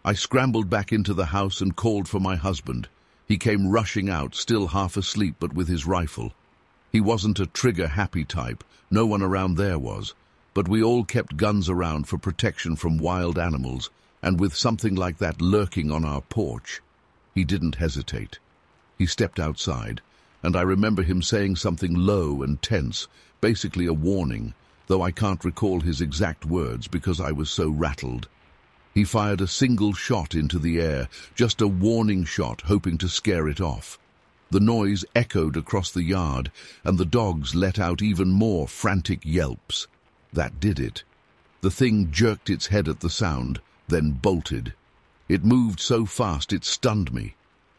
I scrambled back into the house and called for my husband. He came rushing out, still half asleep but with his rifle. He wasn't a trigger-happy type, no one around there was, but we all kept guns around for protection from wild animals, and with something like that lurking on our porch, he didn't hesitate. He stepped outside, and I remember him saying something low and tense, basically a warning, though I can't recall his exact words because I was so rattled. He fired a single shot into the air, just a warning shot, hoping to scare it off. The noise echoed across the yard, and the dogs let out even more frantic yelps. That did it. The thing jerked its head at the sound, then bolted. It moved so fast it stunned me.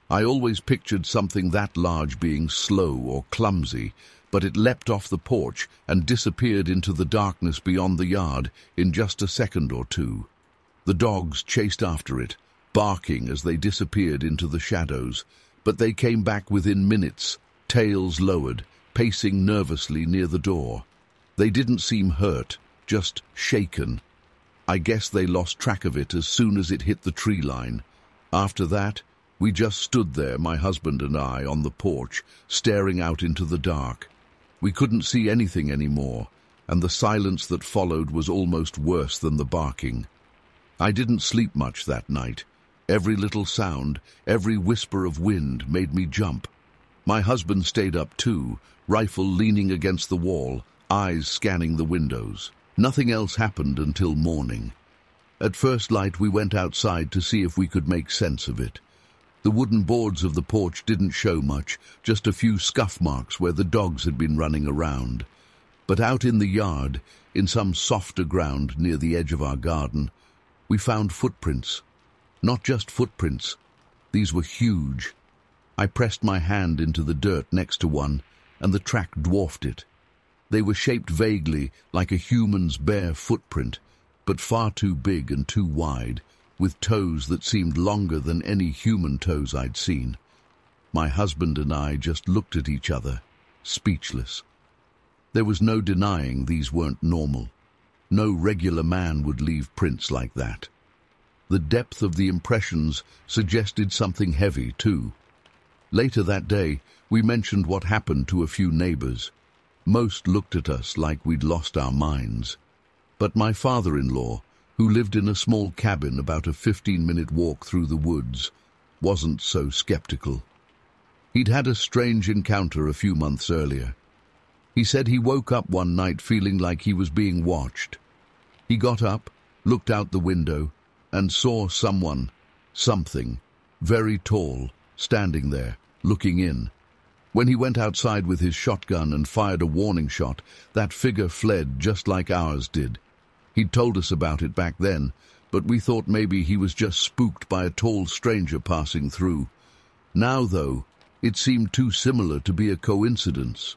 I always pictured something that large being slow or clumsy, but it leapt off the porch and disappeared into the darkness beyond the yard in just a second or two. The dogs chased after it, barking as they disappeared into the shadows, but they came back within minutes, tails lowered, pacing nervously near the door. They didn't seem hurt, just shaken. I guess they lost track of it as soon as it hit the tree line. After that, we just stood there, my husband and I, on the porch, staring out into the dark. We couldn't see anything anymore, and the silence that followed was almost worse than the barking. I didn't sleep much that night. Every little sound, every whisper of wind made me jump. My husband stayed up too, rifle leaning against the wall, eyes scanning the windows. Nothing else happened until morning. At first light we went outside to see if we could make sense of it. The wooden boards of the porch didn't show much, just a few scuff marks where the dogs had been running around. But out in the yard, in some softer ground near the edge of our garden, we found footprints. Not just footprints. These were huge. I pressed my hand into the dirt next to one, and the track dwarfed it. They were shaped vaguely like a human's bare footprint, but far too big and too wide, with toes that seemed longer than any human toes I'd seen. My husband and I just looked at each other, speechless. There was no denying these weren't normal. No regular man would leave prints like that. The depth of the impressions suggested something heavy, too. Later that day, we mentioned what happened to a few neighbors. Most looked at us like we'd lost our minds. But my father-in-law, who lived in a small cabin about a 15-minute walk through the woods, wasn't so skeptical. He'd had a strange encounter a few months earlier. He said he woke up one night feeling like he was being watched. He got up, looked out the window, and saw something, very tall, standing there, looking in. When he went outside with his shotgun and fired a warning shot, that figure fled just like ours did. He'd told us about it back then, but we thought maybe he was just spooked by a tall stranger passing through. Now, though, it seemed too similar to be a coincidence.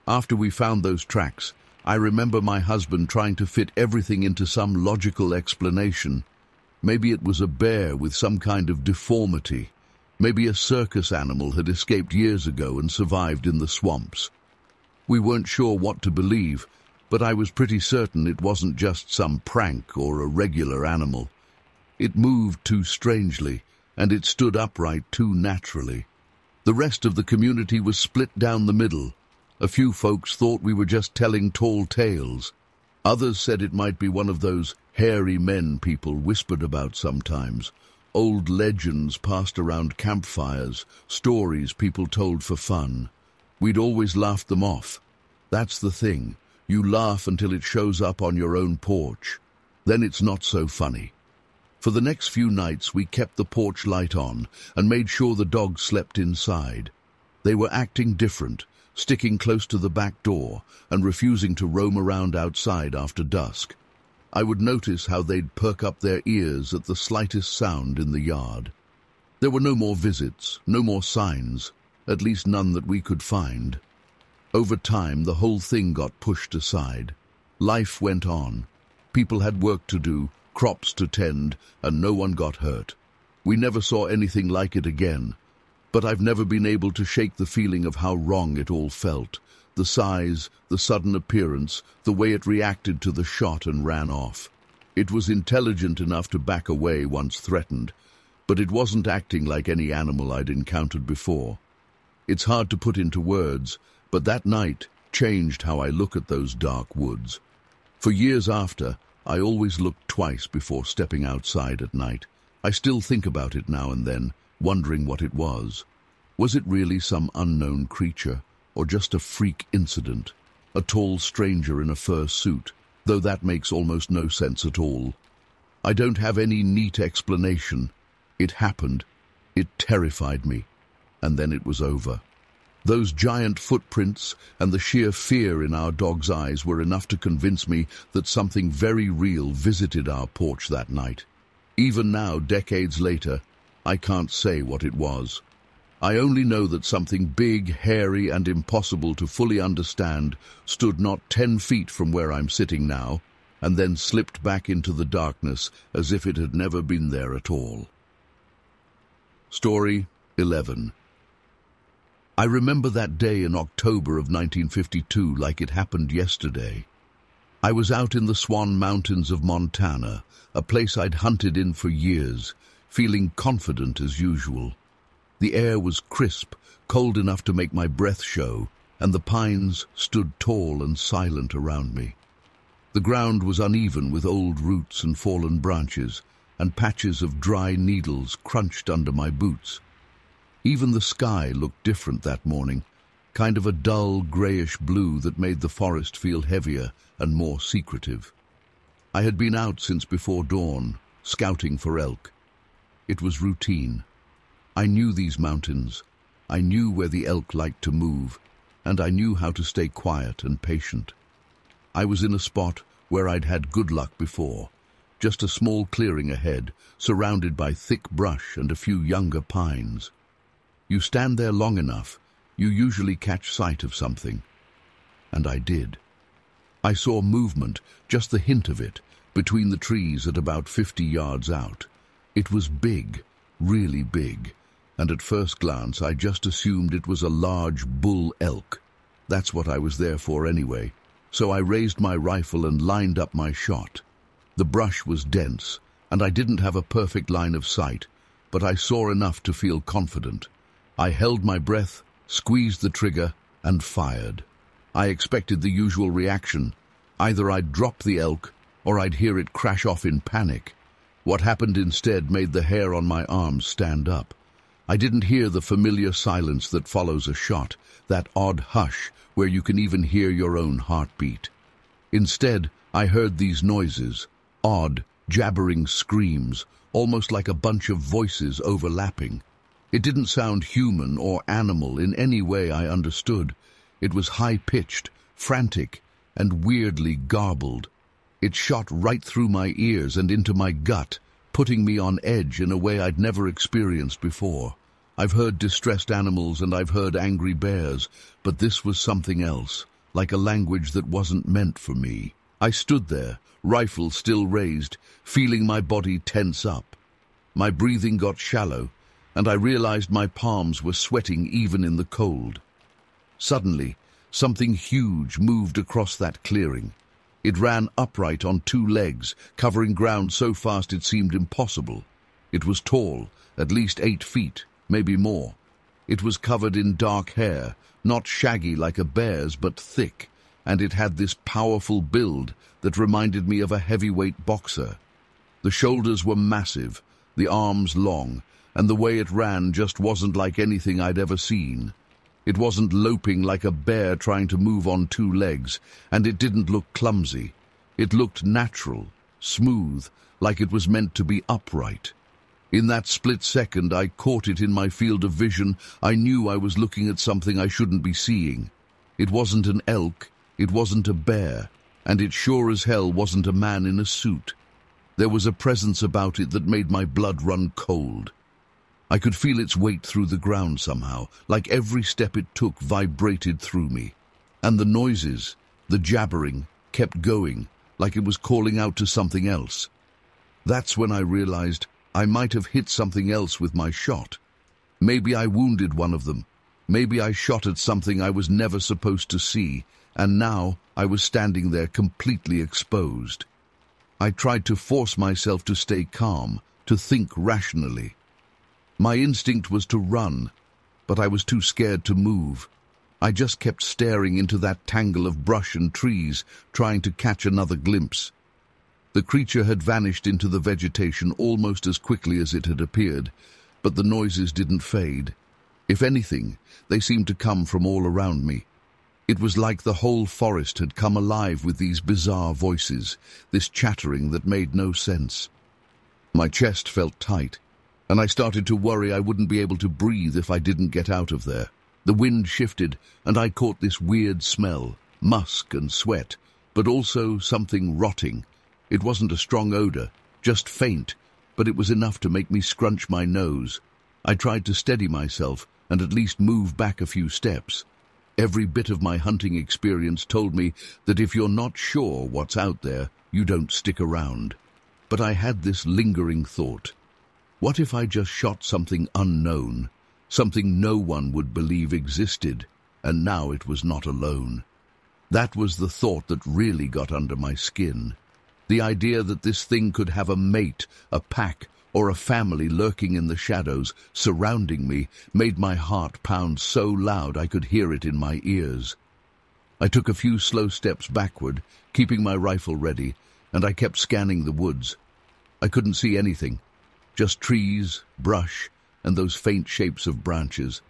After we found those tracks, I remember my husband trying to fit everything into some logical explanation. Maybe it was a bear with some kind of deformity. Maybe a circus animal had escaped years ago and survived in the swamps. We weren't sure what to believe, but I was pretty certain it wasn't just some prank or a regular animal. It moved too strangely, and it stood upright too naturally. The rest of the community was split down the middle. A few folks thought we were just telling tall tales. Others said it might be one of those hairy men people whispered about sometimes. Old legends passed around campfires, stories people told for fun. We'd always laughed them off. That's the thing. You laugh until it shows up on your own porch. Then it's not so funny. For the next few nights we kept the porch light on and made sure the dogs slept inside. They were acting different, sticking close to the back door and refusing to roam around outside after dusk. I would notice how they'd perk up their ears at the slightest sound in the yard. There were no more visits, no more signs, at least none that we could find. Over time, the whole thing got pushed aside. Life went on. People had work to do, crops to tend, and no one got hurt. We never saw anything like it again, but I've never been able to shake the feeling of how wrong it all felt. The size, the sudden appearance, the way it reacted to the shot and ran off. It was intelligent enough to back away once threatened, but it wasn't acting like any animal I'd encountered before. It's hard to put into words, but that night changed how I look at those dark woods. For years after, I always looked twice before stepping outside at night. I still think about it now and then, wondering what it was. Was it really some unknown creature, or just a freak incident? A tall stranger in a fur suit, though that makes almost no sense at all. I don't have any neat explanation. It happened. It terrified me. And then it was over. Those giant footprints and the sheer fear in our dog's eyes were enough to convince me that something very real visited our porch that night. Even now, decades later, I can't say what it was. I only know that something big, hairy, and impossible to fully understand stood not 10 feet from where I'm sitting now, and then slipped back into the darkness as if it had never been there at all. Story 11. I remember that day in October of 1952 like it happened yesterday. I was out in the Swan Mountains of Montana, a place I'd hunted in for years, feeling confident as usual. The air was crisp, cold enough to make my breath show, and the pines stood tall and silent around me. The ground was uneven with old roots and fallen branches, and patches of dry needles crunched under my boots. Even the sky looked different that morning, kind of a dull, grayish blue that made the forest feel heavier and more secretive. I had been out since before dawn, scouting for elk. It was routine. I knew these mountains. I knew where the elk liked to move, and I knew how to stay quiet and patient. I was in a spot where I'd had good luck before, just a small clearing ahead, surrounded by thick brush and a few younger pines. You stand there long enough, you usually catch sight of something. And I did. I saw movement, just the hint of it, between the trees at about 50 yards out. It was big, really big, and at first glance I just assumed it was a large bull elk. That's what I was there for anyway, so I raised my rifle and lined up my shot. The brush was dense, and I didn't have a perfect line of sight, but I saw enough to feel confident. I held my breath, squeezed the trigger, and fired. I expected the usual reaction. Either I'd drop the elk, or I'd hear it crash off in panic. What happened instead made the hair on my arms stand up. I didn't hear the familiar silence that follows a shot, that odd hush where you can even hear your own heartbeat. Instead, I heard these noises, odd, jabbering screams, almost like a bunch of voices overlapping. It didn't sound human or animal in any way I understood. It was high-pitched, frantic, and weirdly garbled. It shot right through my ears and into my gut, putting me on edge in a way I'd never experienced before. I've heard distressed animals and I've heard angry bears, but this was something else, like a language that wasn't meant for me. I stood there, rifle still raised, feeling my body tense up. My breathing got shallow, and I realized my palms were sweating even in the cold. Suddenly, something huge moved across that clearing. It ran upright on two legs, covering ground so fast it seemed impossible. It was tall, at least 8 feet, maybe more. It was covered in dark hair, not shaggy like a bear's, but thick, and it had this powerful build that reminded me of a heavyweight boxer. The shoulders were massive, the arms long, and the way it ran just wasn't like anything I'd ever seen. It wasn't loping like a bear trying to move on 2 legs, and it didn't look clumsy. It looked natural, smooth, like it was meant to be upright. In that split second, I caught it in my field of vision. I knew I was looking at something I shouldn't be seeing. It wasn't an elk, it wasn't a bear, and it sure as hell wasn't a man in a suit. There was a presence about it that made my blood run cold. I could feel its weight through the ground somehow, like every step it took vibrated through me. And the noises, the jabbering, kept going, like it was calling out to something else. That's when I realized I might have hit something else with my shot. Maybe I wounded one of them. Maybe I shot at something I was never supposed to see, and now I was standing there completely exposed. I tried to force myself to stay calm, to think rationally. My instinct was to run, but I was too scared to move. I just kept staring into that tangle of brush and trees, trying to catch another glimpse. The creature had vanished into the vegetation almost as quickly as it had appeared, but the noises didn't fade. If anything, they seemed to come from all around me. It was like the whole forest had come alive with these bizarre voices, this chattering that made no sense. My chest felt tight, and I started to worry I wouldn't be able to breathe if I didn't get out of there. The wind shifted, and I caught this weird smell, musk and sweat, but also something rotting. It wasn't a strong odor, just faint, but it was enough to make me scrunch my nose. I tried to steady myself and at least move back a few steps. Every bit of my hunting experience told me that if you're not sure what's out there, you don't stick around. But I had this lingering thought. What if I just shot something unknown, something no one would believe existed, and now it was not alone? That was the thought that really got under my skin. The idea that this thing could have a mate, a pack, or a family lurking in the shadows, surrounding me, made my heart pound so loud I could hear it in my ears. I took a few slow steps backward, keeping my rifle ready, and I kept scanning the woods. I couldn't see anything, just trees, brush, and those faint shapes of branches.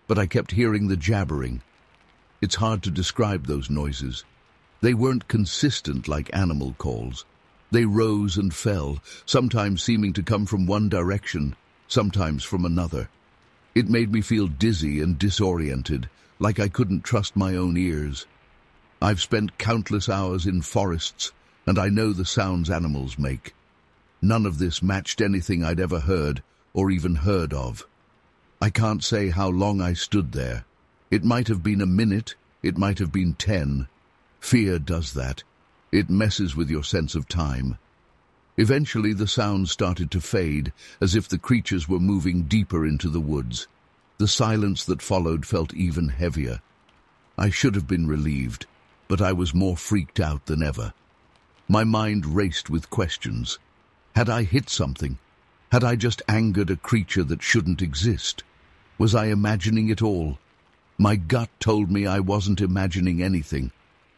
But I kept hearing the jabbering. It's hard to describe those noises. They weren't consistent like animal calls. They rose and fell, sometimes seeming to come from one direction, sometimes from another. It made me feel dizzy and disoriented, like I couldn't trust my own ears. I've spent countless hours in forests, and I know the sounds animals make. None of this matched anything I'd ever heard, or even heard of. I can't say how long I stood there. It might have been a minute, it might have been 10. Fear does that. It messes with your sense of time. Eventually the sounds started to fade, as if the creatures were moving deeper into the woods. The silence that followed felt even heavier. I should have been relieved, but I was more freaked out than ever. My mind raced with questions. Had I hit something? Had I just angered a creature that shouldn't exist? Was I imagining it all? My gut told me I wasn't imagining anything.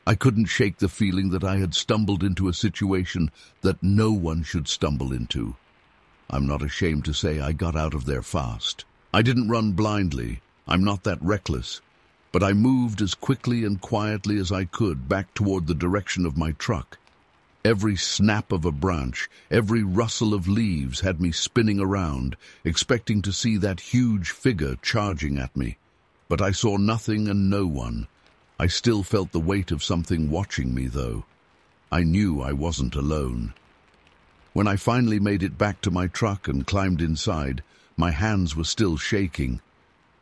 I couldn't shake the feeling that I had stumbled into a situation that no one should stumble into. I'm not ashamed to say I got out of there fast. I didn't run blindly. I'm not that reckless. But I moved as quickly and quietly as I could back toward the direction of my truck. Every snap of a branch, every rustle of leaves had me spinning around, expecting to see that huge figure charging at me. But I saw nothing and no one. I still felt the weight of something watching me, though. I knew I wasn't alone. When I finally made it back to my truck and climbed inside, my hands were still shaking.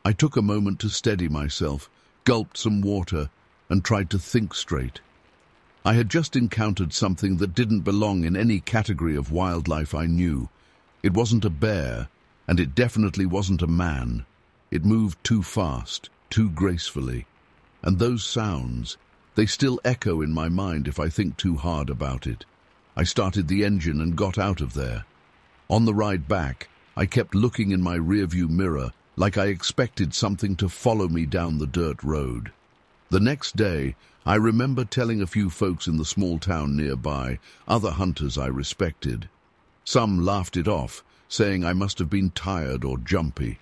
I took a moment to steady myself, gulped some water, and tried to think straight. I had just encountered something that didn't belong in any category of wildlife I knew. It wasn't a bear, and it definitely wasn't a man. It moved too fast, too gracefully. And those sounds, They still echo in my mind if I think too hard about it. I started the engine and got out of there. On the ride back, I kept looking in my rearview mirror like I expected something to follow me down the dirt road. The next day, I remember telling a few folks in the small town nearby, other hunters I respected. Some laughed it off, saying I must have been tired or jumpy.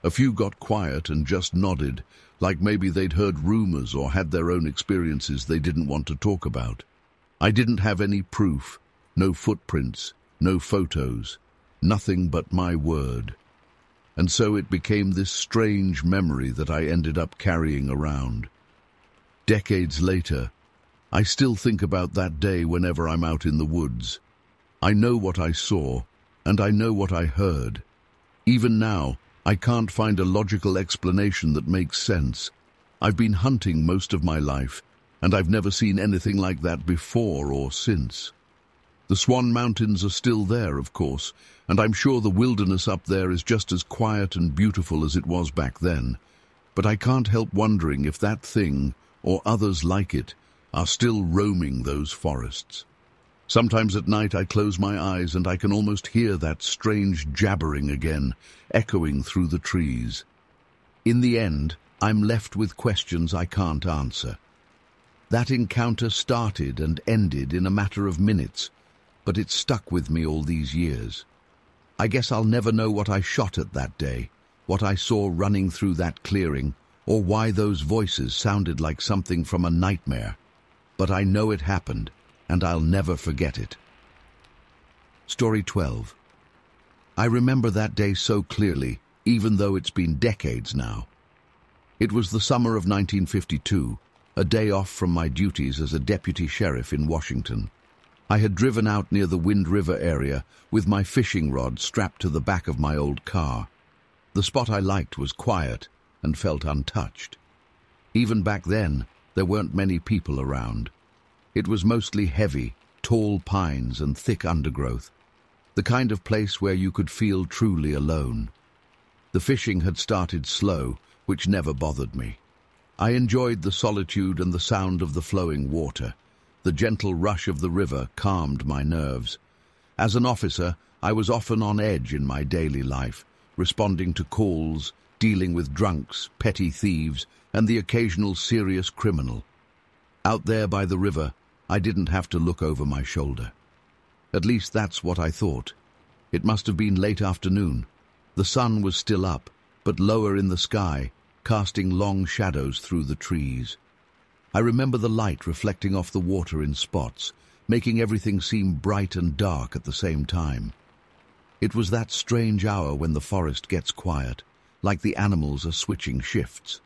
A few got quiet and just nodded, like maybe they'd heard rumors or had their own experiences they didn't want to talk about. I didn't have any proof, no footprints, no photos, nothing but my word. And so it became this strange memory that I ended up carrying around. Decades later, I still think about that day whenever I'm out in the woods. I know what I saw, and I know what I heard. Even now, I can't find a logical explanation that makes sense. I've been hunting most of my life, and I've never seen anything like that before or since. The Swan Mountains are still there, of course, and I'm sure the wilderness up there is just as quiet and beautiful as it was back then. But I can't help wondering if that thing, or others like it, are still roaming those forests. Sometimes at night I close my eyes and I can almost hear that strange jabbering again, echoing through the trees. In the end, I'm left with questions I can't answer. That encounter started and ended in a matter of minutes, but it stuck with me all these years. I guess I'll never know what I shot at that day, what I saw running through that clearing, or why those voices sounded like something from a nightmare. But I know it happened, and I'll never forget it. Story 12. I remember that day so clearly, even though it's been decades now. It was the summer of 1952, a day off from my duties as a deputy sheriff in Washington. I had driven out near the Wind River area with my fishing rod strapped to the back of my old car. The spot I liked was quiet and felt untouched. Even back then, there weren't many people around. It was mostly heavy, tall pines and thick undergrowth, the kind of place where you could feel truly alone. The fishing had started slow, which never bothered me. I enjoyed the solitude and the sound of the flowing water. The gentle rush of the river calmed my nerves. As an officer, I was often on edge in my daily life, responding to calls, dealing with drunks, petty thieves, and the occasional serious criminal. Out there by the river, I didn't have to look over my shoulder. At least that's what I thought. It must have been late afternoon. The sun was still up, but lower in the sky, casting long shadows through the trees. I remember the light reflecting off the water in spots, making everything seem bright and dark at the same time. It was that strange hour when the forest gets quiet, like the animals are switching shifts.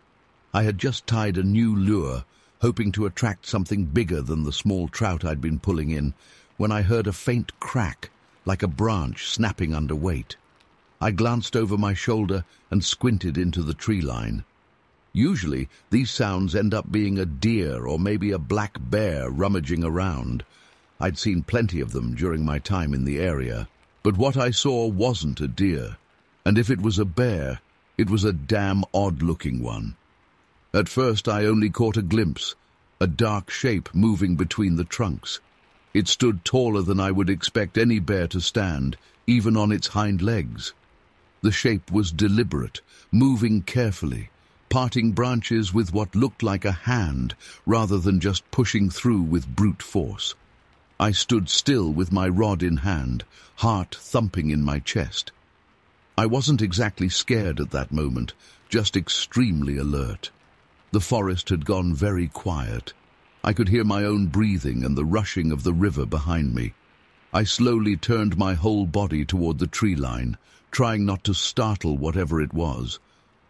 I had just tied a new lure, hoping to attract something bigger than the small trout I'd been pulling in, when I heard a faint crack, like a branch snapping under weight. I glanced over my shoulder and squinted into the tree line. Usually, these sounds end up being a deer or maybe a black bear rummaging around. I'd seen plenty of them during my time in the area, but what I saw wasn't a deer, and if it was a bear, it was a damn odd-looking one. At first, I only caught a glimpse, a dark shape moving between the trunks. It stood taller than I would expect any bear to stand, even on its hind legs. The shape was deliberate, moving carefully, parting branches with what looked like a hand rather than just pushing through with brute force. I stood still with my rod in hand, heart thumping in my chest. I wasn't exactly scared at that moment, just extremely alert. The forest had gone very quiet. I could hear my own breathing and the rushing of the river behind me. I slowly turned my whole body toward the tree line, trying not to startle whatever it was.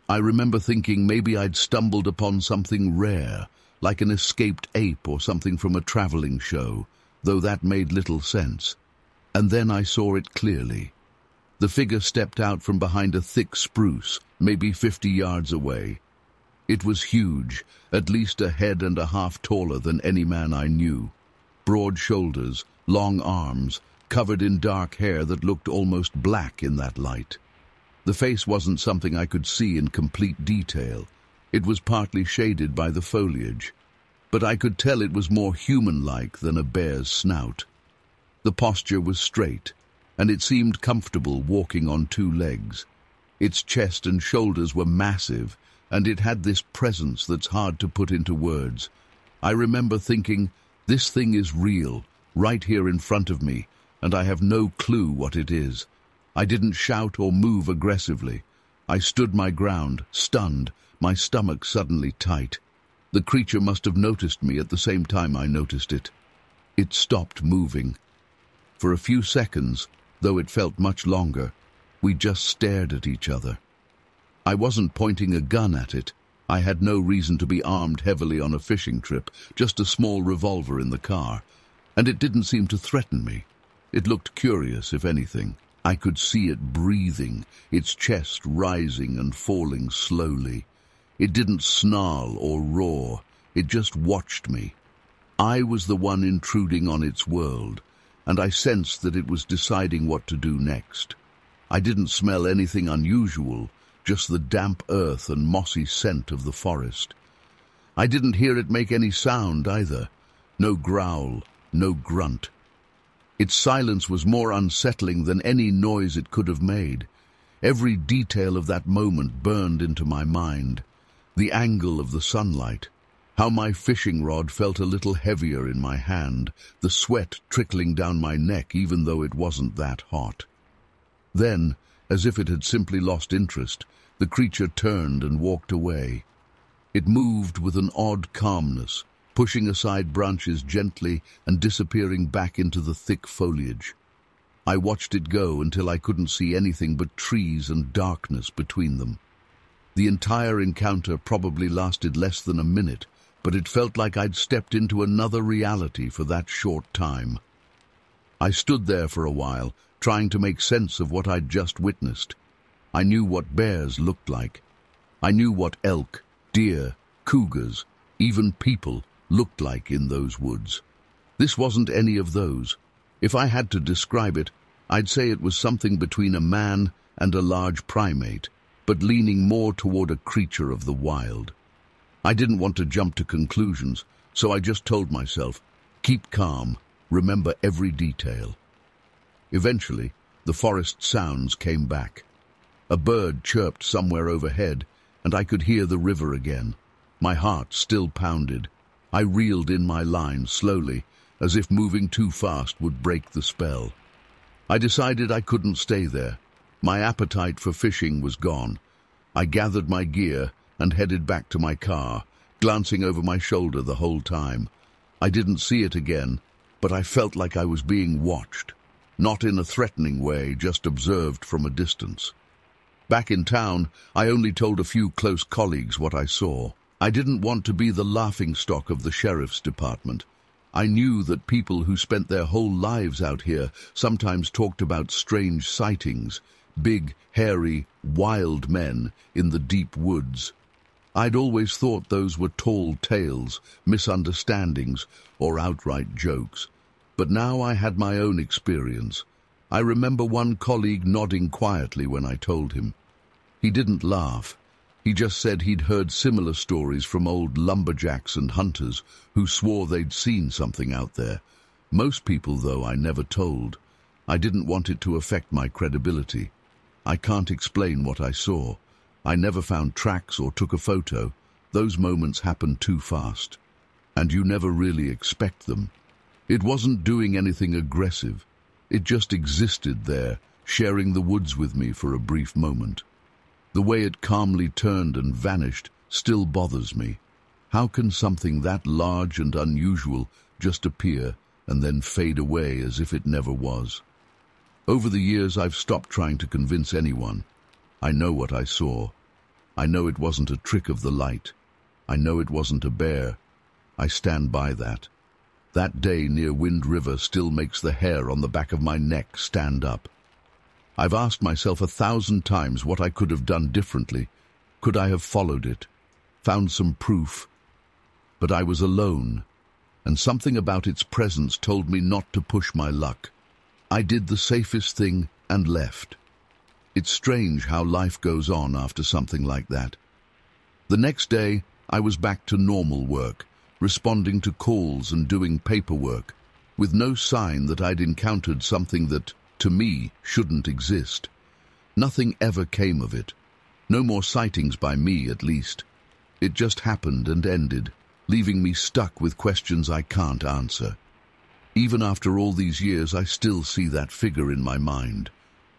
I remember thinking maybe I'd stumbled upon something rare, like an escaped ape or something from a traveling show, though that made little sense. And then I saw it clearly. The figure stepped out from behind a thick spruce, maybe 50 yards away. It was huge, at least a head and a half taller than any man I knew. Broad shoulders, long arms, covered in dark hair that looked almost black in that light. The face wasn't something I could see in complete detail. It was partly shaded by the foliage. but I could tell it was more human-like than a bear's snout. The posture was straight, and it seemed comfortable walking on two legs. Its chest and shoulders were massive, and it had this presence that's hard to put into words. I remember thinking, this thing is real, right here in front of me, and I have no clue what it is. I didn't shout or move aggressively. I stood my ground, stunned, my stomach suddenly tight. The creature must have noticed me at the same time I noticed it. It stopped moving. For a few seconds, though it felt much longer, we just stared at each other. I wasn't pointing a gun at it. I had no reason to be armed heavily on a fishing trip, just a small revolver in the car, and it didn't seem to threaten me. It looked curious, if anything. I could see it breathing, its chest rising and falling slowly. It didn't snarl or roar, it just watched me. I was the one intruding on its world, and I sensed that it was deciding what to do next. I didn't smell anything unusual, just the damp earth and mossy scent of the forest. I didn't hear it make any sound either. No growl, no grunt. Its silence was more unsettling than any noise it could have made. Every detail of that moment burned into my mind. The angle of the sunlight, how my fishing rod felt a little heavier in my hand, the sweat trickling down my neck even though it wasn't that hot. Then, as if it had simply lost interest, the creature turned and walked away. It moved with an odd calmness, pushing aside branches gently and disappearing back into the thick foliage. I watched it go until I couldn't see anything but trees and darkness between them. The entire encounter probably lasted less than a minute, but it felt like I'd stepped into another reality for that short time. I stood there for a while, trying to make sense of what I'd just witnessed. I knew what bears looked like. I knew what elk, deer, cougars, even people looked like in those woods. This wasn't any of those. If I had to describe it, I'd say it was something between a man and a large primate, but leaning more toward a creature of the wild. I didn't want to jump to conclusions, so I just told myself, keep calm, remember every detail. Eventually, the forest sounds came back. A bird chirped somewhere overhead, and I could hear the river again. My heart still pounded. I reeled in my line slowly, as if moving too fast would break the spell. I decided I couldn't stay there. My appetite for fishing was gone. I gathered my gear and headed back to my car, glancing over my shoulder the whole time. I didn't see it again, but I felt like I was being watched. Not in a threatening way, just observed from a distance. Back in town, I only told a few close colleagues what I saw. I didn't want to be the laughingstock of the sheriff's department. I knew that people who spent their whole lives out here sometimes talked about strange sightings, big, hairy, wild men in the deep woods. I'd always thought those were tall tales, misunderstandings, or outright jokes. But now I had my own experience. I remember one colleague nodding quietly when I told him. He didn't laugh. He just said he'd heard similar stories from old lumberjacks and hunters who swore they'd seen something out there. Most people, though, I never told. I didn't want it to affect my credibility. I can't explain what I saw. I never found tracks or took a photo. Those moments happen too fast. And you never really expect them. It wasn't doing anything aggressive. It just existed there, sharing the woods with me for a brief moment. The way it calmly turned and vanished still bothers me. How can something that large and unusual just appear and then fade away as if it never was? Over the years, I've stopped trying to convince anyone. I know what I saw. I know it wasn't a trick of the light. I know it wasn't a bear. I stand by that. That day near Wind River still makes the hair on the back of my neck stand up. I've asked myself 1,000 times what I could have done differently. Could I have followed it? Found some proof? But I was alone, and something about its presence told me not to push my luck. I did the safest thing and left. It's strange how life goes on after something like that. The next day, I was back to normal work, responding to calls and doing paperwork, with no sign that I'd encountered something that, to me, shouldn't exist. Nothing ever came of it. No more sightings by me, at least. It just happened and ended, leaving me stuck with questions I can't answer. Even after all these years, I still see that figure in my mind,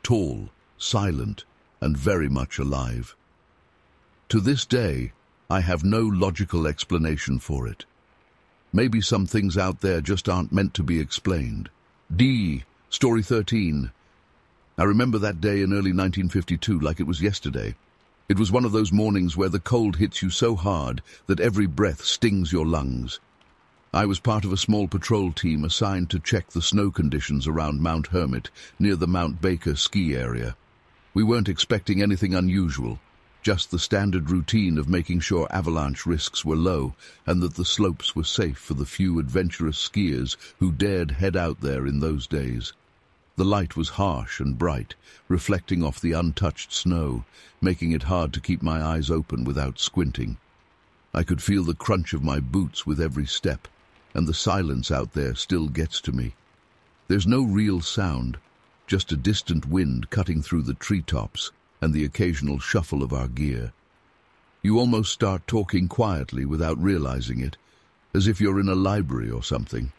tall, silent, and very much alive. To this day, I have no logical explanation for it. Maybe some things out there just aren't meant to be explained. Story 13. I remember that day in early 1952 like it was yesterday. It was one of those mornings where the cold hits you so hard that every breath stings your lungs. I was part of a small patrol team assigned to check the snow conditions around Mount Hermit, near the Mount Baker ski area. We weren't expecting anything unusual, just the standard routine of making sure avalanche risks were low and that the slopes were safe for the few adventurous skiers who dared head out there in those days. The light was harsh and bright, reflecting off the untouched snow, making it hard to keep my eyes open without squinting. I could feel the crunch of my boots with every step, and the silence out there still gets to me. There's no real sound, just a distant wind cutting through the treetops and the occasional shuffle of our gear. You almost start talking quietly without realizing it, as if you're in a library or something.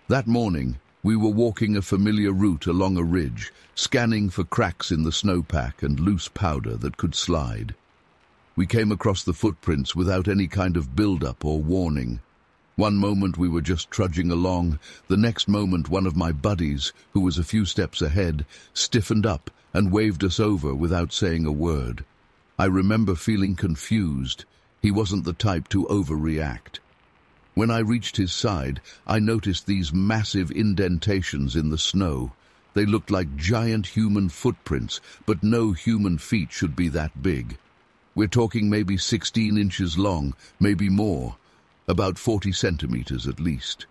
That morning, we were walking a familiar route along a ridge, scanning for cracks in the snowpack and loose powder that could slide. We came across the footprints without any kind of build-up or warning. One moment we were just trudging along, the next moment one of my buddies, who was a few steps ahead, stiffened up and waved us over without saying a word. I remember feeling confused. He wasn't the type to overreact. When I reached his side, I noticed these massive indentations in the snow. They looked like giant human footprints, but no human feet should be that big. We're talking maybe 16 inches long, maybe more, about 40 centimeters at least.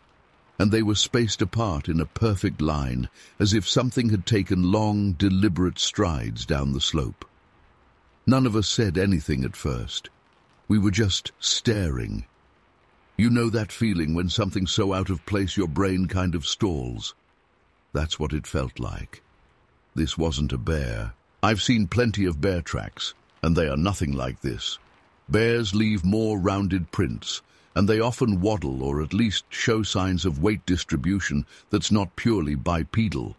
And they were spaced apart in a perfect line, as if something had taken long, deliberate strides down the slope. None of us said anything at first. We were just staring. You know that feeling when something's so out of place your brain kind of stalls? That's what it felt like. This wasn't a bear. I've seen plenty of bear tracks, and they are nothing like this. Bears leave more rounded prints, and they often waddle or at least show signs of weight distribution that's not purely bipedal.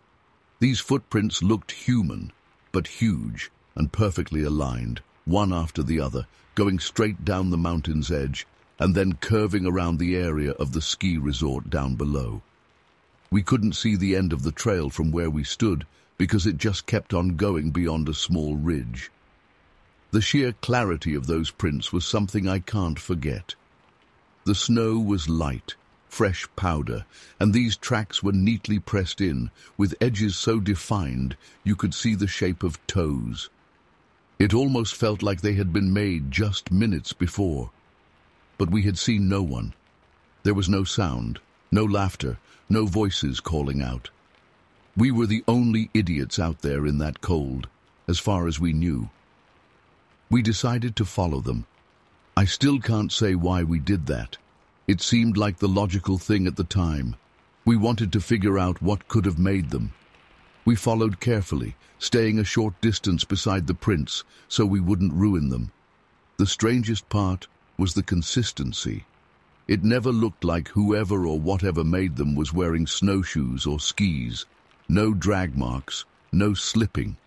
These footprints looked human, but huge and perfectly aligned, one after the other, going straight down the mountain's edge and then curving around the area of the ski resort down below. We couldn't see the end of the trail from where we stood because it just kept on going beyond a small ridge. The sheer clarity of those prints was something I can't forget. The snow was light, fresh powder, and these tracks were neatly pressed in, with edges so defined you could see the shape of toes. It almost felt like they had been made just minutes before. But we had seen no one. There was no sound, no laughter, no voices calling out. We were the only idiots out there in that cold, as far as we knew. We decided to follow them. I still can't say why we did that. It seemed like the logical thing at the time. We wanted to figure out what could have made them. We followed carefully, staying a short distance beside the prints so we wouldn't ruin them. The strangest part was the consistency. It never looked like whoever or whatever made them was wearing snowshoes or skis. No drag marks, no slipping.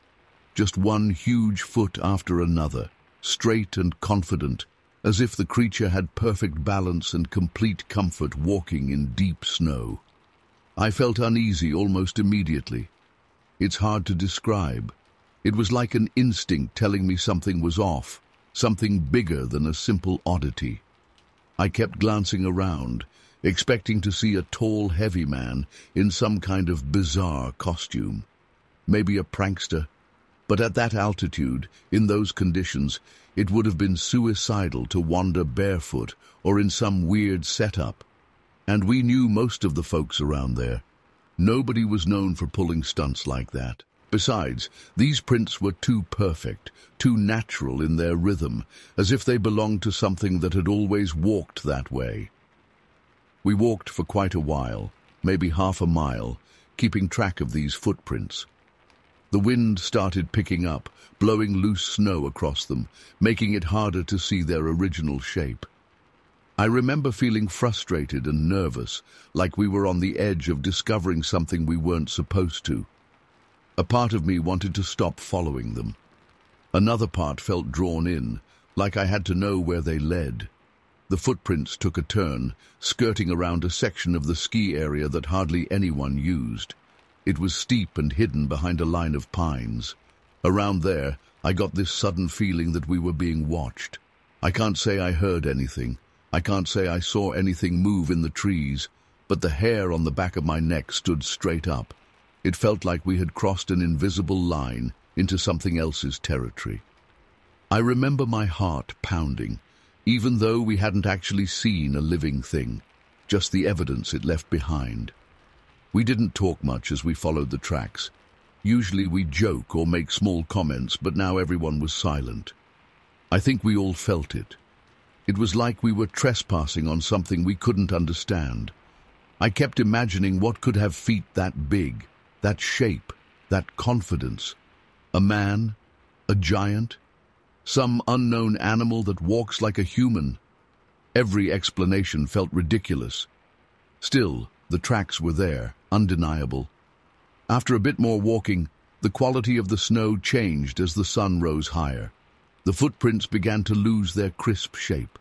Just one huge foot after another, straight and confident, as if the creature had perfect balance and complete comfort walking in deep snow. I felt uneasy almost immediately. It's hard to describe. It was like an instinct telling me something was off, something bigger than a simple oddity. I kept glancing around, expecting to see a tall, heavy man in some kind of bizarre costume. Maybe a prankster. But at that altitude, in those conditions, it would have been suicidal to wander barefoot or in some weird setup. And we knew most of the folks around there. Nobody was known for pulling stunts like that. Besides, these prints were too perfect, too natural in their rhythm, as if they belonged to something that had always walked that way. We walked for quite a while, maybe half a mile, keeping track of these footprints. The wind started picking up, blowing loose snow across them, making it harder to see their original shape. I remember feeling frustrated and nervous, like we were on the edge of discovering something we weren't supposed to. A part of me wanted to stop following them. Another part felt drawn in, like I had to know where they led. The footprints took a turn, skirting around a section of the ski area that hardly anyone used. It was steep and hidden behind a line of pines. Around there, I got this sudden feeling that we were being watched. I can't say I heard anything. I can't say I saw anything move in the trees, but the hair on the back of my neck stood straight up. It felt like we had crossed an invisible line into something else's territory. I remember my heart pounding, even though we hadn't actually seen a living thing, just the evidence it left behind. We didn't talk much as we followed the tracks. Usually we joke or make small comments, but now everyone was silent. I think we all felt it. It was like we were trespassing on something we couldn't understand. I kept imagining what could have feet that big, that shape, that confidence. A man? A giant? Some unknown animal that walks like a human? Every explanation felt ridiculous. Still, the tracks were there, undeniable. After a bit more walking, the quality of the snow changed as the sun rose higher. The footprints began to lose their crisp shape.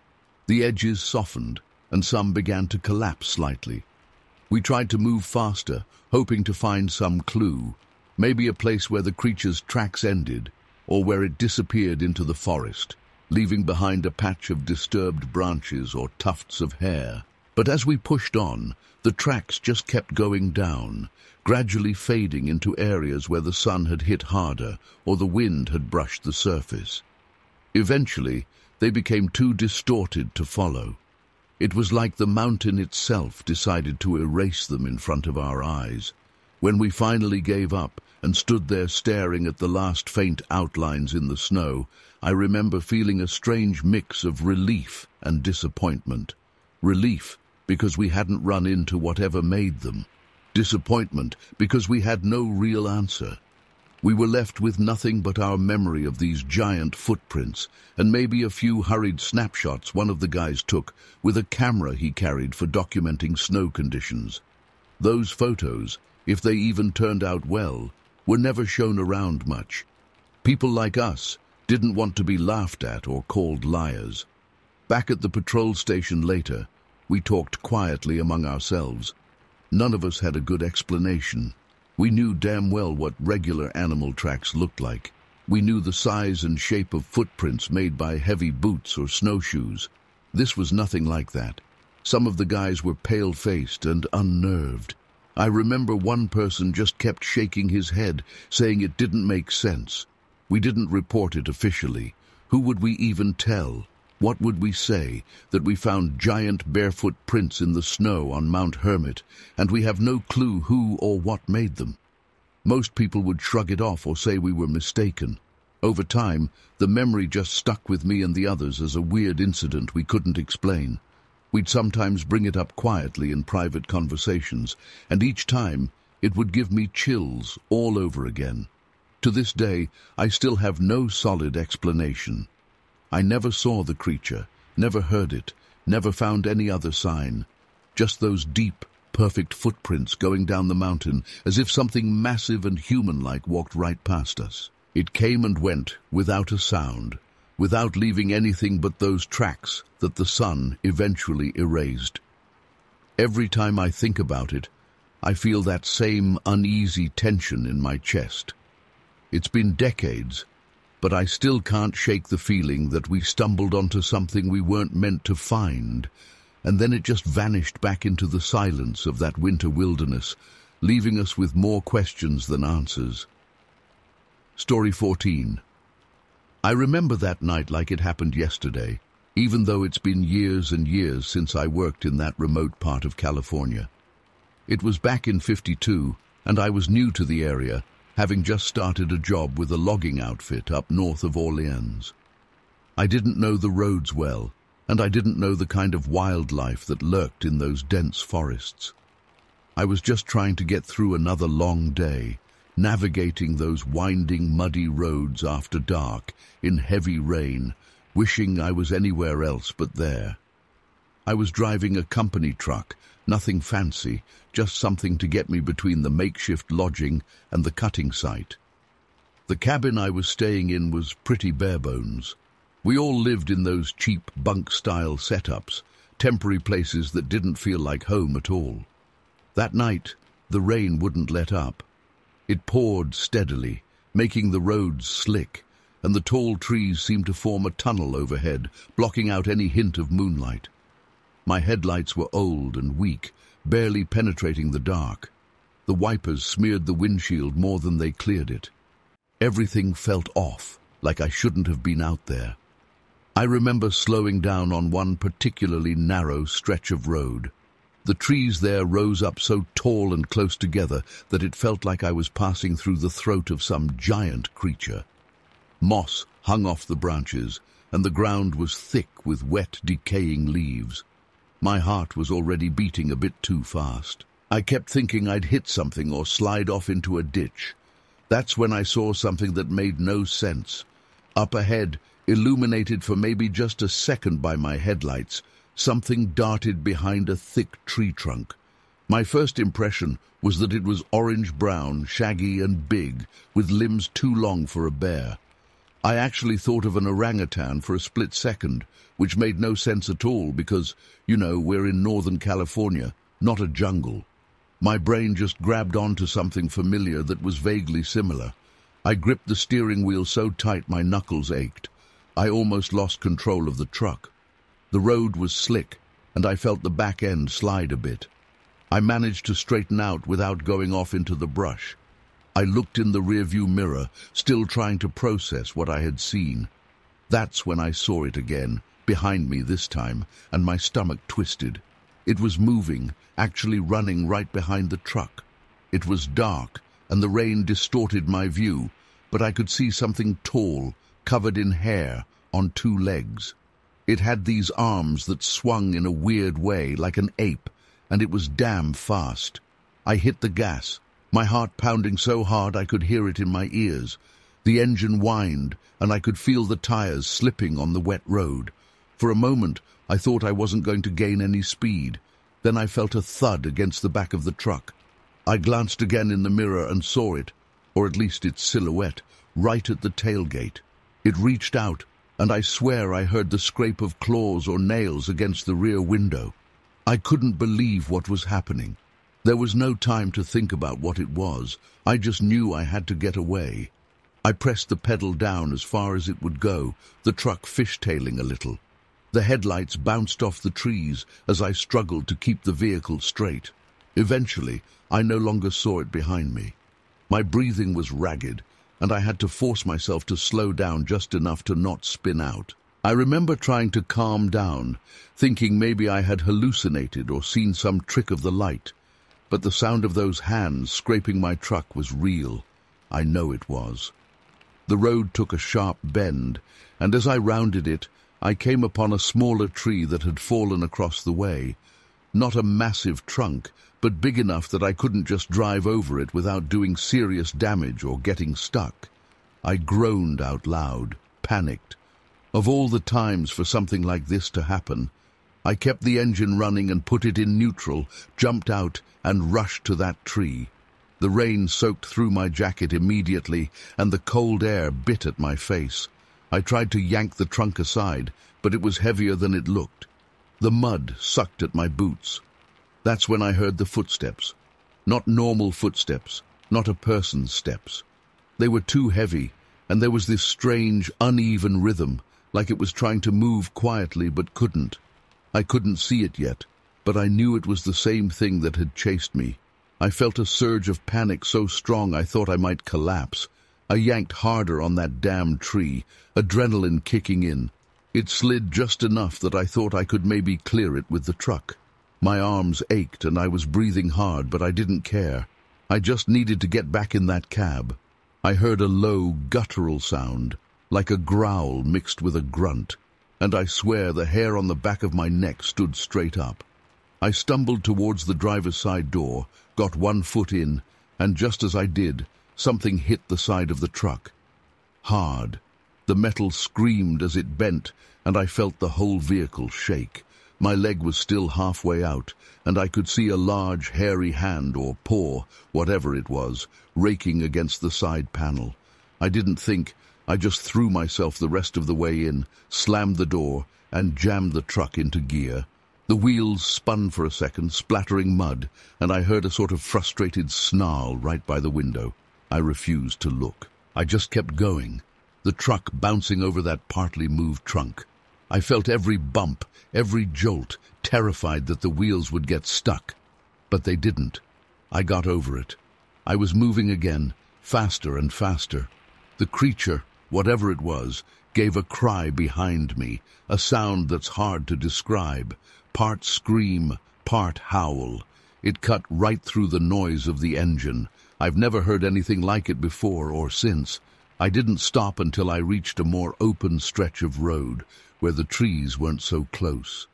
The edges softened, and some began to collapse slightly. We tried to move faster, hoping to find some clue, maybe a place where the creature's tracks ended, or where it disappeared into the forest, leaving behind a patch of disturbed branches or tufts of hair. But as we pushed on, the tracks just kept going down, gradually fading into areas where the sun had hit harder or the wind had brushed the surface. Eventually, they became too distorted to follow. It was like the mountain itself decided to erase them in front of our eyes. When we finally gave up and stood there staring at the last faint outlines in the snow, I remember feeling a strange mix of relief and disappointment. Relief because we hadn't run into whatever made them. Disappointment because we had no real answer. We were left with nothing but our memory of these giant footprints and maybe a few hurried snapshots one of the guys took with a camera he carried for documenting snow conditions. Those photos, if they even turned out well, were never shown around much. People like us didn't want to be laughed at or called liars. Back at the patrol station later, we talked quietly among ourselves. None of us had a good explanation. We knew damn well what regular animal tracks looked like. We knew the size and shape of footprints made by heavy boots or snowshoes. This was nothing like that. Some of the guys were pale-faced and unnerved. I remember one person just kept shaking his head, saying it didn't make sense. We didn't report it officially. Who would we even tell? What would we say? That we found giant barefoot prints in the snow on Mount Hermit, and we have no clue who or what made them. Most people would shrug it off or say we were mistaken. Over time, the memory just stuck with me and the others as a weird incident we couldn't explain. We'd sometimes bring it up quietly in private conversations, and each time it would give me chills all over again. To this day, I still have no solid explanation. I never saw the creature, never heard it, never found any other sign. Just those deep, perfect footprints going down the mountain as if something massive and human-like walked right past us. It came and went without a sound, without leaving anything but those tracks that the sun eventually erased. Every time I think about it, I feel that same uneasy tension in my chest. It's been decades, but I still can't shake the feeling that we stumbled onto something we weren't meant to find, and then it just vanished back into the silence of that winter wilderness, leaving us with more questions than answers. Story 14. I remember that night like it happened yesterday, even though it's been years and years since I worked in that remote part of California. It was back in '52, and I was new to the area, having just started a job with a logging outfit up north of Orleans. I didn't know the roads well, and I didn't know the kind of wildlife that lurked in those dense forests. I was just trying to get through another long day, navigating those winding, muddy roads after dark, in heavy rain, wishing I was anywhere else but there. I was driving a company truck, nothing fancy, just something to get me between the makeshift lodging and the cutting site. The cabin I was staying in was pretty bare bones. We all lived in those cheap bunk-style setups, temporary places that didn't feel like home at all. That night, the rain wouldn't let up. It poured steadily, making the roads slick, and the tall trees seemed to form a tunnel overhead, blocking out any hint of moonlight. My headlights were old and weak, barely penetrating the dark. The wipers smeared the windshield more than they cleared it. Everything felt off, like I shouldn't have been out there. I remember slowing down on one particularly narrow stretch of road. The trees there rose up so tall and close together that it felt like I was passing through the throat of some giant creature. Moss hung off the branches, and the ground was thick with wet, decaying leaves. My heart was already beating a bit too fast. I kept thinking I'd hit something or slide off into a ditch. That's when I saw something that made no sense. Up ahead, illuminated for maybe just a second by my headlights, something darted behind a thick tree trunk. My first impression was that it was orange-brown, shaggy and big, with limbs too long for a bear. I actually thought of an orangutan for a split second, which made no sense at all because, we're in Northern California, not a jungle. My brain just grabbed onto something familiar that was vaguely similar. I gripped the steering wheel so tight my knuckles ached. I almost lost control of the truck. The road was slick, and I felt the back end slide a bit. I managed to straighten out without going off into the brush. I looked in the rearview mirror, still trying to process what I had seen. That's when I saw it again, behind me this time, and my stomach twisted. It was moving, actually running right behind the truck. It was dark, and the rain distorted my view, but I could see something tall, covered in hair, on two legs. It had these arms that swung in a weird way, like an ape, and it was damn fast. I hit the gas, my heart pounding so hard I could hear it in my ears. The engine whined, and I could feel the tires slipping on the wet road. For a moment, I thought I wasn't going to gain any speed. Then I felt a thud against the back of the truck. I glanced again in the mirror and saw it, or at least its silhouette, right at the tailgate. It reached out, and I swear I heard the scrape of claws or nails against the rear window. I couldn't believe what was happening. There was no time to think about what it was. I just knew I had to get away. I pressed the pedal down as far as it would go, the truck fishtailing a little. The headlights bounced off the trees as I struggled to keep the vehicle straight. Eventually, I no longer saw it behind me. My breathing was ragged, and I had to force myself to slow down just enough to not spin out. I remember trying to calm down, thinking maybe I had hallucinated or seen some trick of the light. But the sound of those hands scraping my truck was real. I know it was. The road took a sharp bend, and as I rounded it, I came upon a smaller tree that had fallen across the way. Not a massive trunk, but big enough that I couldn't just drive over it without doing serious damage or getting stuck. I groaned out loud, panicked. Of all the times for something like this to happen, I kept the engine running and put it in neutral, jumped out and rushed to that tree. The rain soaked through my jacket immediately, and the cold air bit at my face. I tried to yank the trunk aside, but it was heavier than it looked. The mud sucked at my boots. That's when I heard the footsteps. Not normal footsteps, not a person's steps. They were too heavy, and there was this strange, uneven rhythm, like it was trying to move quietly but couldn't. I couldn't see it yet, but I knew it was the same thing that had chased me. I felt a surge of panic so strong I thought I might collapse. I yanked harder on that damn tree, adrenaline kicking in. It slid just enough that I thought I could maybe clear it with the truck. My arms ached and I was breathing hard, but I didn't care. I just needed to get back in that cab. I heard a low, guttural sound, like a growl mixed with a grunt, and I swear the hair on the back of my neck stood straight up. I stumbled towards the driver's side door, got 1 foot in, and just as I did, something hit the side of the truck. Hard. The metal screamed as it bent, and I felt the whole vehicle shake. My leg was still halfway out, and I could see a large, hairy hand or paw, whatever it was, raking against the side panel. I didn't think. I just threw myself the rest of the way in, slammed the door, and jammed the truck into gear. The wheels spun for a second, splattering mud, and I heard a sort of frustrated snarl right by the window. I refused to look. I just kept going, the truck bouncing over that partly moved trunk. I felt every bump, every jolt, terrified that the wheels would get stuck. But they didn't. I got over it. I was moving again, faster and faster. The creature, whatever it was, gave a cry behind me, a sound that's hard to describe. Part scream, part howl. It cut right through the noise of the engine. I've never heard anything like it before or since. I didn't stop until I reached a more open stretch of road, where the trees weren't so close.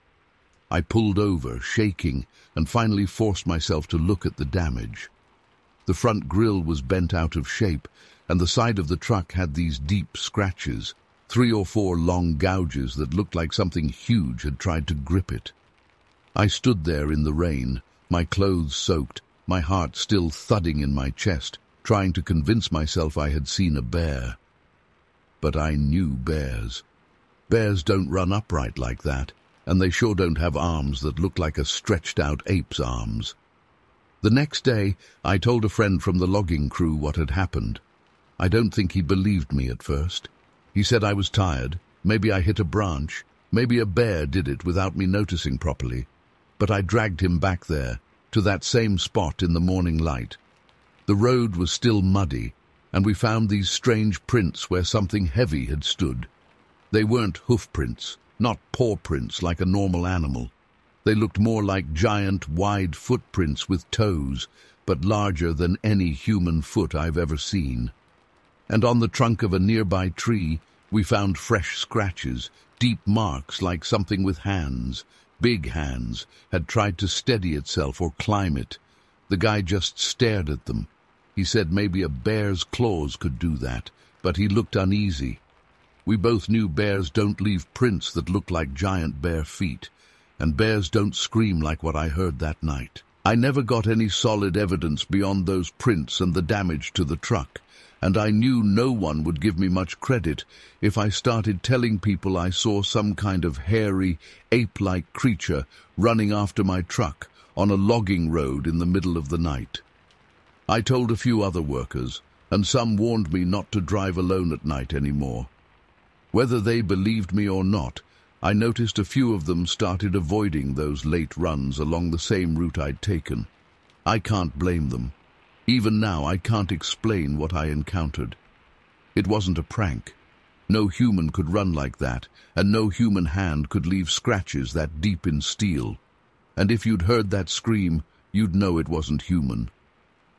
I pulled over, shaking, and finally forced myself to look at the damage. The front grille was bent out of shape, and the side of the truck had these deep scratches, 3 or 4 long gouges that looked like something huge had tried to grip it. I stood there in the rain, my clothes soaked, my heart still thudding in my chest, trying to convince myself I had seen a bear. But I knew bears. Bears don't run upright like that, and they sure don't have arms that look like a stretched-out ape's arms. The next day, I told a friend from the logging crew what had happened. I don't think he believed me at first. He said I was tired, maybe I hit a branch, maybe a bear did it without me noticing properly. But I dragged him back there, to that same spot in the morning light. The road was still muddy, and we found these strange prints where something heavy had stood. They weren't hoof prints, not paw prints like a normal animal. They looked more like giant, wide footprints with toes, but larger than any human foot I've ever seen. And on the trunk of a nearby tree, we found fresh scratches, deep marks like something with hands, big hands, had tried to steady itself or climb it. The guy just stared at them. He said maybe a bear's claws could do that, but he looked uneasy. We both knew bears don't leave prints that look like giant bare feet, and bears don't scream like what I heard that night. I never got any solid evidence beyond those prints and the damage to the truck, and I knew no one would give me much credit if I started telling people I saw some kind of hairy, ape-like creature running after my truck on a logging road in the middle of the night. I told a few other workers, and some warned me not to drive alone at night anymore. Whether they believed me or not, I noticed a few of them started avoiding those late runs along the same route I'd taken. I can't blame them. Even now, I can't explain what I encountered. It wasn't a prank. No human could run like that, and no human hand could leave scratches that deep in steel. And if you'd heard that scream, you'd know it wasn't human.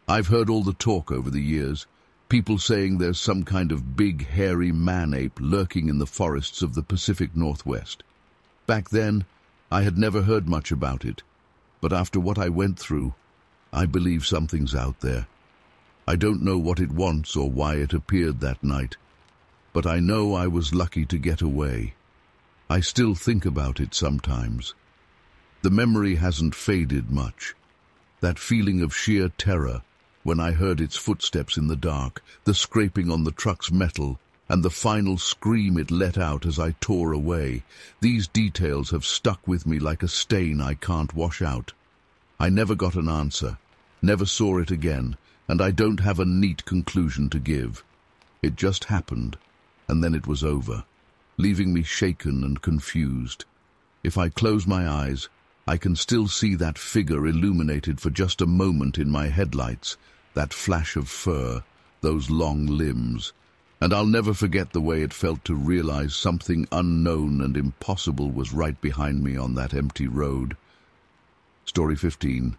I've heard all the talk over the years, people saying there's some kind of big, hairy man-ape lurking in the forests of the Pacific Northwest. Back then, I had never heard much about it, but after what I went through, I believe something's out there. I don't know what it wants or why it appeared that night, but I know I was lucky to get away. I still think about it sometimes. The memory hasn't faded much. That feeling of sheer terror when I heard its footsteps in the dark, the scraping on the truck's metal, and the final scream it let out as I tore away. These details have stuck with me like a stain I can't wash out. I never got an answer, never saw it again, and I don't have a neat conclusion to give. It just happened, and then it was over, leaving me shaken and confused. If I close my eyes, I can still see that figure illuminated for just a moment in my headlights, that flash of fur, those long limbs, and I'll never forget the way it felt to realize something unknown and impossible was right behind me on that empty road. Story 15.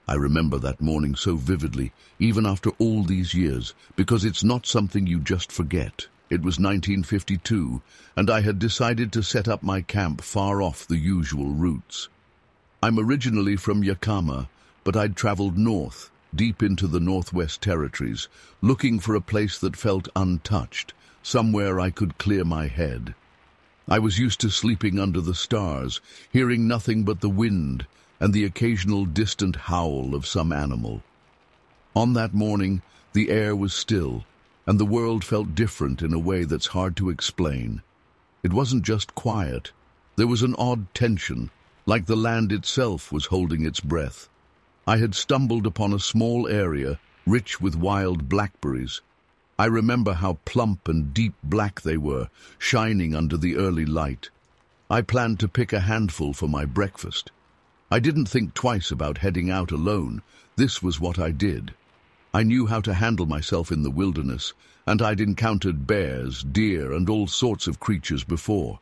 I remember that morning so vividly, even after all these years, because it's not something you just forget. It was 1952, and I had decided to set up my camp far off the usual routes. I'm originally from Yakama, but I'd traveled north, deep into the Northwest Territories, looking for a place that felt untouched, somewhere I could clear my head. I was used to sleeping under the stars, hearing nothing but the wind and the occasional distant howl of some animal. On that morning, the air was still, and the world felt different in a way that's hard to explain. It wasn't just quiet. There was an odd tension, like the land itself was holding its breath. I had stumbled upon a small area, rich with wild blackberries. I remember how plump and deep black they were, shining under the early light. I planned to pick a handful for my breakfast. I didn't think twice about heading out alone. This was what I did. I knew how to handle myself in the wilderness, and I'd encountered bears, deer, and all sorts of creatures before.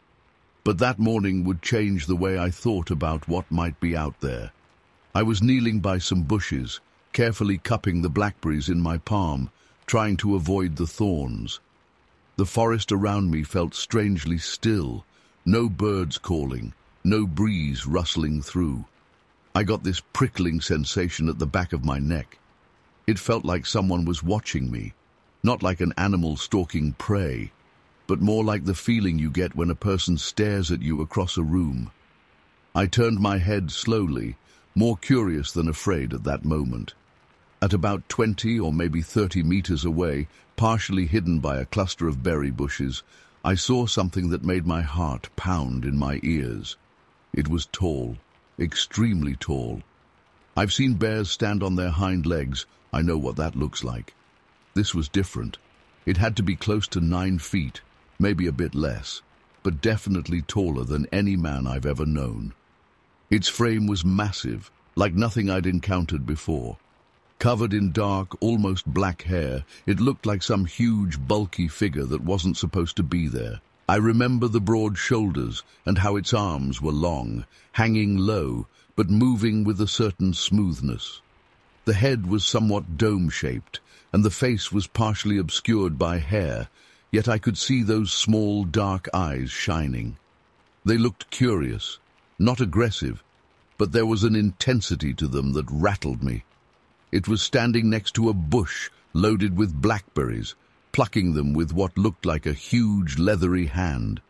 But that morning would change the way I thought about what might be out there. I was kneeling by some bushes, carefully cupping the blackberries in my palm, trying to avoid the thorns. The forest around me felt strangely still, no birds calling, no breeze rustling through. I got this prickling sensation at the back of my neck. It felt like someone was watching me, not like an animal stalking prey, but more like the feeling you get when a person stares at you across a room. I turned my head slowly, more curious than afraid at that moment. At about 20 or maybe 30 meters away, partially hidden by a cluster of berry bushes, I saw something that made my heart pound in my ears. It was tall, extremely tall. I've seen bears stand on their hind legs. I know what that looks like. This was different. It had to be close to 9 feet, maybe a bit less, but definitely taller than any man I've ever known. Its frame was massive, like nothing I'd encountered before. Covered in dark, almost black hair, it looked like some huge, bulky figure that wasn't supposed to be there. I remember the broad shoulders and how its arms were long, hanging low, but moving with a certain smoothness. The head was somewhat dome-shaped, and the face was partially obscured by hair, yet I could see those small, dark eyes shining. They looked curious, not aggressive, but there was an intensity to them that rattled me. It was standing next to a bush loaded with blackberries, plucking them with what looked like a huge, leathery hand.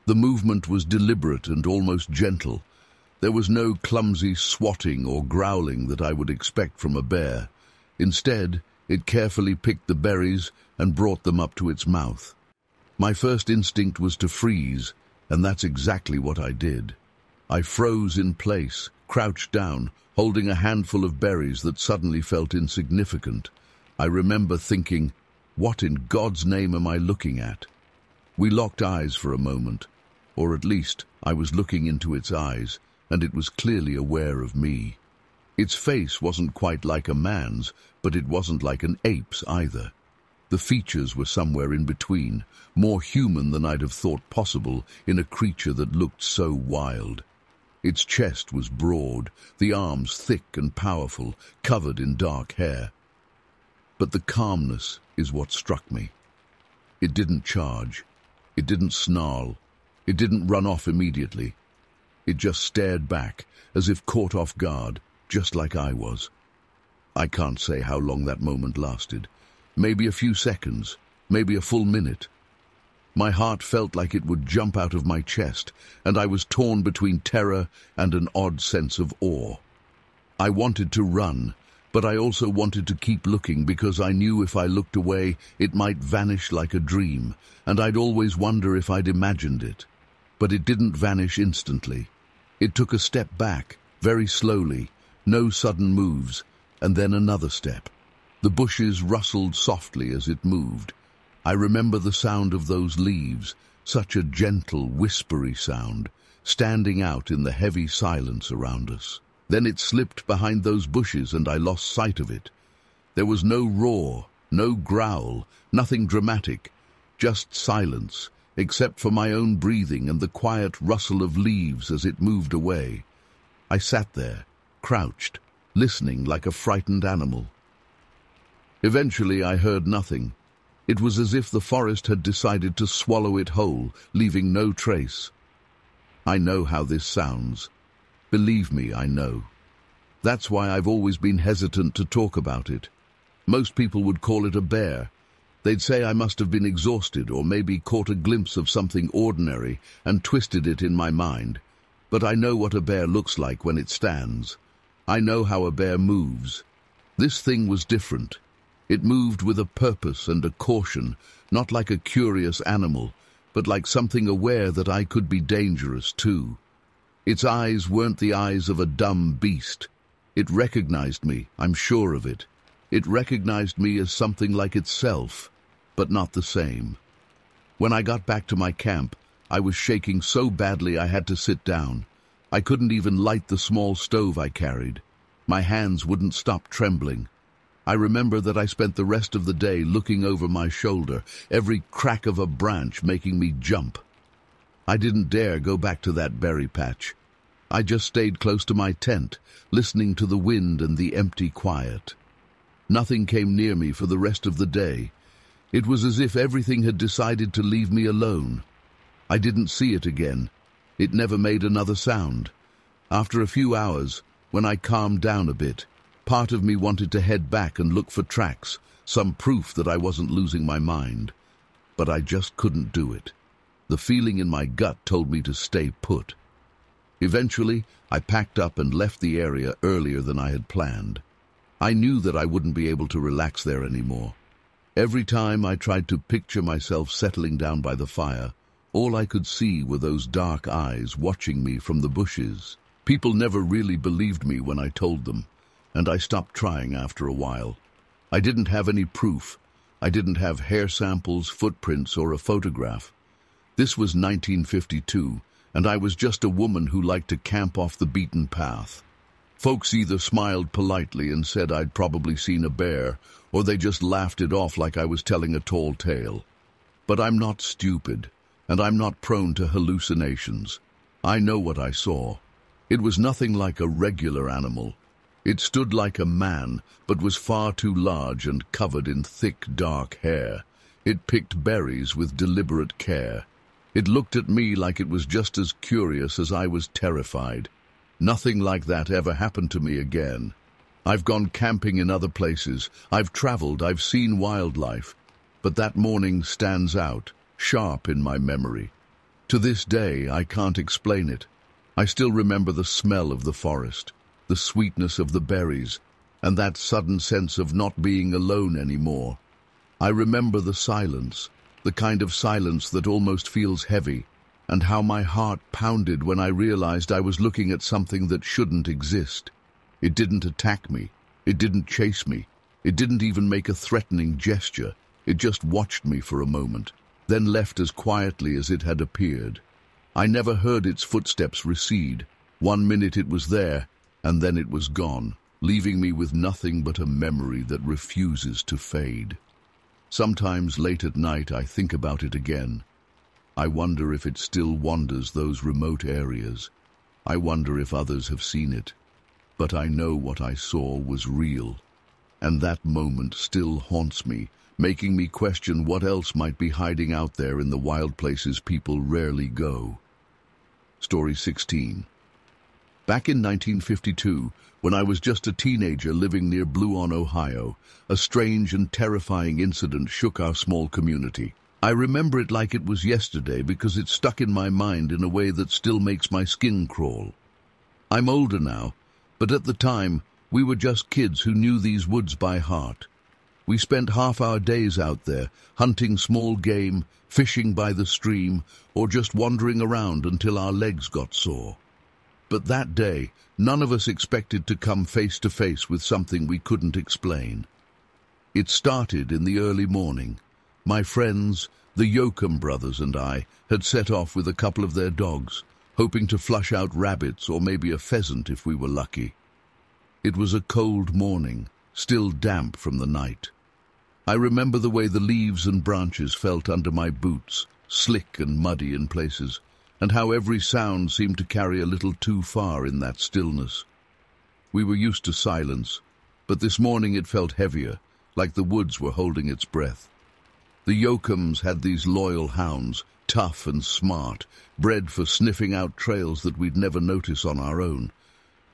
The movement was deliberate and almost gentle. There was no clumsy swatting or growling that I would expect from a bear. Instead, it carefully picked the berries and brought them up to its mouth. My first instinct was to freeze, and that's exactly what I did. I froze in place, crouched down, holding a handful of berries that suddenly felt insignificant. I remember thinking, what in God's name am I looking at? We locked eyes for a moment, or at least I was looking into its eyes, and it was clearly aware of me. Its face wasn't quite like a man's, but it wasn't like an ape's either. The features were somewhere in between, more human than I'd have thought possible in a creature that looked so wild. Its chest was broad, the arms thick and powerful, covered in dark hair. But the calmness is what struck me. It didn't charge. It didn't snarl. It didn't run off immediately. It just stared back, as if caught off guard, just like I was. I can't say how long that moment lasted. Maybe a few seconds, maybe a full minute. My heart felt like it would jump out of my chest, and I was torn between terror and an odd sense of awe. I wanted to run, but I also wanted to keep looking because I knew if I looked away, it might vanish like a dream, and I'd always wonder if I'd imagined it. But it didn't vanish instantly. It took a step back, very slowly, no sudden moves, and then another step. The bushes rustled softly as it moved. I remember the sound of those leaves, such a gentle, whispery sound, standing out in the heavy silence around us. Then it slipped behind those bushes and I lost sight of it. There was no roar, no growl, nothing dramatic, just silence, except for my own breathing and the quiet rustle of leaves as it moved away. I sat there, crouched, listening like a frightened animal. Eventually I heard nothing. It was as if the forest had decided to swallow it whole, leaving no trace. I know how this sounds. Believe me, I know. That's why I've always been hesitant to talk about it. Most people would call it a bear. They'd say I must have been exhausted or maybe caught a glimpse of something ordinary and twisted it in my mind. But I know what a bear looks like when it stands. I know how a bear moves. This thing was different. It moved with a purpose and a caution, not like a curious animal, but like something aware that I could be dangerous too. Its eyes weren't the eyes of a dumb beast. It recognized me, I'm sure of it. It recognized me as something like itself, but not the same. When I got back to my camp, I was shaking so badly I had to sit down. I couldn't even light the small stove I carried. My hands wouldn't stop trembling. I remember that I spent the rest of the day looking over my shoulder, every crack of a branch making me jump. I didn't dare go back to that berry patch. I just stayed close to my tent, listening to the wind and the empty quiet. Nothing came near me for the rest of the day. It was as if everything had decided to leave me alone. I didn't see it again. It never made another sound. After a few hours, when I calmed down a bit, part of me wanted to head back and look for tracks, some proof that I wasn't losing my mind. But I just couldn't do it. The feeling in my gut told me to stay put. Eventually, I packed up and left the area earlier than I had planned. I knew that I wouldn't be able to relax there anymore. Every time I tried to picture myself settling down by the fire, all I could see were those dark eyes watching me from the bushes. People never really believed me when I told them, and I stopped trying after a while. I didn't have any proof. I didn't have hair samples, footprints, or a photograph. This was 1952, and I was just a woman who liked to camp off the beaten path. Folks either smiled politely and said I'd probably seen a bear, or they just laughed it off like I was telling a tall tale. But I'm not stupid, and I'm not prone to hallucinations. I know what I saw. It was nothing like a regular animal. It stood like a man, but was far too large and covered in thick, dark hair. It picked berries with deliberate care. It looked at me like it was just as curious as I was terrified. Nothing like that ever happened to me again. I've gone camping in other places. I've traveled, I've seen wildlife. But that morning stands out, sharp in my memory. To this day, I can't explain it. I still remember the smell of the forest, the sweetness of the berries, and that sudden sense of not being alone anymore. I remember the silence, the kind of silence that almost feels heavy, and how my heart pounded when I realized I was looking at something that shouldn't exist. It didn't attack me. It didn't chase me. It didn't even make a threatening gesture. It just watched me for a moment, then left as quietly as it had appeared. I never heard its footsteps recede. 1 minute it was there, and then it was gone, leaving me with nothing but a memory that refuses to fade. Sometimes late at night I think about it again. I wonder if it still wanders those remote areas. I wonder if others have seen it. But I know what I saw was real, and that moment still haunts me, making me question what else might be hiding out there in the wild places people rarely go. Story 16. Back in 1952, when I was just a teenager living near Bluon, Ohio, a strange and terrifying incident shook our small community. I remember it like it was yesterday because it stuck in my mind in a way that still makes my skin crawl. I'm older now, but at the time, we were just kids who knew these woods by heart. We spent half our days out there, hunting small game, fishing by the stream, or just wandering around until our legs got sore. But that day, none of us expected to come face to face with something we couldn't explain. It started in the early morning. My friends, the Yoakum brothers, and I had set off with a couple of their dogs, hoping to flush out rabbits or maybe a pheasant if we were lucky. It was a cold morning, still damp from the night. I remember the way the leaves and branches felt under my boots, slick and muddy in places, and how every sound seemed to carry a little too far in that stillness. We were used to silence, but this morning it felt heavier, like the woods were holding its breath. The Yokams had these loyal hounds, tough and smart, bred for sniffing out trails that we'd never notice on our own.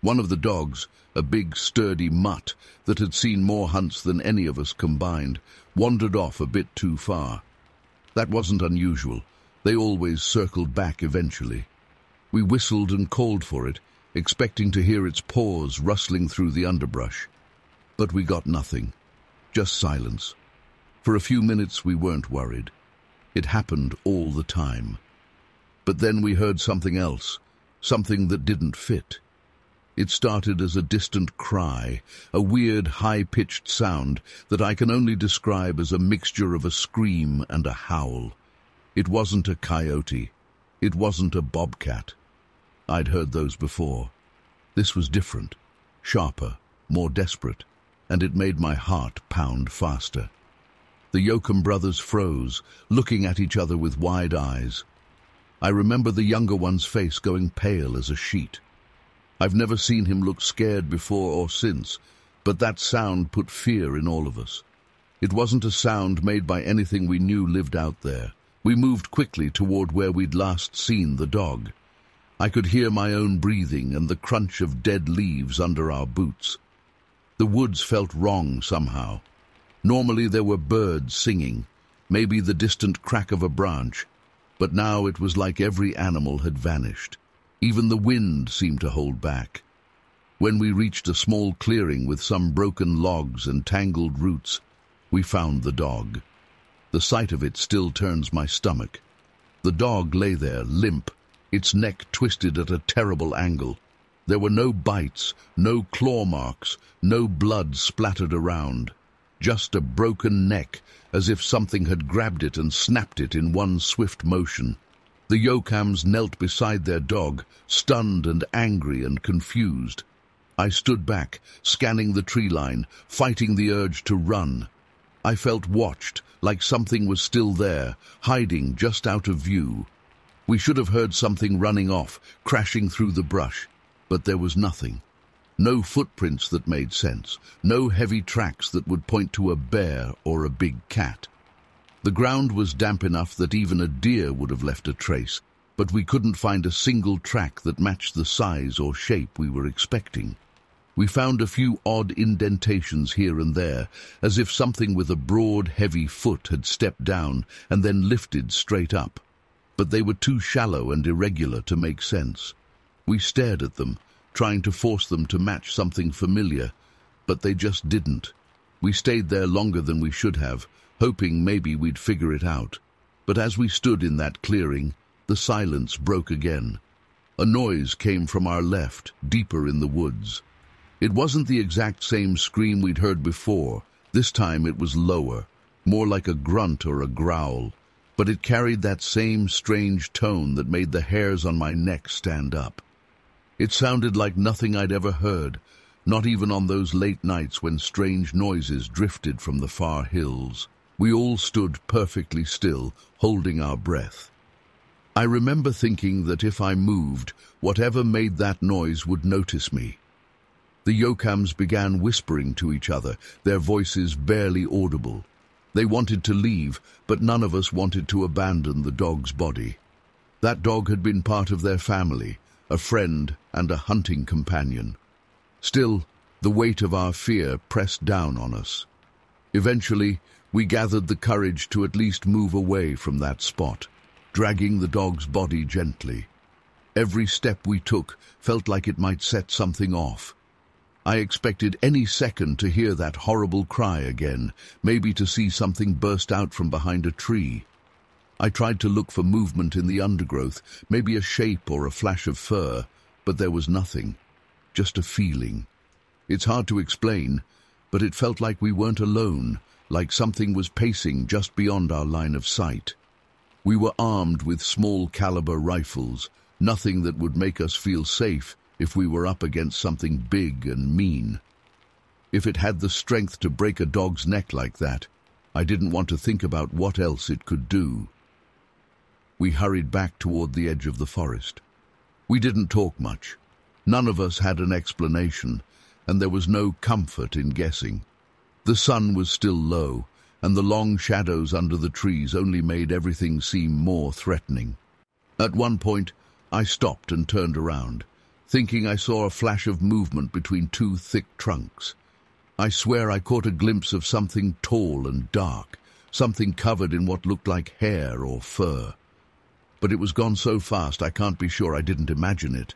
One of the dogs, a big sturdy mutt that had seen more hunts than any of us combined, wandered off a bit too far. That wasn't unusual. They always circled back eventually. We whistled and called for it, expecting to hear its paws rustling through the underbrush. But we got nothing, just silence. For a few minutes we weren't worried. It happened all the time. But then we heard something else, something that didn't fit. It started as a distant cry, a weird, high-pitched sound that I can only describe as a mixture of a scream and a howl. It wasn't a coyote. It wasn't a bobcat. I'd heard those before. This was different, sharper, more desperate, and it made my heart pound faster. The Yokam brothers froze, looking at each other with wide eyes. I remember the younger one's face going pale as a sheet. I've never seen him look scared before or since, but that sound put fear in all of us. It wasn't a sound made by anything we knew lived out there. We moved quickly toward where we'd last seen the dog. I could hear my own breathing and the crunch of dead leaves under our boots. The woods felt wrong somehow. Normally there were birds singing, maybe the distant crack of a branch, but now it was like every animal had vanished. Even the wind seemed to hold back. When we reached a small clearing with some broken logs and tangled roots, we found the dog. The sight of it still turns my stomach. The dog lay there, limp, its neck twisted at a terrible angle. There were no bites, no claw marks, no blood splattered around. Just a broken neck, as if something had grabbed it and snapped it in one swift motion. The Yokams knelt beside their dog, stunned and angry and confused. I stood back, scanning the tree line, fighting the urge to run. I felt watched, like something was still there, hiding just out of view. We should have heard something running off, crashing through the brush, but there was nothing. No footprints that made sense, no heavy tracks that would point to a bear or a big cat. The ground was damp enough that even a deer would have left a trace, but we couldn't find a single track that matched the size or shape we were expecting. We found a few odd indentations here and there, as if something with a broad, heavy foot had stepped down and then lifted straight up. But they were too shallow and irregular to make sense. We stared at them, trying to force them to match something familiar, but they just didn't. We stayed there longer than we should have, hoping maybe we'd figure it out. But as we stood in that clearing, the silence broke again. A noise came from our left, deeper in the woods. It wasn't the exact same scream we'd heard before. This time it was lower, more like a grunt or a growl, but it carried that same strange tone that made the hairs on my neck stand up. It sounded like nothing I'd ever heard, not even on those late nights when strange noises drifted from the far hills. We all stood perfectly still, holding our breath. I remember thinking that if I moved, whatever made that noise would notice me. The Yokams began whispering to each other, their voices barely audible. They wanted to leave, but none of us wanted to abandon the dog's body. That dog had been part of their family, a friend and a hunting companion. Still, the weight of our fear pressed down on us. Eventually, we gathered the courage to at least move away from that spot, dragging the dog's body gently. Every step we took felt like it might set something off. I expected any second to hear that horrible cry again, maybe to see something burst out from behind a tree. I tried to look for movement in the undergrowth, maybe a shape or a flash of fur, but there was nothing, just a feeling. It's hard to explain, but it felt like we weren't alone, like something was pacing just beyond our line of sight. We were armed with small-caliber rifles, nothing that would make us feel safe if we were up against something big and mean. If it had the strength to break a dog's neck like that, I didn't want to think about what else it could do. We hurried back toward the edge of the forest. We didn't talk much. None of us had an explanation, and there was no comfort in guessing. The sun was still low, and the long shadows under the trees only made everything seem more threatening. At one point, I stopped and turned around, thinking I saw a flash of movement between two thick trunks. I swear I caught a glimpse of something tall and dark, something covered in what looked like hair or fur. But it was gone so fast I can't be sure I didn't imagine it.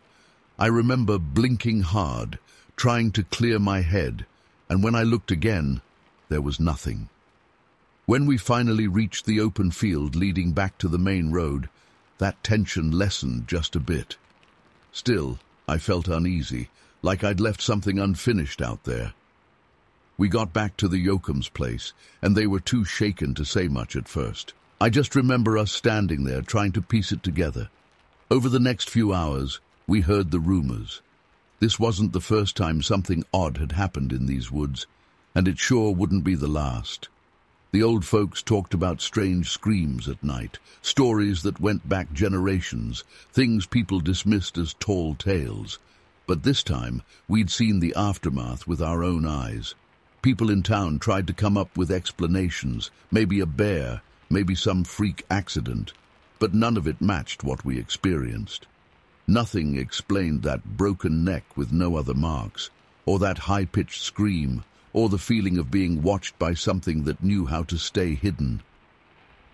I remember blinking hard, trying to clear my head, and when I looked again, there was nothing. When we finally reached the open field leading back to the main road, that tension lessened just a bit. Still, I felt uneasy, like I'd left something unfinished out there. We got back to the Yoakum's place, and they were too shaken to say much at first. I just remember us standing there trying to piece it together. Over the next few hours, we heard the rumors. This wasn't the first time something odd had happened in these woods, and it sure wouldn't be the last. The old folks talked about strange screams at night, stories that went back generations, things people dismissed as tall tales. But this time, we'd seen the aftermath with our own eyes. People in town tried to come up with explanations, maybe a bear, maybe some freak accident, but none of it matched what we experienced. Nothing explained that broken neck with no other marks, or that high-pitched scream, or the feeling of being watched by something that knew how to stay hidden.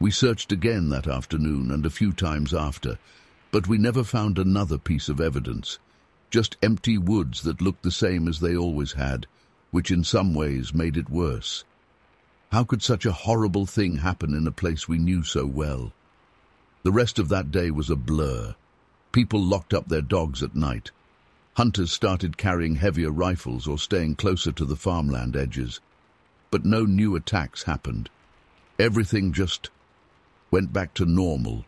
We searched again that afternoon and a few times after, but we never found another piece of evidence, just empty woods that looked the same as they always had, which in some ways made it worse. How could such a horrible thing happen in a place we knew so well? The rest of that day was a blur. People locked up their dogs at night. Hunters started carrying heavier rifles or staying closer to the farmland edges. But no new attacks happened. Everything just went back to normal,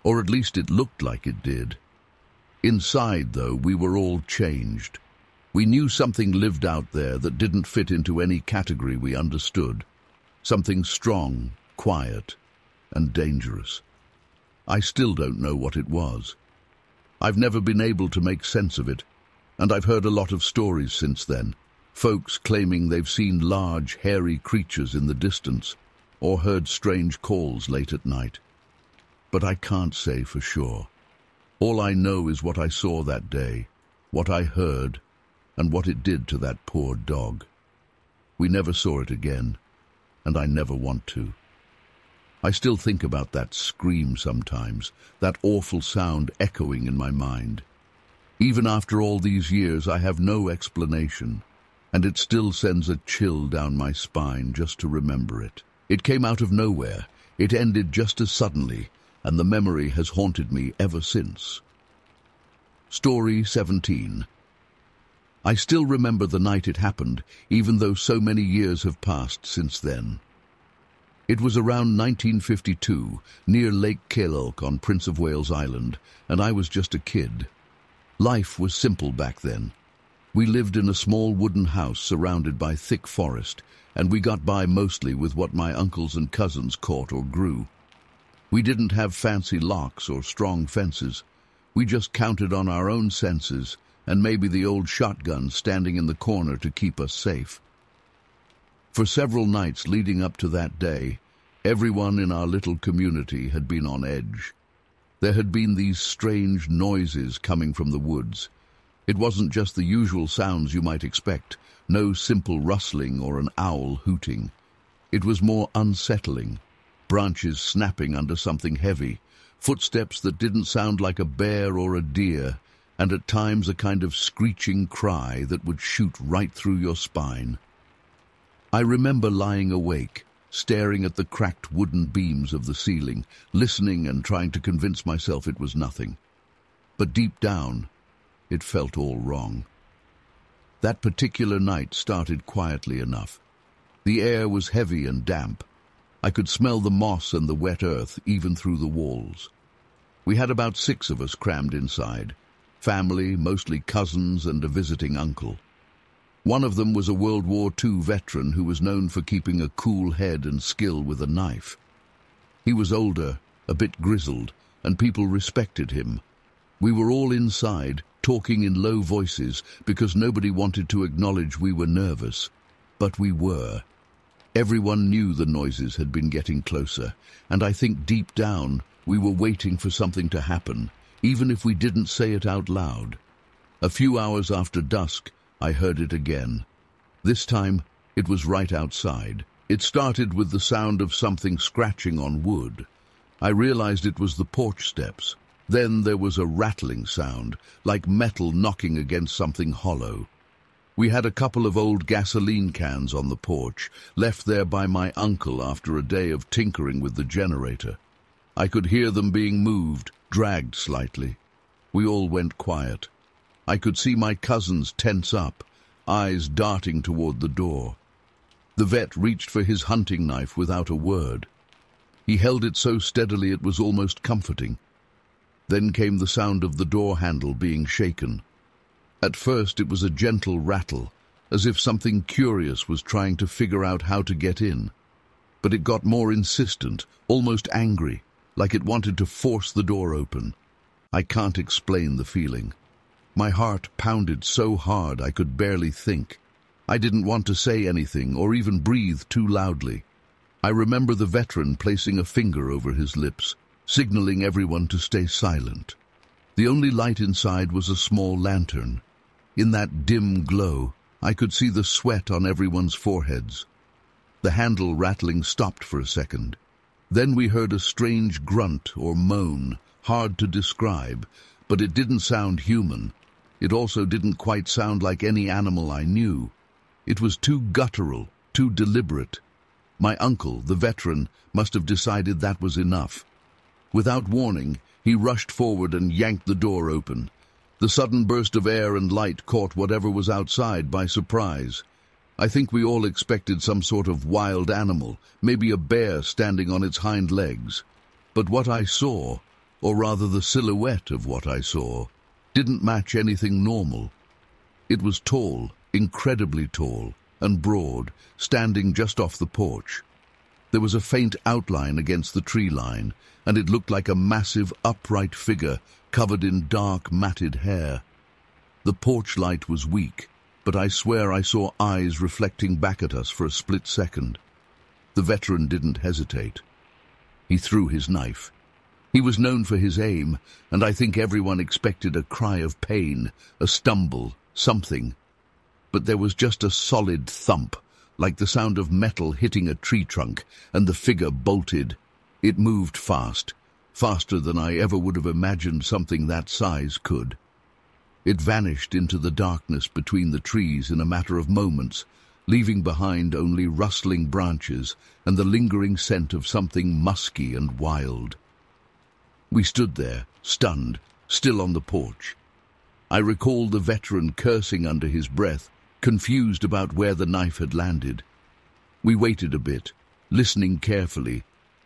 or at least it looked like it did. Inside, though, we were all changed. We knew something lived out there that didn't fit into any category we understood. Something strong, quiet, and dangerous. I still don't know what it was. I've never been able to make sense of it, and I've heard a lot of stories since then, folks claiming they've seen large, hairy creatures in the distance, or heard strange calls late at night. But I can't say for sure. All I know is what I saw that day, what I heard, and what it did to that poor dog. We never saw it again, and I never want to. I still think about that scream sometimes, that awful sound echoing in my mind. Even after all these years, I have no explanation, and it still sends a chill down my spine just to remember it. It came out of nowhere, it ended just as suddenly, and the memory has haunted me ever since. Story 17. I still remember the night it happened, even though so many years have passed since then. It was around 1952, near Lake Caolach on Prince of Wales Island, and I was just a kid. Life was simple back then. We lived in a small wooden house surrounded by thick forest, and we got by mostly with what my uncles and cousins caught or grew. We didn't have fancy locks or strong fences. We just counted on our own senses, and maybe the old shotgun standing in the corner to keep us safe. For several nights leading up to that day, everyone in our little community had been on edge. There had been these strange noises coming from the woods. It wasn't just the usual sounds you might expect, no simple rustling or an owl hooting. It was more unsettling, branches snapping under something heavy, footsteps that didn't sound like a bear or a deer, and at times a kind of screeching cry that would shoot right through your spine. I remember lying awake, staring at the cracked wooden beams of the ceiling, listening and trying to convince myself it was nothing. But deep down, it felt all wrong. That particular night started quietly enough. The air was heavy and damp. I could smell the moss and the wet earth even through the walls. We had about 6 of us crammed inside. Family, mostly cousins and a visiting uncle. One of them was a World War II veteran who was known for keeping a cool head and skill with a knife. He was older, a bit grizzled, and people respected him. We were all inside, talking in low voices because nobody wanted to acknowledge we were nervous. But we were. Everyone knew the noises had been getting closer, and I think deep down we were waiting for something to happen, even if we didn't say it out loud. A few hours after dusk, I heard it again. This time, it was right outside. It started with the sound of something scratching on wood. I realized it was the porch steps. Then there was a rattling sound, like metal knocking against something hollow. We had a couple of old gasoline cans on the porch, left there by my uncle after a day of tinkering with the generator. I could hear them being moved, dragged slightly. We all went quiet. I could see my cousins tense up, eyes darting toward the door. The vet reached for his hunting knife without a word. He held it so steadily it was almost comforting. Then came the sound of the door handle being shaken. At first it was a gentle rattle, as if something curious was trying to figure out how to get in. But it got more insistent, almost angry, like it wanted to force the door open. I can't explain the feeling. My heart pounded so hard I could barely think. I didn't want to say anything or even breathe too loudly. I remember the veteran placing a finger over his lips, signaling everyone to stay silent. The only light inside was a small lantern. In that dim glow, I could see the sweat on everyone's foreheads. The handle rattling stopped for a second. Then we heard a strange grunt or moan, hard to describe, but it didn't sound human. It also didn't quite sound like any animal I knew. It was too guttural, too deliberate. My uncle, the veteran, must have decided that was enough. Without warning, he rushed forward and yanked the door open. The sudden burst of air and light caught whatever was outside by surprise. I think we all expected some sort of wild animal, maybe a bear standing on its hind legs. But what I saw, or rather the silhouette of what I saw, didn't match anything normal. It was tall, incredibly tall, and broad, standing just off the porch. There was a faint outline against the tree line, and it looked like a massive, upright figure covered in dark, matted hair. The porch light was weak, but I swear I saw eyes reflecting back at us for a split second. The veteran didn't hesitate. He threw his knife. He was known for his aim, and I think everyone expected a cry of pain, a stumble, something. But there was just a solid thump, like the sound of metal hitting a tree trunk, and the figure bolted. It moved fast, faster than I ever would have imagined something that size could. It vanished into the darkness between the trees in a matter of moments, leaving behind only rustling branches and the lingering scent of something musky and wild. We stood there, stunned, still on the porch. I recalled the veteran cursing under his breath, confused about where the knife had landed. We waited a bit, listening carefully,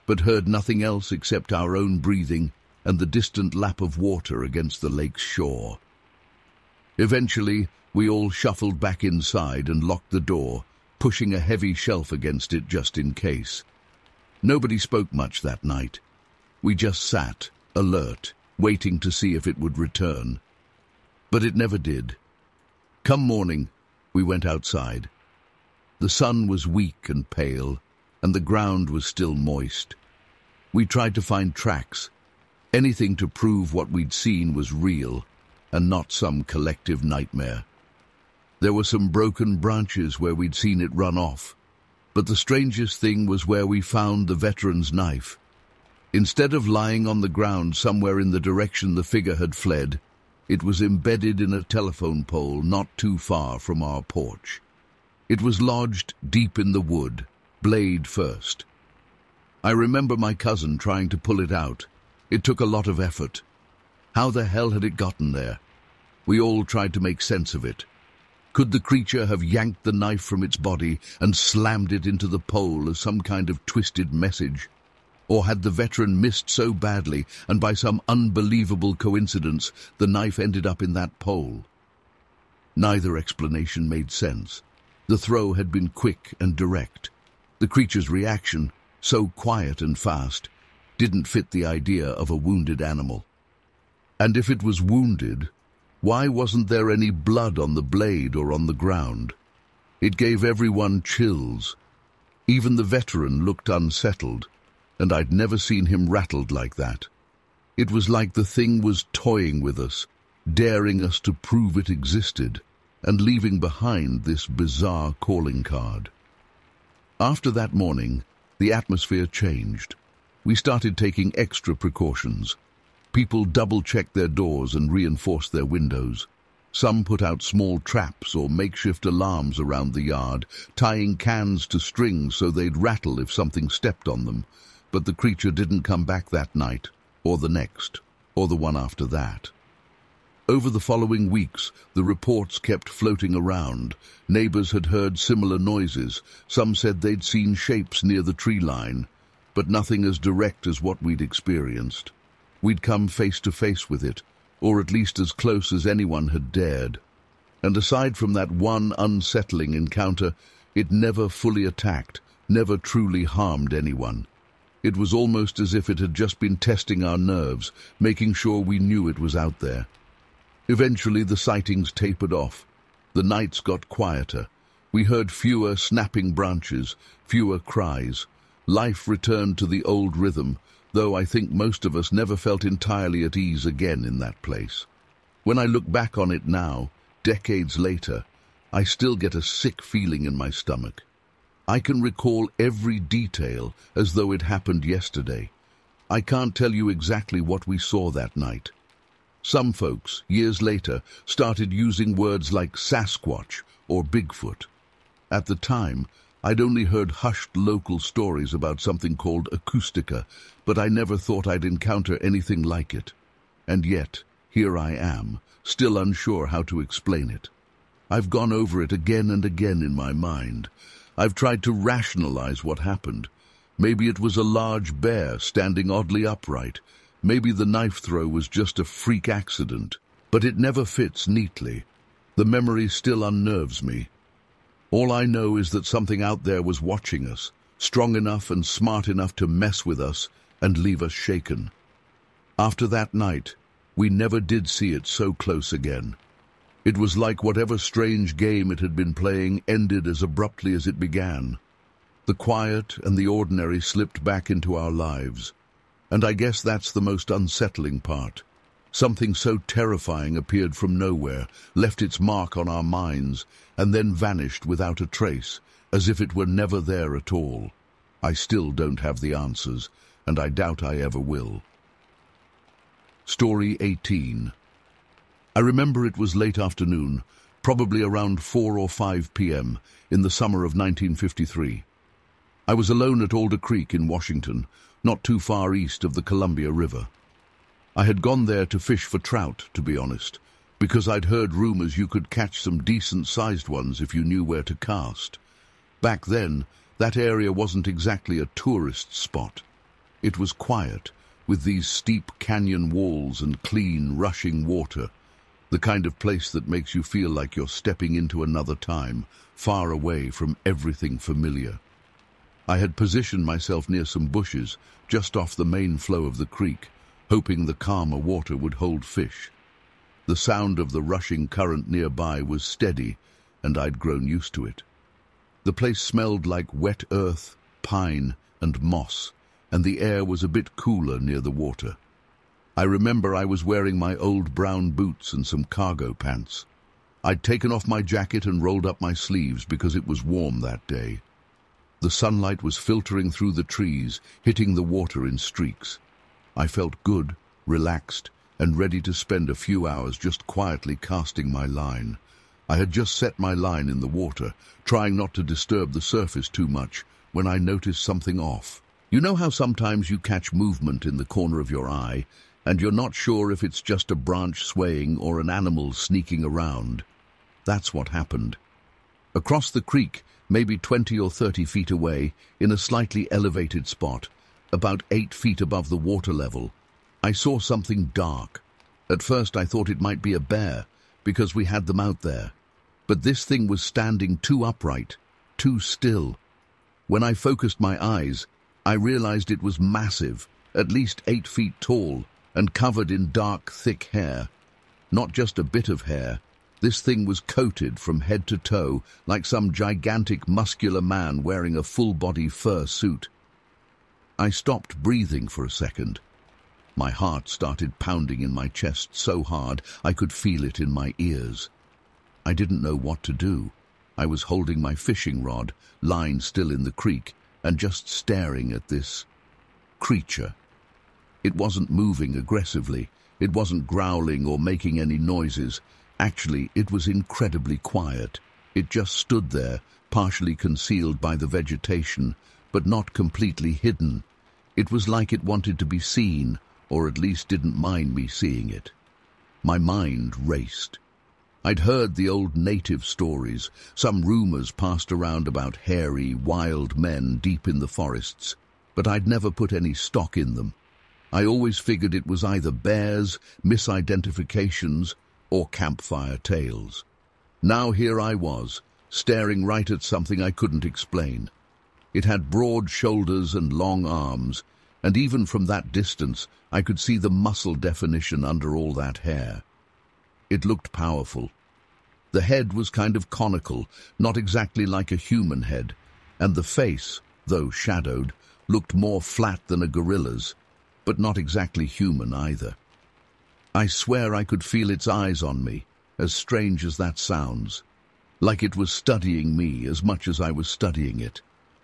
but heard nothing else except our own breathing and the distant lap of water against the lake's shore. Eventually, we all shuffled back inside and locked the door, pushing a heavy shelf against it just in case. Nobody spoke much that night. We just sat, alert, waiting to see if it would return. But it never did. Come morning, we went outside. The sun was weak and pale, and the ground was still moist. We tried to find tracks, anything to prove what we'd seen was real, and not some collective nightmare. There were some broken branches where we'd seen it run off, but the strangest thing was where we found the veteran's knife. Instead of lying on the ground somewhere in the direction the figure had fled, it was embedded in a telephone pole not too far from our porch. It was lodged deep in the wood, blade first. I remember my cousin trying to pull it out. It took a lot of effort. How the hell had it gotten there? We all tried to make sense of it. Could the creature have yanked the knife from its body and slammed it into the pole as some kind of twisted message? Or had the veteran missed so badly, and by some unbelievable coincidence, the knife ended up in that pole? Neither explanation made sense. The throw had been quick and direct. The creature's reaction, so quiet and fast, didn't fit the idea of a wounded animal. And if it was wounded, Why wasn't there any blood on the blade or on the ground? It gave everyone chills. Even the veteran looked unsettled, and I'd never seen him rattled like that. It was like the thing was toying with us, daring us to prove it existed, and leaving behind this bizarre calling card. After that morning, the atmosphere changed. We started taking extra precautions. People double-checked their doors and reinforced their windows. Some put out small traps or makeshift alarms around the yard, tying cans to strings so they'd rattle if something stepped on them. But the creature didn't come back that night, or the next, or the one after that. Over the following weeks, the reports kept floating around. Neighbors had heard similar noises. Some said they'd seen shapes near the tree line, but nothing as direct as what we'd experienced. We'd come face to face with it, or at least as close as anyone had dared. And aside from that one unsettling encounter, it never fully attacked, never truly harmed anyone. It was almost as if it had just been testing our nerves, making sure we knew it was out there. Eventually the sightings tapered off. The nights got quieter. We heard fewer snapping branches, fewer cries. Life returned to the old rhythm, though I think most of us never felt entirely at ease again in that place. When I look back on it now, decades later, I still get a sick feeling in my stomach. I can recall every detail as though it happened yesterday. I can't tell you exactly what we saw that night. Some folks, years later, started using words like Sasquatch or Bigfoot. At the time, I'd only heard hushed local stories about something called acoustica, but I never thought I'd encounter anything like it. And yet, here I am, still unsure how to explain it. I've gone over it again and again in my mind. I've tried to rationalize what happened. Maybe it was a large bear standing oddly upright. Maybe the knife throw was just a freak accident. But it never fits neatly. The memory still unnerves me. All I know is that something out there was watching us, strong enough and smart enough to mess with us and leave us shaken. After that night, we never did see it so close again. It was like whatever strange game it had been playing ended as abruptly as it began. The quiet and the ordinary slipped back into our lives. And I guess that's the most unsettling part. Something so terrifying appeared from nowhere, left its mark on our minds, and then vanished without a trace, as if it were never there at all. I still don't have the answers, and I doubt I ever will. Story 18. I remember it was late afternoon, probably around 4 or 5 p.m. in the summer of 1953. I was alone at Alder Creek in Washington, not too far east of the Columbia River. I had gone there to fish for trout, to be honest, because I'd heard rumors you could catch some decent-sized ones if you knew where to cast. Back then, that area wasn't exactly a tourist spot. It was quiet, with these steep canyon walls and clean, rushing water, the kind of place that makes you feel like you're stepping into another time, far away from everything familiar. I had positioned myself near some bushes, just off the main flow of the creek, hoping the calmer water would hold fish. The sound of the rushing current nearby was steady, and I'd grown used to it. The place smelled like wet earth, pine, and moss, and the air was a bit cooler near the water. I remember I was wearing my old brown boots and some cargo pants. I'd taken off my jacket and rolled up my sleeves because it was warm that day. The sunlight was filtering through the trees, hitting the water in streaks. I felt good, relaxed, and ready to spend a few hours just quietly casting my line. I had just set my line in the water, trying not to disturb the surface too much, when I noticed something off. You know how sometimes you catch movement in the corner of your eye, and you're not sure if it's just a branch swaying or an animal sneaking around? That's what happened. Across the creek, maybe 20 or 30 feet away, in a slightly elevated spot, about 8 feet above the water level, I saw something dark. At first I thought it might be a bear, because we had them out there. But this thing was standing too upright, too still. When I focused my eyes, I realized it was massive, at least 8 feet tall, and covered in dark, thick hair. Not just a bit of hair. This thing was coated from head to toe, like some gigantic muscular man wearing a full-body fur suit. I stopped breathing for a second. My heart started pounding in my chest so hard I could feel it in my ears. I didn't know what to do. I was holding my fishing rod, line still in the creek, and just staring at this creature. It wasn't moving aggressively. It wasn't growling or making any noises. Actually, it was incredibly quiet. It just stood there, partially concealed by the vegetation, but not completely hidden. It was like it wanted to be seen, or at least didn't mind me seeing it. My mind raced. I'd heard the old native stories. Some rumors passed around about hairy, wild men deep in the forests, but I'd never put any stock in them. I always figured it was either bears, misidentifications, or campfire tales. Now here I was, staring right at something I couldn't explain. It had broad shoulders and long arms, and even from that distance I could see the muscle definition under all that hair. It looked powerful. The head was kind of conical, not exactly like a human head, and the face, though shadowed, looked more flat than a gorilla's, but not exactly human either. I swear I could feel its eyes on me, as strange as that sounds, like it was studying me as much as I was studying it.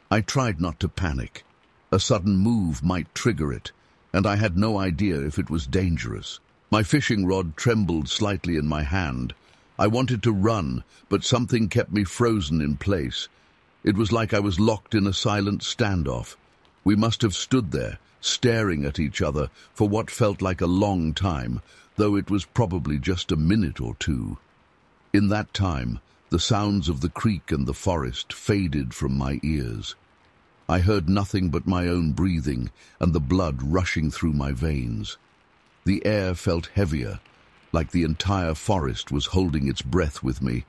I tried not to panic. A sudden move might trigger it, and I had no idea if it was dangerous. My fishing rod trembled slightly in my hand. I wanted to run, but something kept me frozen in place. It was like I was locked in a silent standoff. We must have stood there, staring at each other for what felt like a long time, though it was probably just a minute or two. In that time, the sounds of the creek and the forest faded from my ears. I heard nothing but my own breathing and the blood rushing through my veins. The air felt heavier, like the entire forest was holding its breath with me.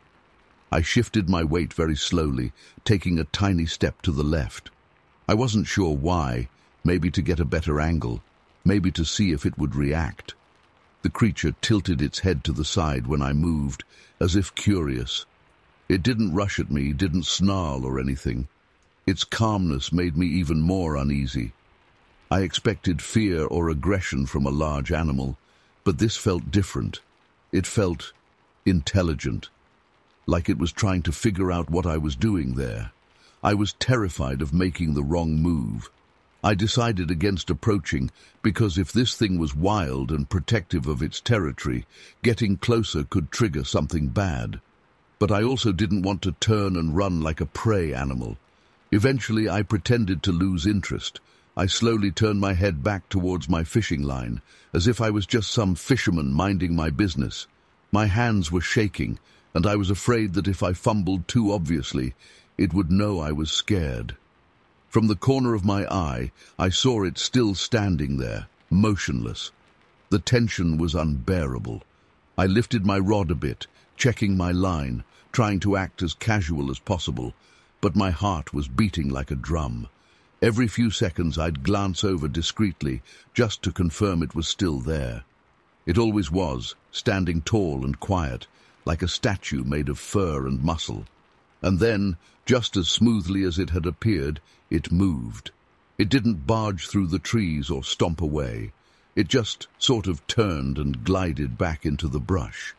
I shifted my weight very slowly, taking a tiny step to the left. I wasn't sure why, maybe to get a better angle, maybe to see if it would react. The creature tilted its head to the side when I moved, as if curious. It didn't rush at me, didn't snarl or anything. Its calmness made me even more uneasy. I expected fear or aggression from a large animal, but this felt different. It felt intelligent, like it was trying to figure out what I was doing there. I was terrified of making the wrong move. I decided against approaching because if this thing was wild and protective of its territory, getting closer could trigger something bad. But I also didn't want to turn and run like a prey animal. Eventually, I pretended to lose interest. I slowly turned my head back towards my fishing line, as if I was just some fisherman minding my business. My hands were shaking, and I was afraid that if I fumbled too obviously, it would know I was scared. From the corner of my eye, I saw it still standing there, motionless. The tension was unbearable. I lifted my rod a bit, checking my line, trying to act as casual as possible, but my heart was beating like a drum. Every few seconds I'd glance over discreetly, just to confirm it was still there. It always was, standing tall and quiet, like a statue made of fur and muscle. And then, just as smoothly as it had appeared, it moved. It didn't barge through the trees or stomp away. It just sort of turned and glided back into the brush.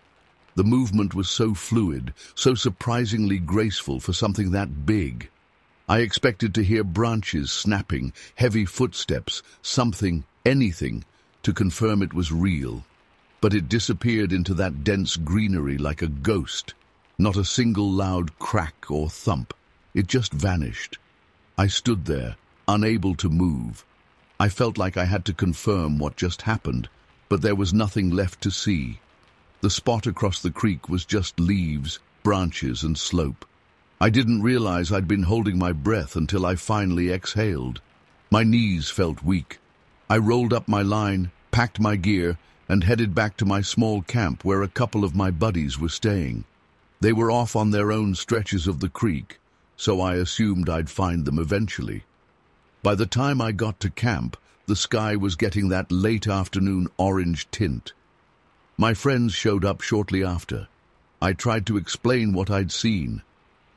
The movement was so fluid, so surprisingly graceful for something that big. I expected to hear branches snapping, heavy footsteps, something, anything, to confirm it was real. But it disappeared into that dense greenery like a ghost. Not a single loud crack or thump. It just vanished. I stood there, unable to move. I felt like I had to confirm what just happened, but there was nothing left to see. The spot across the creek was just leaves, branches, and slope. I didn't realize I'd been holding my breath until I finally exhaled. My knees felt weak. I rolled up my line, packed my gear, and headed back to my small camp where a couple of my buddies were staying. They were off on their own stretches of the creek, so I assumed I'd find them eventually. By the time I got to camp, the sky was getting that late afternoon orange tint. My friends showed up shortly after. I tried to explain what I'd seen.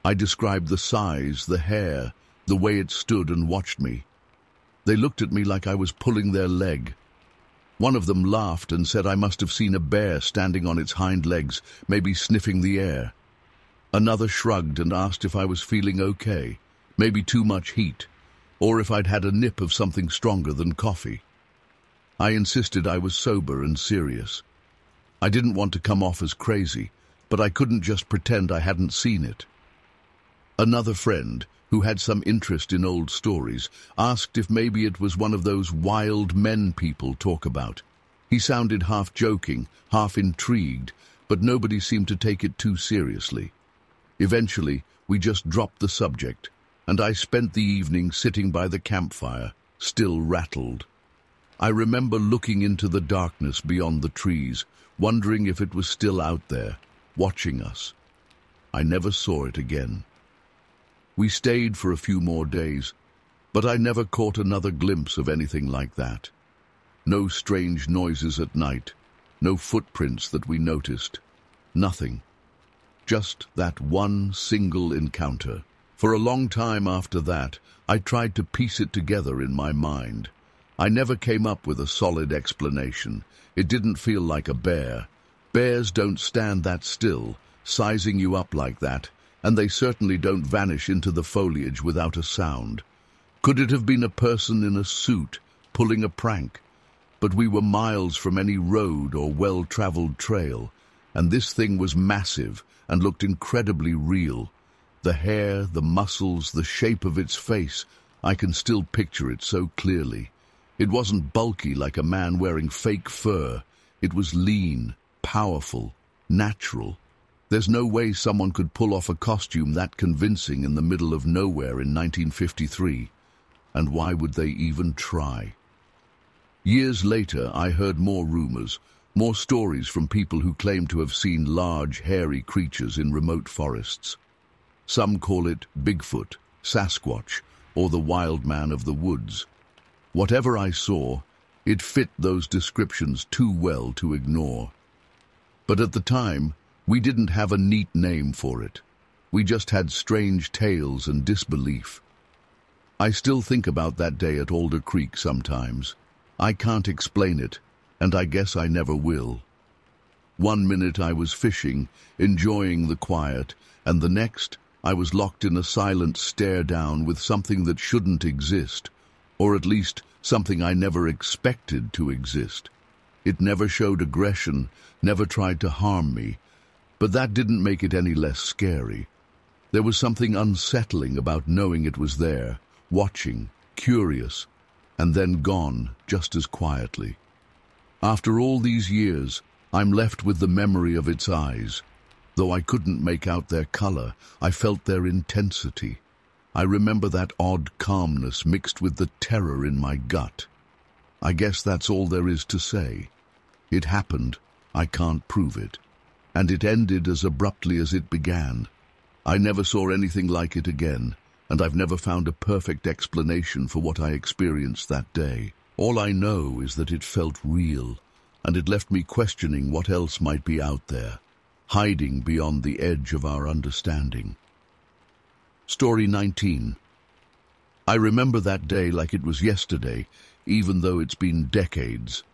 I described the size, the hair, the way it stood and watched me. They looked at me like I was pulling their leg. One of them laughed and said I must have seen a bear standing on its hind legs, maybe sniffing the air. Another shrugged and asked if I was feeling okay, maybe too much heat, or if I'd had a nip of something stronger than coffee. I insisted I was sober and serious. I didn't want to come off as crazy, but I couldn't just pretend I hadn't seen it. Another friend, who had some interest in old stories, asked if maybe it was one of those wild men people talk about. He sounded half joking, half intrigued, but nobody seemed to take it too seriously. Eventually, we just dropped the subject, and I spent the evening sitting by the campfire, still rattled. I remember looking into the darkness beyond the trees, wondering if it was still out there, watching us. I never saw it again. We stayed for a few more days, but I never caught another glimpse of anything like that. No strange noises at night, no footprints that we noticed, nothing. Just that one single encounter. For a long time after that, I tried to piece it together in my mind. I never came up with a solid explanation. It didn't feel like a bear. Bears don't stand that still, sizing you up like that, and they certainly don't vanish into the foliage without a sound. Could it have been a person in a suit, pulling a prank? But we were miles from any road or well-traveled trail, and this thing was massive and looked incredibly real. The hair, the muscles, the shape of its face, I can still picture it so clearly. It wasn't bulky like a man wearing fake fur. It was lean, powerful, natural. There's no way someone could pull off a costume that convincing in the middle of nowhere in 1953. And why would they even try? Years later, I heard more rumors, more stories from people who claimed to have seen large, hairy creatures in remote forests. Some call it Bigfoot, Sasquatch, or the wild man of the woods. Whatever I saw, it fit those descriptions too well to ignore. But at the time, we didn't have a neat name for it. We just had strange tales and disbelief. I still think about that day at Alder Creek sometimes. I can't explain it, and I guess I never will. One minute I was fishing, enjoying the quiet, and the next I was locked in a silent stare-down with something that shouldn't exist, or at least something I never expected to exist. It never showed aggression, never tried to harm me, but that didn't make it any less scary. There was something unsettling about knowing it was there, watching, curious, and then gone just as quietly. After all these years, I'm left with the memory of its eyes. Though I couldn't make out their color, I felt their intensity. I remember that odd calmness mixed with the terror in my gut. I guess that's all there is to say. It happened, I can't prove it. And it ended as abruptly as it began. I never saw anything like it again, and I've never found a perfect explanation for what I experienced that day. All I know is that it felt real, and it left me questioning what else might be out there, hiding beyond the edge of our understanding. Story 19. I remember that day like it was yesterday, even though it's been decades.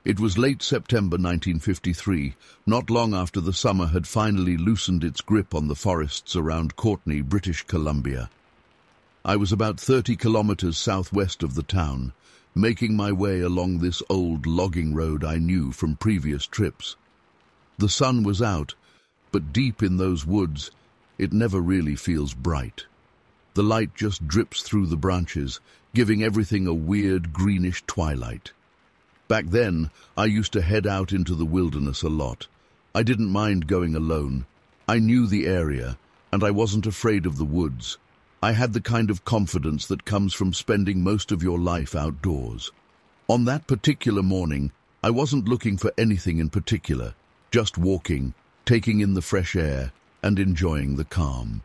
It was late September 1953, not long after the summer had finally loosened its grip on the forests around Courtenay, British Columbia. I was about 30 kilometers southwest of the town, making my way along this old logging road I knew from previous trips. The sun was out, but deep in those woods, it never really feels bright. The light just drips through the branches, giving everything a weird greenish twilight. Back then, I used to head out into the wilderness a lot. I didn't mind going alone. I knew the area, and I wasn't afraid of the woods. I had the kind of confidence that comes from spending most of your life outdoors. On that particular morning, I wasn't looking for anything in particular, just walking, taking in the fresh air, and enjoying the calm.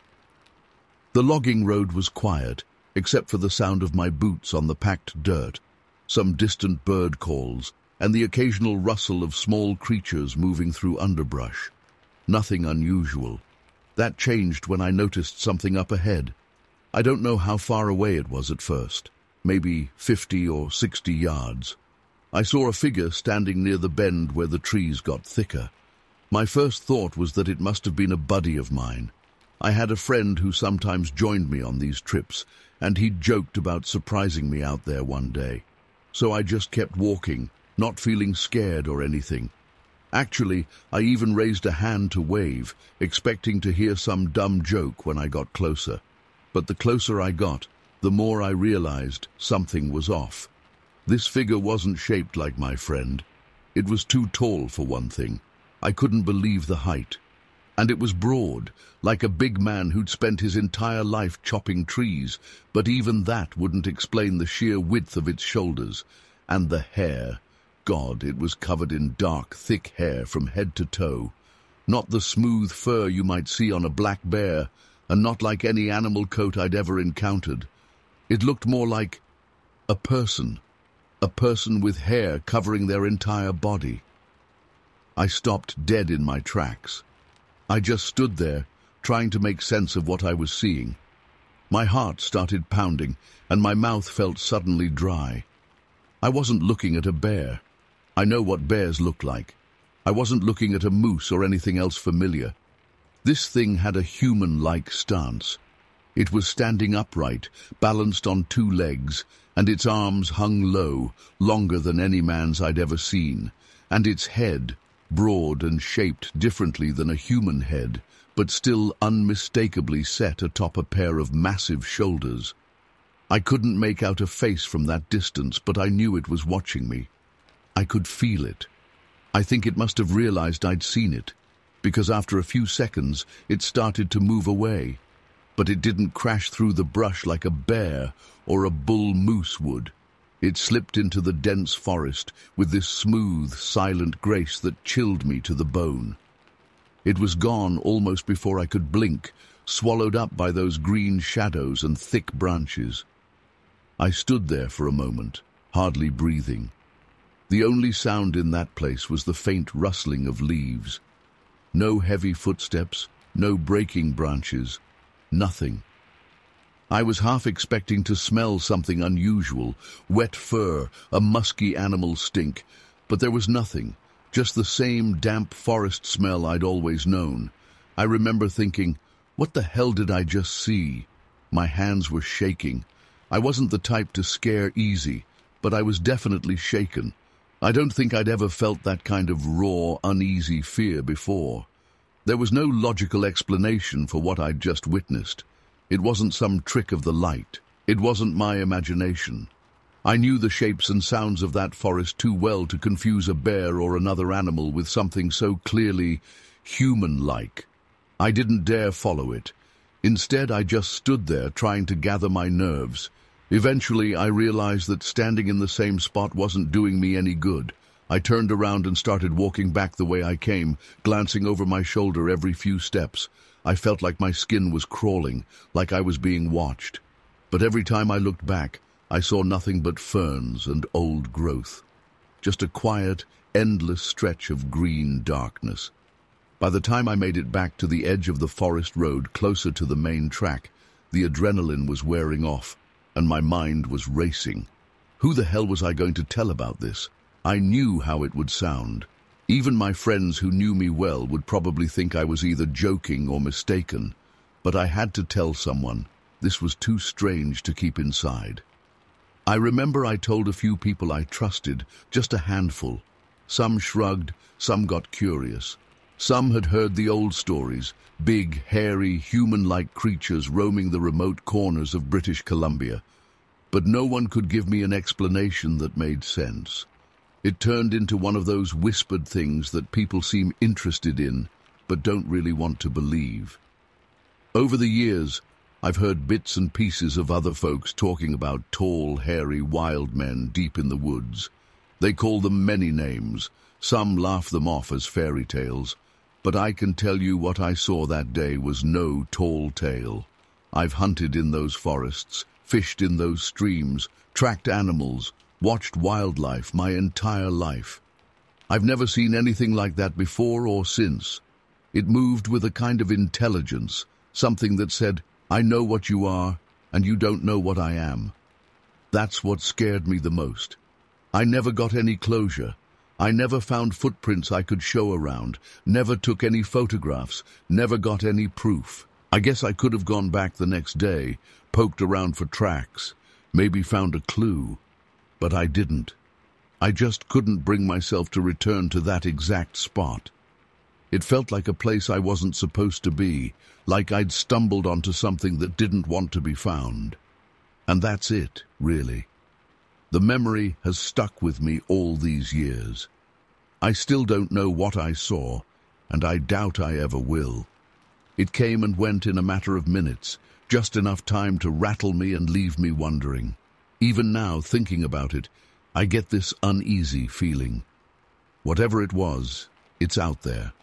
The logging road was quiet, except for the sound of my boots on the packed dirt, some distant bird calls, and the occasional rustle of small creatures moving through underbrush. Nothing unusual. That changed when I noticed something up ahead. I don't know how far away it was at first, maybe 50 or 60 yards. I saw a figure standing near the bend where the trees got thicker. My first thought was that it must have been a buddy of mine. I had a friend who sometimes joined me on these trips, and he'd joked about surprising me out there one day. So I just kept walking, not feeling scared or anything. Actually, I even raised a hand to wave, expecting to hear some dumb joke when I got closer. But the closer I got, the more I realized something was off. This figure wasn't shaped like my friend. It was too tall for one thing. I couldn't believe the height. And it was broad, like a big man who'd spent his entire life chopping trees, but even that wouldn't explain the sheer width of its shoulders. And the hair. God, it was covered in dark, thick hair from head to toe. Not the smooth fur you might see on a black bear, and not like any animal coat I'd ever encountered. It looked more like a person with hair covering their entire body. I stopped dead in my tracks. I just stood there, trying to make sense of what I was seeing. My heart started pounding, and my mouth felt suddenly dry. I wasn't looking at a bear. I know what bears look like. I wasn't looking at a moose or anything else familiar. This thing had a human-like stance. It was standing upright, balanced on two legs, and its arms hung low, longer than any man's I'd ever seen, and its head, broad and shaped differently than a human head, but still unmistakably set atop a pair of massive shoulders. I couldn't make out a face from that distance, but I knew it was watching me. I could feel it. I think it must have realized I'd seen it, because after a few seconds it started to move away. But it didn't crash through the brush like a bear or a bull moose would. It slipped into the dense forest with this smooth, silent grace that chilled me to the bone. It was gone almost before I could blink, swallowed up by those green shadows and thick branches. I stood there for a moment, hardly breathing. The only sound in that place was the faint rustling of leaves. No heavy footsteps, no breaking branches, nothing. I was half expecting to smell something unusual, wet fur, a musky animal stink, but there was nothing, just the same damp forest smell I'd always known. I remember thinking, what the hell did I just see? My hands were shaking. I wasn't the type to scare easy, but I was definitely shaken. I don't think I'd ever felt that kind of raw, uneasy fear before. There was no logical explanation for what I'd just witnessed. It wasn't some trick of the light. It wasn't my imagination. I knew the shapes and sounds of that forest too well to confuse a bear or another animal with something so clearly human-like. I didn't dare follow it. Instead, I just stood there trying to gather my nerves. Eventually, I realized that standing in the same spot wasn't doing me any good. I turned around and started walking back the way I came, glancing over my shoulder every few steps. I felt like my skin was crawling, like I was being watched. But every time I looked back, I saw nothing but ferns and old growth. Just a quiet, endless stretch of green darkness. By the time I made it back to the edge of the forest road closer to the main track, the adrenaline was wearing off, and my mind was racing. Who the hell was I going to tell about this? I knew how it would sound. Even my friends who knew me well would probably think I was either joking or mistaken. But I had to tell someone. This was too strange to keep inside. I remember I told a few people I trusted, just a handful. Some shrugged, some got curious. Some had heard the old stories, big, hairy, human-like creatures roaming the remote corners of British Columbia. But no one could give me an explanation that made sense. It turned into one of those whispered things that people seem interested in, but don't really want to believe. Over the years, I've heard bits and pieces of other folks talking about tall, hairy, wild men deep in the woods. They call them many names. Some laugh them off as fairy tales. But I can tell you what I saw that day was no tall tale. I've hunted in those forests, fished in those streams, tracked animals, watched wildlife my entire life. I've never seen anything like that before or since. It moved with a kind of intelligence, something that said, I know what you are, and you don't know what I am. That's what scared me the most. I never got any closure. I never found footprints I could show around, never took any photographs, never got any proof. I guess I could have gone back the next day, poked around for tracks, maybe found a clue, but I didn't. I just couldn't bring myself to return to that exact spot. It felt like a place I wasn't supposed to be, like I'd stumbled onto something that didn't want to be found. And that's it, really. The memory has stuck with me all these years. I still don't know what I saw, and I doubt I ever will. It came and went in a matter of minutes, just enough time to rattle me and leave me wondering. Even now, thinking about it, I get this uneasy feeling. Whatever it was, it's out there.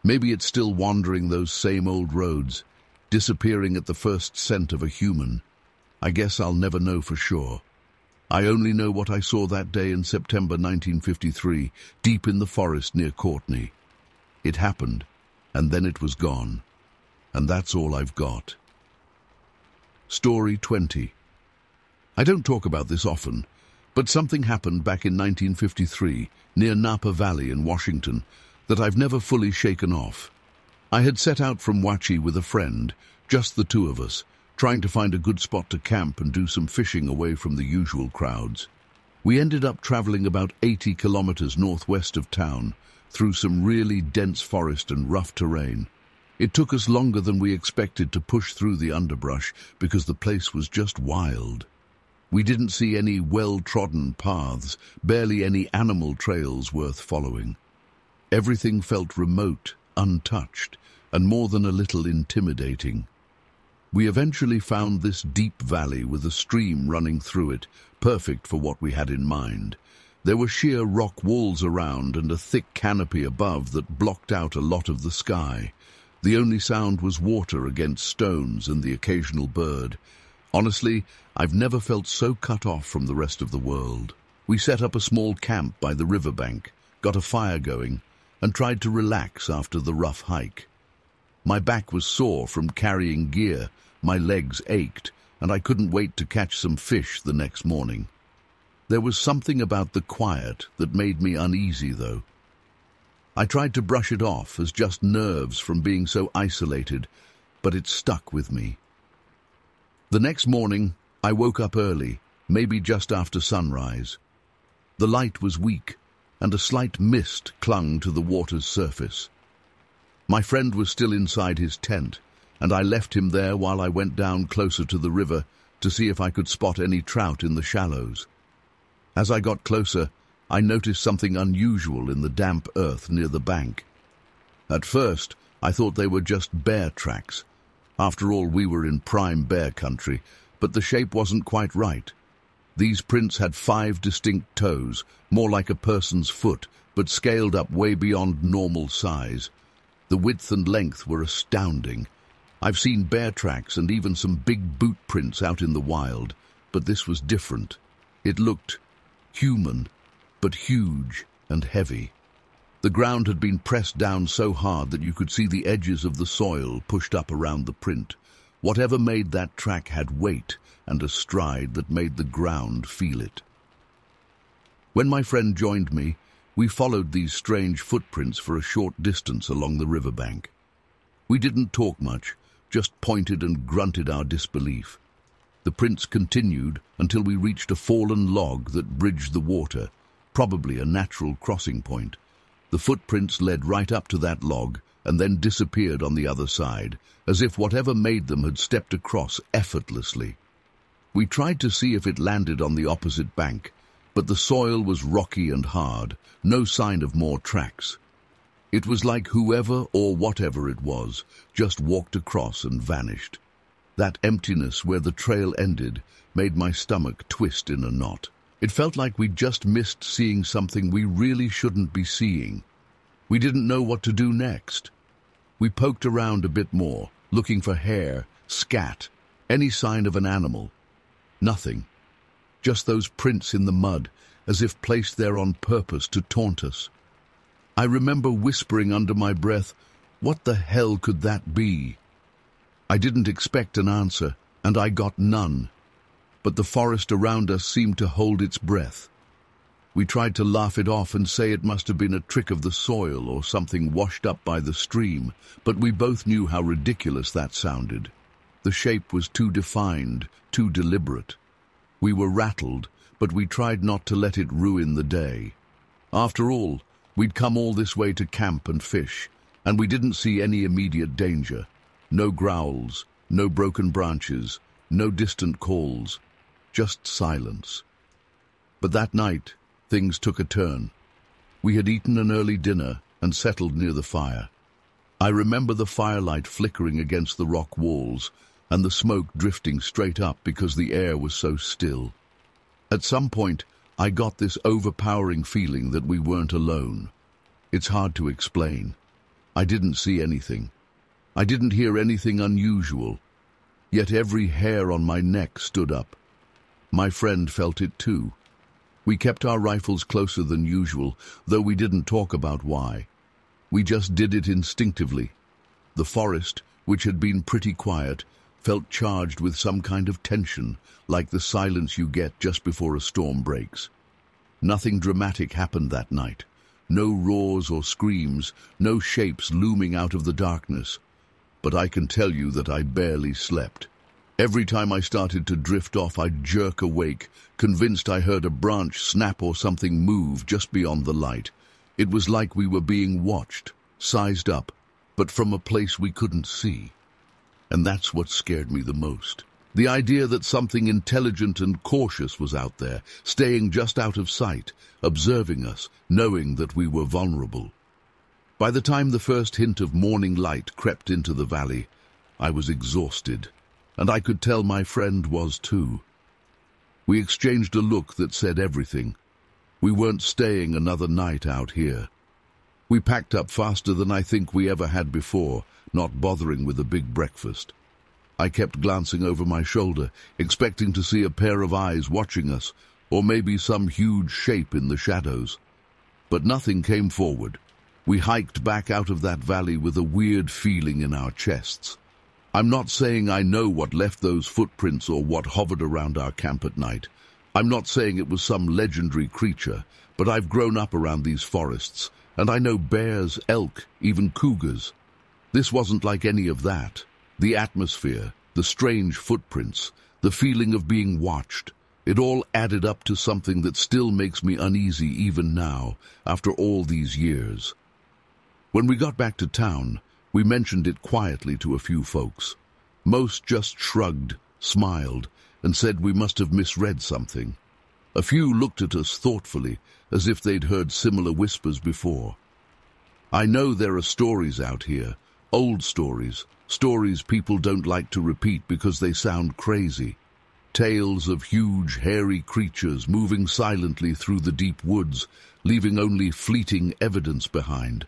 Maybe it's still wandering those same old roads, disappearing at the first scent of a human. I guess I'll never know for sure. I only know what I saw that day in September 1953, deep in the forest near Courtney. It happened, and then it was gone. And that's all I've got. Story 20. I don't talk about this often, but something happened back in 1953, near Napa Valley in Washington, that I've never fully shaken off. I had set out from Huachi with a friend, just the two of us, trying to find a good spot to camp and do some fishing away from the usual crowds. We ended up traveling about 80 kilometers northwest of town, through some really dense forest and rough terrain. It took us longer than we expected to push through the underbrush because the place was just wild. We didn't see any well-trodden paths, barely any animal trails worth following. Everything felt remote, untouched, and more than a little intimidating. We eventually found this deep valley with a stream running through it, perfect for what we had in mind. There were sheer rock walls around and a thick canopy above that blocked out a lot of the sky. The only sound was water against stones and the occasional bird. Honestly, I've never felt so cut off from the rest of the world. We set up a small camp by the riverbank, got a fire going, and tried to relax after the rough hike. My back was sore from carrying gear, my legs ached, and I couldn't wait to catch some fish the next morning. There was something about the quiet that made me uneasy, though. I tried to brush it off as just nerves from being so isolated, but it stuck with me. The next morning, I woke up early, maybe just after sunrise. The light was weak, and a slight mist clung to the water's surface. My friend was still inside his tent, and I left him there while I went down closer to the river to see if I could spot any trout in the shallows. As I got closer, I noticed something unusual in the damp earth near the bank. At first, I thought they were just bear tracks. After all, we were in prime bear country, but the shape wasn't quite right. These prints had 5 distinct toes, more like a person's foot, but scaled up way beyond normal size. The width and length were astounding. I've seen bear tracks and even some big boot prints out in the wild, but this was different. It looked human, but huge and heavy. The ground had been pressed down so hard that you could see the edges of the soil pushed up around the print. Whatever made that track had weight and a stride that made the ground feel it. When my friend joined me, we followed these strange footprints for a short distance along the riverbank. We didn't talk much, just pointed and grunted our disbelief. The prints continued until we reached a fallen log that bridged the water, probably a natural crossing point. The footprints led right up to that log and then disappeared on the other side, as if whatever made them had stepped across effortlessly. We tried to see if it landed on the opposite bank, but the soil was rocky and hard, no sign of more tracks. It was like whoever or whatever it was just walked across and vanished. That emptiness where the trail ended made my stomach twist in a knot. It felt like we'd just missed seeing something we really shouldn't be seeing. We didn't know what to do next. We poked around a bit more, looking for hair, scat, any sign of an animal. Nothing. Just those prints in the mud as if placed there on purpose to taunt us. I remember whispering under my breath, "What the hell could that be?" I didn't expect an answer, and I got none. But the forest around us seemed to hold its breath. We tried to laugh it off and say it must have been a trick of the soil or something washed up by the stream, but we both knew how ridiculous that sounded. The shape was too defined, too deliberate. We were rattled, but we tried not to let it ruin the day. After all, we'd come all this way to camp and fish, and we didn't see any immediate danger. No growls, no broken branches, no distant calls, just silence. But that night, things took a turn. We had eaten an early dinner and settled near the fire. I remember the firelight flickering against the rock walls and the smoke drifting straight up because the air was so still. At some point, I got this overpowering feeling that we weren't alone. It's hard to explain. I didn't see anything. I didn't hear anything unusual. Yet every hair on my neck stood up. My friend felt it too. We kept our rifles closer than usual, though we didn't talk about why. We just did it instinctively. The forest, which had been pretty quiet, felt charged with some kind of tension, like the silence you get just before a storm breaks. Nothing dramatic happened that night. No roars or screams, no shapes looming out of the darkness. But I can tell you that I barely slept. Every time I started to drift off, I'd jerk awake, convinced I heard a branch snap or something move just beyond the light. It was like we were being watched, sized up, but from a place we couldn't see. And that's what scared me the most. The idea that something intelligent and cautious was out there, staying just out of sight, observing us, knowing that we were vulnerable. By the time the first hint of morning light crept into the valley, I was exhausted, and I could tell my friend was too. We exchanged a look that said everything. We weren't staying another night out here. We packed up faster than I think we ever had before, not bothering with a big breakfast. I kept glancing over my shoulder, expecting to see a pair of eyes watching us, or maybe some huge shape in the shadows. But nothing came forward. We hiked back out of that valley with a weird feeling in our chests. I'm not saying I know what left those footprints or what hovered around our camp at night. I'm not saying it was some legendary creature, but I've grown up around these forests, and I know bears, elk, even cougars. This wasn't like any of that. The atmosphere, the strange footprints, the feeling of being watched, it all added up to something that still makes me uneasy even now, after all these years. When we got back to town, we mentioned it quietly to a few folks. Most just shrugged, smiled, and said we must have misread something. A few looked at us thoughtfully, as if they'd heard similar whispers before. I know there are stories out here, old stories, stories people don't like to repeat because they sound crazy. Tales of huge, hairy creatures moving silently through the deep woods, leaving only fleeting evidence behind.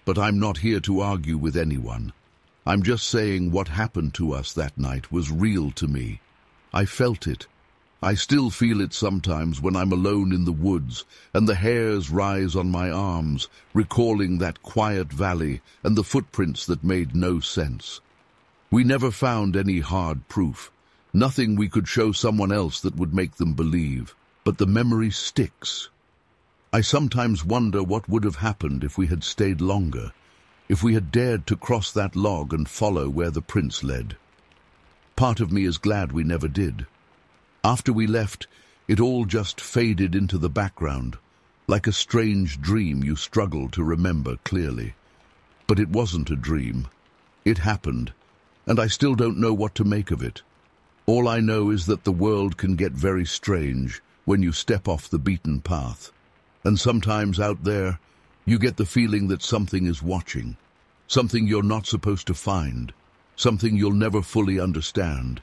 But I'm not here to argue with anyone. I'm just saying what happened to us that night was real to me. I felt it. I still feel it sometimes when I'm alone in the woods and the hairs rise on my arms, recalling that quiet valley and the footprints that made no sense. We never found any hard proof, nothing we could show someone else that would make them believe, but the memory sticks. I sometimes wonder what would have happened if we had stayed longer, if we had dared to cross that log and follow where the prints led. Part of me is glad we never did. After we left, it all just faded into the background, like a strange dream you struggle to remember clearly. But it wasn't a dream. It happened, and I still don't know what to make of it. All I know is that the world can get very strange when you step off the beaten path. And sometimes out there, you get the feeling that something is watching, something you're not supposed to find, something you'll never fully understand,